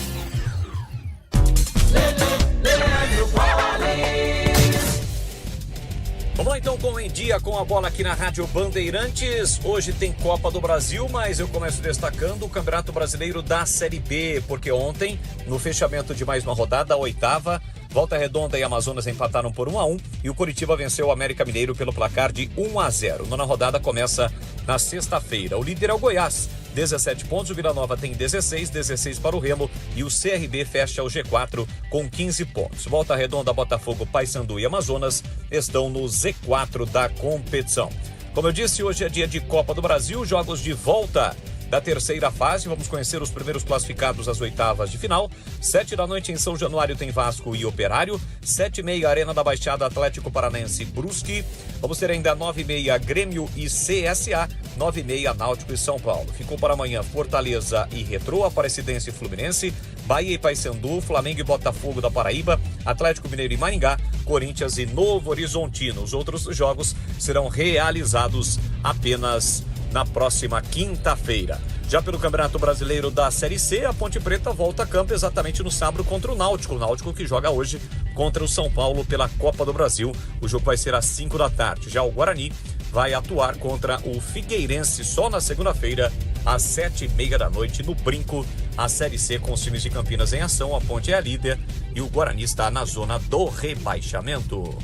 Vamos lá então com Em Dia com a Bola aqui na Rádio Bandeirantes. Hoje tem Copa do Brasil, mas eu começo destacando o Campeonato Brasileiro da Série B, porque ontem, no fechamento de mais uma rodada, a 8ª, Volta Redonda e Amazonas empataram por 1-1 e o Coritiba venceu o América Mineiro pelo placar de 1-0. Nona rodada começa na sexta-feira. O líder é o Goiás, 17 pontos, o Vila Nova tem 16 para o Remo e o CRB fecha o G4 com 15 pontos. Volta Redonda, Botafogo, Paysandu e Amazonas estão no Z4 da competição. Como eu disse, hoje é dia de Copa do Brasil, jogos de volta da terceira fase. Vamos conhecer os primeiros classificados às 8ª de final. 7 da noite em São Januário tem Vasco e Operário. 7h30 Arena da Baixada, Atlético Paranaense e Brusque. Vamos ter ainda 9h30 Grêmio e CSA. 9h30 Náutico e São Paulo. Ficou para amanhã Fortaleza e Retrô, Aparecidense e Fluminense, Bahia e Paysandu, Flamengo e Botafogo da Paraíba, Atlético Mineiro e Maringá, Corinthians e Novo Horizontino. Os outros jogos serão realizados apenas na próxima quinta-feira. Já pelo Campeonato Brasileiro da Série C, a Ponte Preta volta a campo exatamente no sábado contra o Náutico. O Náutico que joga hoje contra o São Paulo pela Copa do Brasil. O jogo vai ser às 5 da tarde. Já o Guarani vai atuar contra o Figueirense só na segunda-feira, às 7h30 da noite, no Brinco. A Série C com os times de Campinas em ação. A Ponte é a líder e o Guarani está na zona do rebaixamento.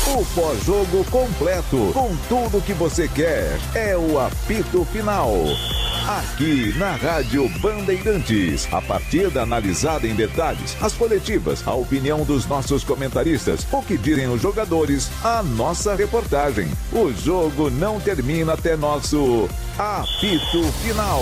O pós-jogo completo, com tudo que você quer, é o apito final. Aqui na Rádio Bandeirantes, a partida analisada em detalhes, as coletivas, a opinião dos nossos comentaristas, o que dizem os jogadores, a nossa reportagem. O jogo não termina até nosso apito final.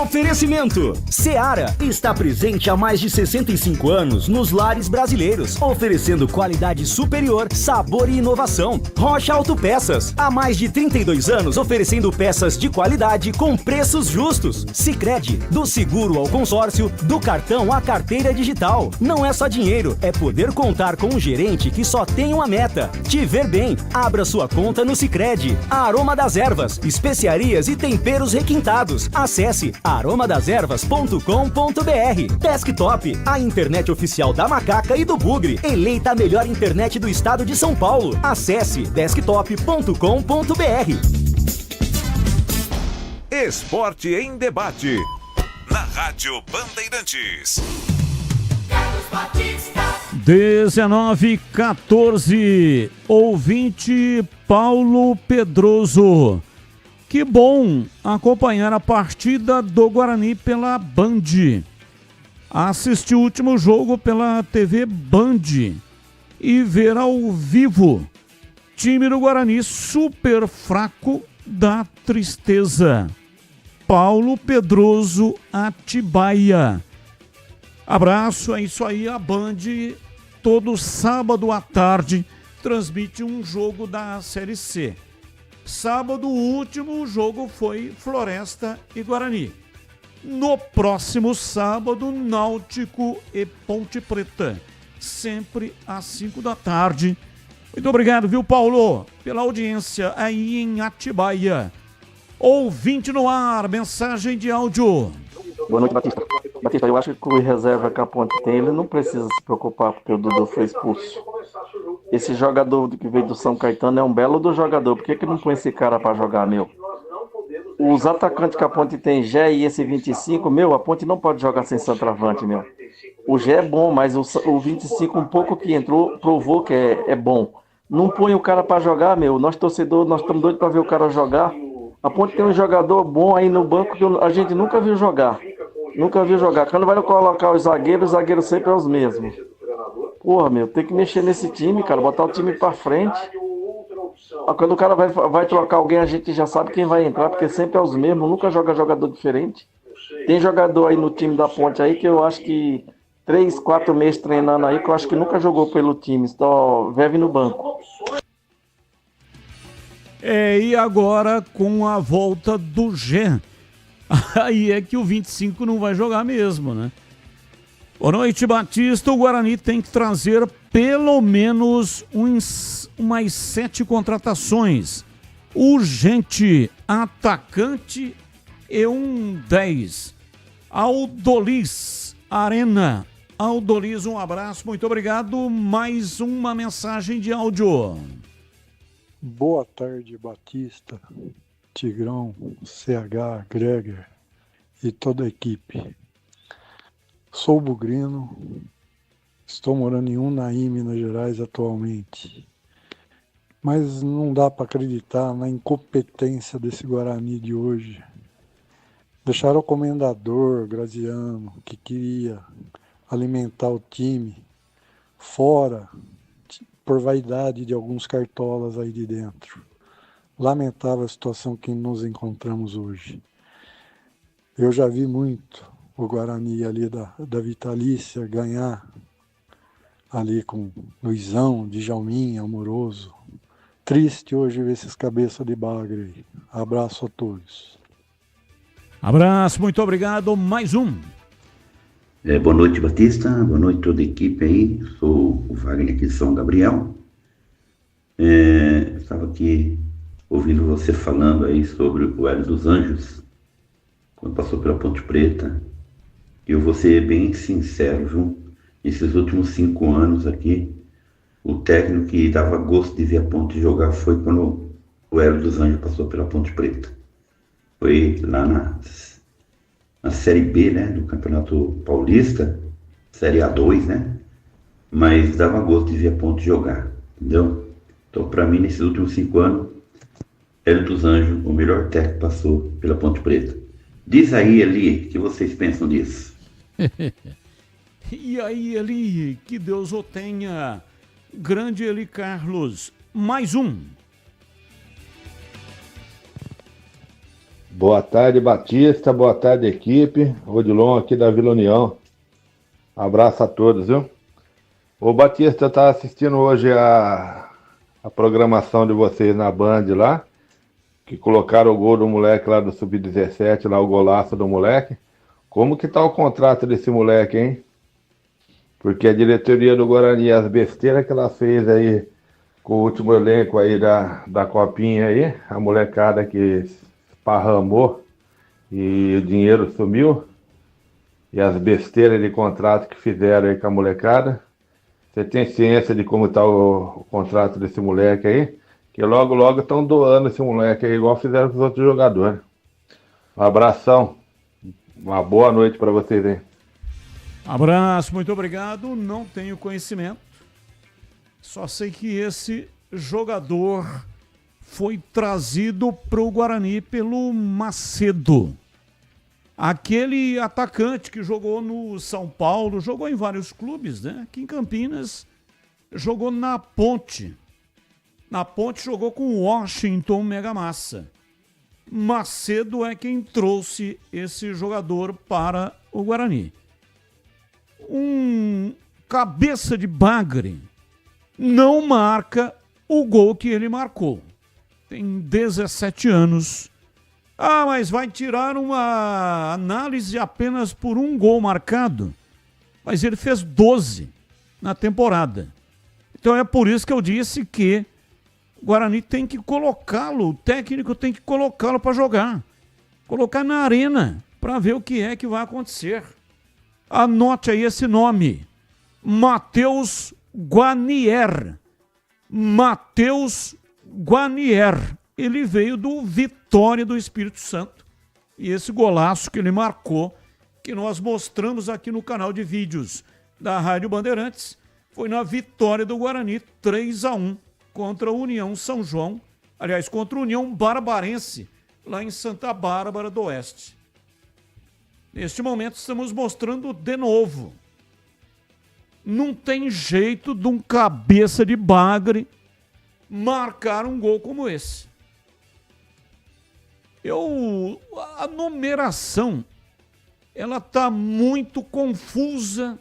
Oferecimento: Seara está presente há mais de 65 anos nos lares brasileiros, oferecendo qualidade superior, sabor e inovação. Rocha Autopeças, há mais de 32 anos oferecendo peças de qualidade com preços justos. Sicredi, do seguro ao consórcio, do cartão à carteira digital. Não é só dinheiro, é poder contar com um gerente que só tem uma meta: te ver bem. Abra sua conta no Sicredi. Aroma das Ervas, especiarias e temperos requintados. Acesse aromadeservas.com.br. Desktop, a internet oficial da Macaca e do Bugre, eleita a melhor internet do estado de São Paulo. Acesse desktop.com.br. Esporte em debate, na Rádio Bandeirantes. 19h14, ouvinte Paulo Pedroso. Que bom acompanhar a partida do Guarani pela Band. Assistir o último jogo pela TV Band e ver ao vivo. Time do Guarani super fraco, dá tristeza. Paulo Pedroso, Atibaia. Abraço, é isso aí, a Band todo sábado à tarde transmite um jogo da Série C. Sábado, o último jogo foi Floresta e Guarani. No próximo sábado, Náutico e Ponte Preta. Sempre às 5 da tarde. Muito obrigado, viu, Paulo, pela audiência aí em Atibaia. Ouvinte no ar, mensagem de áudio. Boa noite, Batista. Batista, eu acho que o reserva que a Ponte tem, ele não precisa se preocupar porque o Dudu foi expulso. Esse jogador que veio do São Caetano é um belo do jogador. Por que não põe esse cara pra jogar, meu? Os atacantes que a Ponte tem, Gé e esse 25, meu, a Ponte não pode jogar sem centroavante, meu. O Gé é bom, mas o 25, um pouco que entrou, provou que é bom. Não põe o cara pra jogar, meu. Nós torcedores, nós estamos doidos pra ver o cara jogar. A Ponte tem um jogador bom aí no banco que a gente nunca viu jogar. Nunca viu jogar. Quando vai colocar os zagueiros sempre é os mesmos. Porra, meu, tem que mexer nesse time, cara. Botar o time pra frente. Quando o cara vai trocar alguém, a gente já sabe quem vai entrar, porque sempre é os mesmos. Nunca joga jogador diferente. Tem jogador aí no time da Ponte aí que eu acho que 3, 4 meses treinando aí, que eu acho que nunca jogou pelo time. Só vive no banco. E agora com a volta do Gé. Aí é que o 25 não vai jogar mesmo, né? Boa noite, Batista. O Guarani tem que trazer pelo menos umas 7 contratações. Urgente, atacante e um 10. Aldoliz Arena. Aldoliz, um abraço, muito obrigado. Mais uma mensagem de áudio. Boa tarde, Batista, Tigrão, CH, Greger e toda a equipe. Sou bugrino, estou morando em Unai, Minas Gerais atualmente, mas não dá para acreditar na incompetência desse Guarani de hoje. Deixaram o comendador Graziano, que queria alimentar o time, fora por vaidade de alguns cartolas aí de dentro. Lamentável a situação que nos encontramos hoje. Eu já vi muito o Guarani ali da Vitalícia ganhar ali com Luizão, Djalminha, Amoroso. Triste hoje ver esses cabeças de bagre aí. Abraço a todos. Abraço, muito obrigado. Mais um. Boa noite, Batista. Boa noite toda a equipe aí. Sou o Wagner aqui de São Gabriel. Estava aqui ouvindo você falando aí sobre o Hélio dos Anjos, quando passou pela Ponte Preta. Eu vou ser bem sincero, viu? Esses últimos 5 anos aqui, o técnico que dava gosto de ver a Ponte jogar foi quando o Hélio dos Anjos passou pela Ponte Preta. Foi lá na Série B, né, do Campeonato Paulista, Série A2, né? Mas dava gosto de ver a Ponte jogar, entendeu? Então, para mim, nesses últimos 5 anos, Hélio dos Anjos, o melhor técnico que passou pela Ponte Preta. Diz aí, Eli, o que vocês pensam disso? E aí, Eli, que Deus o tenha. Grande Eli Carlos. Mais um. Boa tarde, Batista. Boa tarde, equipe. Odilon aqui da Vila União. Abraço a todos, viu? Ô, Batista, eu tava assistindo hoje a programação de vocês na Band lá, que colocaram o gol do moleque lá do Sub-17, lá o golaço do moleque. Como que tá o contrato desse moleque, hein? Porque a diretoria do Guarani, as besteiras que ela fez aí com o último elenco aí da Copinha aí, a molecada que esparramou e o dinheiro sumiu, e as besteiras de contrato que fizeram aí com a molecada. Você tem ciência de como tá o contrato desse moleque aí? Que logo estão doando esse moleque aí, igual fizeram com os outros jogadores. Um abração. Uma boa noite para vocês aí. Abraço, muito obrigado. Não tenho conhecimento. Só sei que esse jogador foi trazido para o Guarani pelo Macedo. Aquele atacante que jogou no São Paulo, jogou em vários clubes, né? Aqui em Campinas, jogou na Ponte. Na Ponte jogou com o Washington Mega Massa. Macedo é quem trouxe esse jogador para o Guarani. Um cabeça de bagre não marca o gol que ele marcou. Tem 17 anos. Ah, mas vai tirar uma análise apenas por um gol marcado. Mas ele fez 12 na temporada. Então é por isso que eu disse que o Guarani tem que colocá-lo, o técnico tem que colocá-lo para jogar. Colocar na arena para ver o que é que vai acontecer. Anote aí esse nome. Matheus Guarnier. Matheus Guarnier. Ele veio do Vitória do Espírito Santo. E esse golaço que ele marcou, que nós mostramos aqui no canal de vídeos da Rádio Bandeirantes, foi na vitória do Guarani 3-1 contra a União São João. Aliás, contra a União Barbarense, lá em Santa Bárbara do Oeste. Neste momento estamos mostrando de novo. Não tem jeito de um cabeça de bagre marcar um gol como esse. A numeração, ela está muito confusa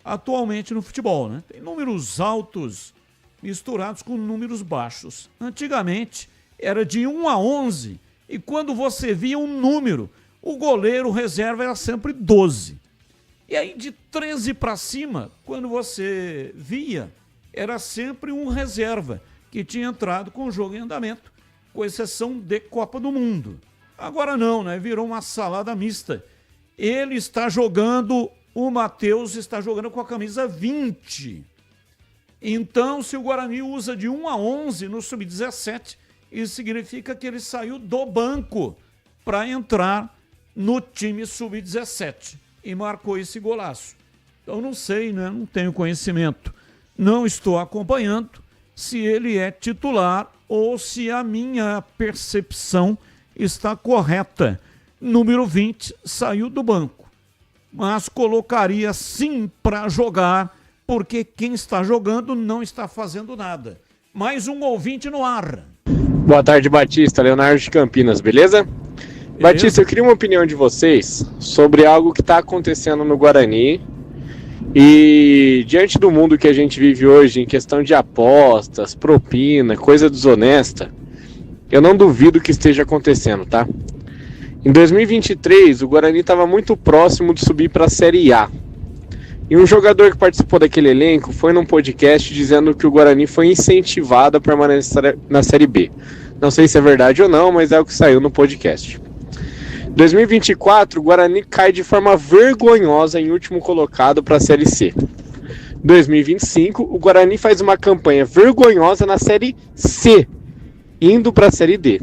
atualmente no futebol, né? Tem números altos misturados com números baixos. Antigamente era de 1 a 11 e quando você via um número, o goleiro reserva era sempre 12. E aí de 13 para cima, quando você via, era sempre um reserva que tinha entrado com o jogo em andamento, com exceção de Copa do Mundo. Agora não, né? Virou uma salada mista. Ele está jogando, o Matheus está jogando com a camisa 20. Então, se o Guarani usa de 1 a 11 no Sub-17, isso significa que ele saiu do banco para entrar no time Sub-17 e marcou esse golaço. Então, não sei, né? Não tenho conhecimento. Não estou acompanhando se ele é titular ou se a minha percepção está correta. Número 20 saiu do banco, mas colocaria sim para jogar, porque quem está jogando não está fazendo nada. Mais um ouvinte no ar. Boa tarde, Batista. Leonardo de Campinas, beleza? Batista, eu queria uma opinião de vocês sobre algo que está acontecendo no Guarani e diante do mundo que a gente vive hoje em questão de apostas, propina, coisa desonesta, eu não duvido que esteja acontecendo, tá? Em 2023, o Guarani estava muito próximo de subir para a Série A. E um jogador que participou daquele elenco foi num podcast dizendo que o Guarani foi incentivado a permanecer na Série B. Não sei se é verdade ou não, mas é o que saiu no podcast. Em 2024, o Guarani cai de forma vergonhosa em último colocado para a Série C. Em 2025, o Guarani faz uma campanha vergonhosa na Série C, indo para a Série D.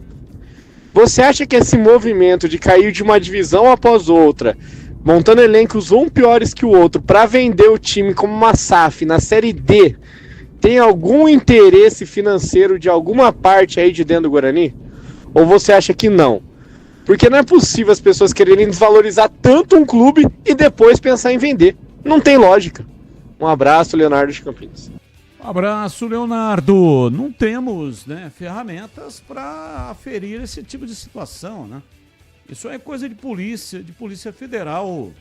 Você acha que esse movimento de cair de uma divisão após outra, montando elencos um piores que o outro, para vender o time como uma SAF na Série D, tem algum interesse financeiro de alguma parte aí de dentro do Guarani? Ou você acha que não? Porque não é possível as pessoas quererem desvalorizar tanto um clube e depois pensar em vender. Não tem lógica. Um abraço, Leonardo de Campinas. Um abraço, Leonardo. Não temos, né, ferramentas para aferir esse tipo de situação, né? Isso é coisa de Polícia Federal.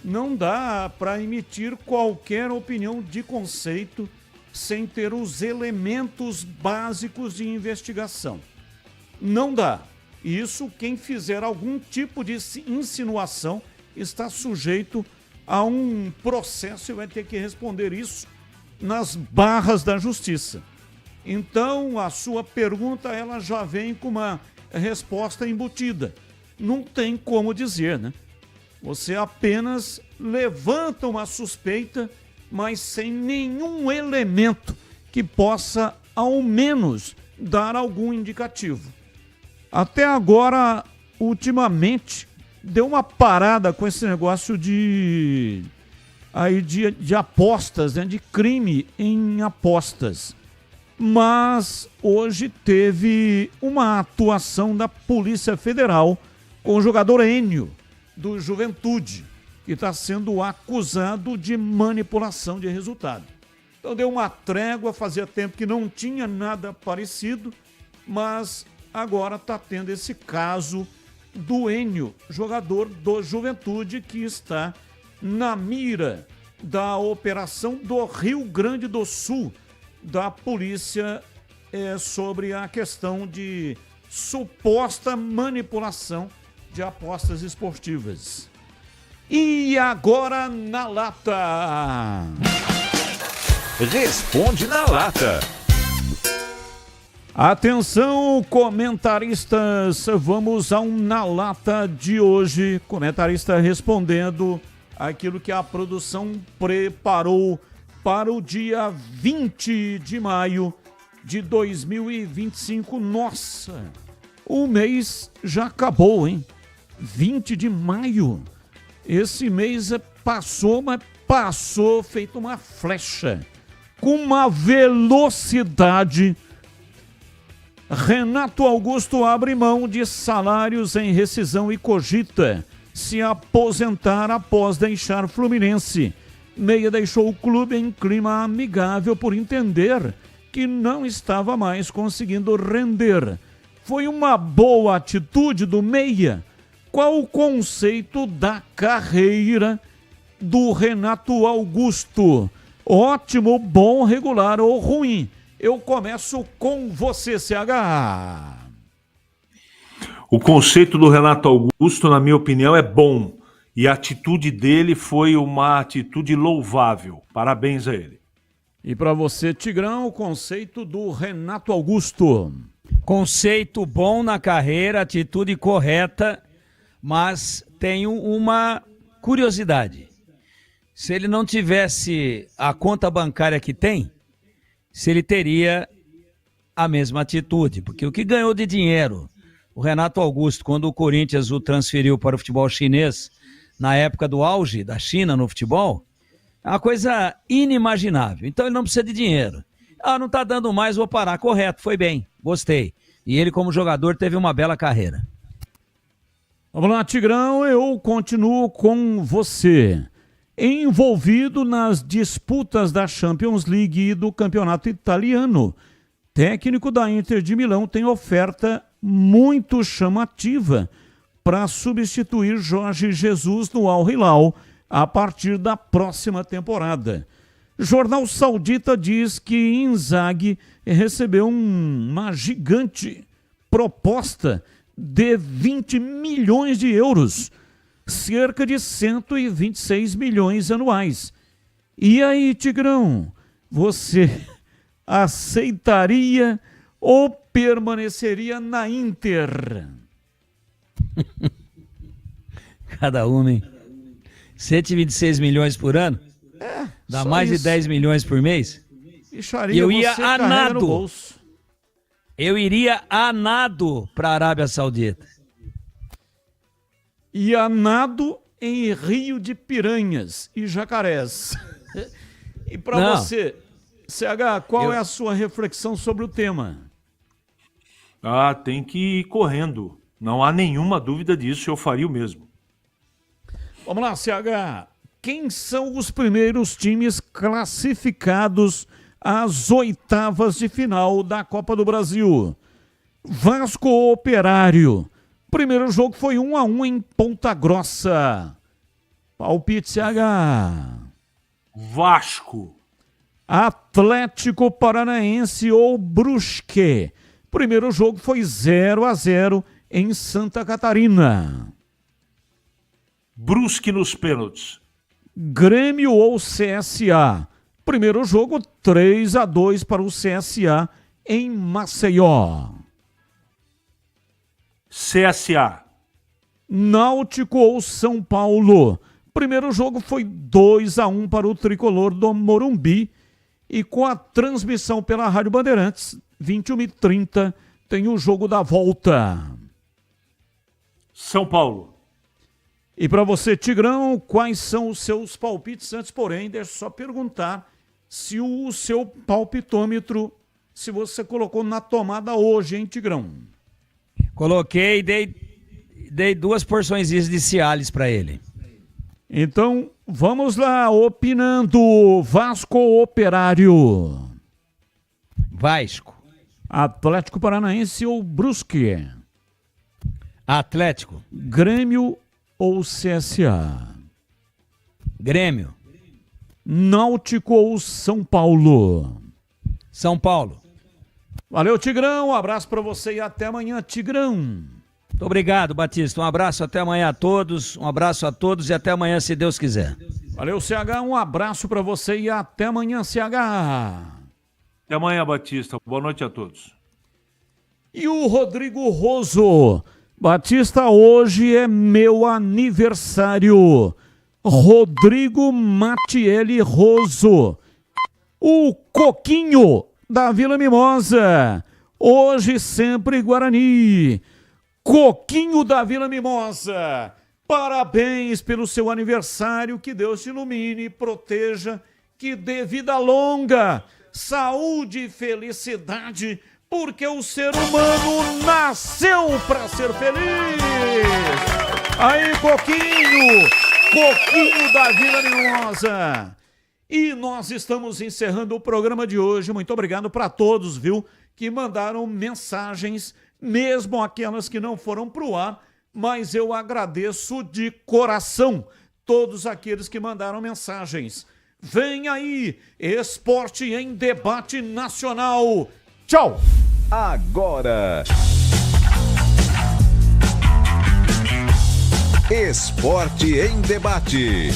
Não dá para emitir qualquer opinião de conceito sem ter os elementos básicos de investigação. Não dá. Isso, quem fizer algum tipo de insinuação está sujeito a um processo e vai ter que responder isso nas barras da justiça. Então, a sua pergunta, ela já vem com uma resposta embutida. Não tem como dizer, né? Você apenas levanta uma suspeita, mas sem nenhum elemento que possa, ao menos, dar algum indicativo. Até agora, ultimamente, deu uma parada com esse negócio de apostas, né? De crime em apostas. mas hoje teve uma atuação da Polícia Federal com o jogador Enio, do Juventude, que está sendo acusado de manipulação de resultado. Então deu uma trégua, fazia tempo que não tinha nada parecido, mas agora está tendo esse caso do Enio, jogador do Juventude, que está na mira da operação do Rio Grande do Sul, da polícia, sobre a questão de suposta manipulação de apostas esportivas. E agora na lata. Responde na lata. Atenção, comentaristas, vamos ao Na Lata de hoje. Comentarista respondendo aquilo que a produção preparou para o dia 20 de maio de 2025. Nossa, o mês já acabou, hein? 20 de maio. Esse mês passou, mas passou feito uma flecha, com uma velocidade. Renato Augusto abre mão de salários em rescisão e cogita se aposentar após deixar Fluminense. Meia deixou o clube em clima amigável por entender que não estava mais conseguindo render. Foi uma boa atitude do Meia? Qual o conceito da carreira do Renato Augusto? Ótimo, bom, regular ou ruim? Eu começo com você, CH. O conceito do Renato Augusto, na minha opinião, é bom. E a atitude dele foi uma atitude louvável. Parabéns a ele. E para você, Tigrão, o conceito do Renato Augusto? Conceito bom na carreira, atitude correta, mas tenho uma curiosidade. Se ele não tivesse a conta bancária que tem, se ele teria a mesma atitude, porque o que ganhou de dinheiro o Renato Augusto quando o Corinthians o transferiu para o futebol chinês na época do auge da China no futebol, é uma coisa inimaginável. Então ele não precisa de dinheiro. Não tá dando mais, vou parar. Correto, foi bem, gostei. E ele como jogador teve uma bela carreira. Vamos lá, Tigrão, eu continuo com você. Envolvido nas disputas da Champions League e do campeonato italiano, técnico da Inter de Milão tem oferta muito chamativa para substituir Jorge Jesus no Al Hilal a partir da próxima temporada. Jornal Saudita diz que Inzaghi recebeu uma gigante proposta de 20 milhões de euros, cerca de 126 milhões anuais. E aí, Tigrão, você aceitaria ou permaneceria na Inter? Cada uma, hein? 126 milhões por ano? Dá mais de 10 milhões por mês? E eu ia a nado. Eu iria a nado para a Arábia Saudita. E a nado em Rio de Piranhas e Jacarés. E para você, CH, qual é a sua reflexão sobre o tema? Tem que ir correndo. Não há nenhuma dúvida disso, eu faria o mesmo. Vamos lá, CH. Quem são os primeiros times classificados às oitavas de final da Copa do Brasil? Vasco ou Operário? Primeiro jogo foi 1-1 em Ponta Grossa. Palpite, CH. Vasco. Atlético Paranaense ou Brusque? Primeiro jogo foi 0-0 em Santa Catarina. Brusque nos pênaltis. Grêmio ou CSA? Primeiro jogo 3-2 para o CSA em Maceió. CSA. Náutico ou São Paulo? Primeiro jogo foi 2-1 para o tricolor do Morumbi. E com a transmissão pela Rádio Bandeirantes, 21h30, tem o jogo da volta. São Paulo. E para você, Tigrão, quais são os seus palpites? Antes, porém, deixa eu só perguntar se o seu palpitômetro se você colocou na tomada hoje, hein, Tigrão? Coloquei e dei 2 porçõezinhas de Cialis para ele. Então, vamos lá, opinando. Vasco ou Operário? Vasco. Atlético Paranaense ou Brusque? Atlético. Grêmio ou CSA? Grêmio. Náutico ou São Paulo? São Paulo. Valeu, Tigrão. Um abraço para você e até amanhã, Tigrão. Muito obrigado, Batista. Um abraço até amanhã a todos. Um abraço a todos e até amanhã, se Deus quiser. Valeu, CH. Um abraço para você e até amanhã, CH. Até amanhã, Batista. Boa noite a todos. E o Rodrigo Roso. Batista, hoje é meu aniversário. Rodrigo Matielli Roso. O Coquinho da Vila Mimosa. Hoje sempre Guarani. Coquinho da Vila Mimosa. Parabéns pelo seu aniversário. Que Deus te ilumine, proteja, que dê vida longa, saúde e felicidade, porque o ser humano nasceu para ser feliz. Aí, Coquinho! Coquinho da Vila Mimosa. E nós estamos encerrando o programa de hoje. Muito obrigado para todos, viu, que mandaram mensagens, mesmo aquelas que não foram para o ar, mas eu agradeço de coração todos aqueles que mandaram mensagens. Vem aí, Esporte em Debate Nacional. Tchau! Agora, Esporte em Debate.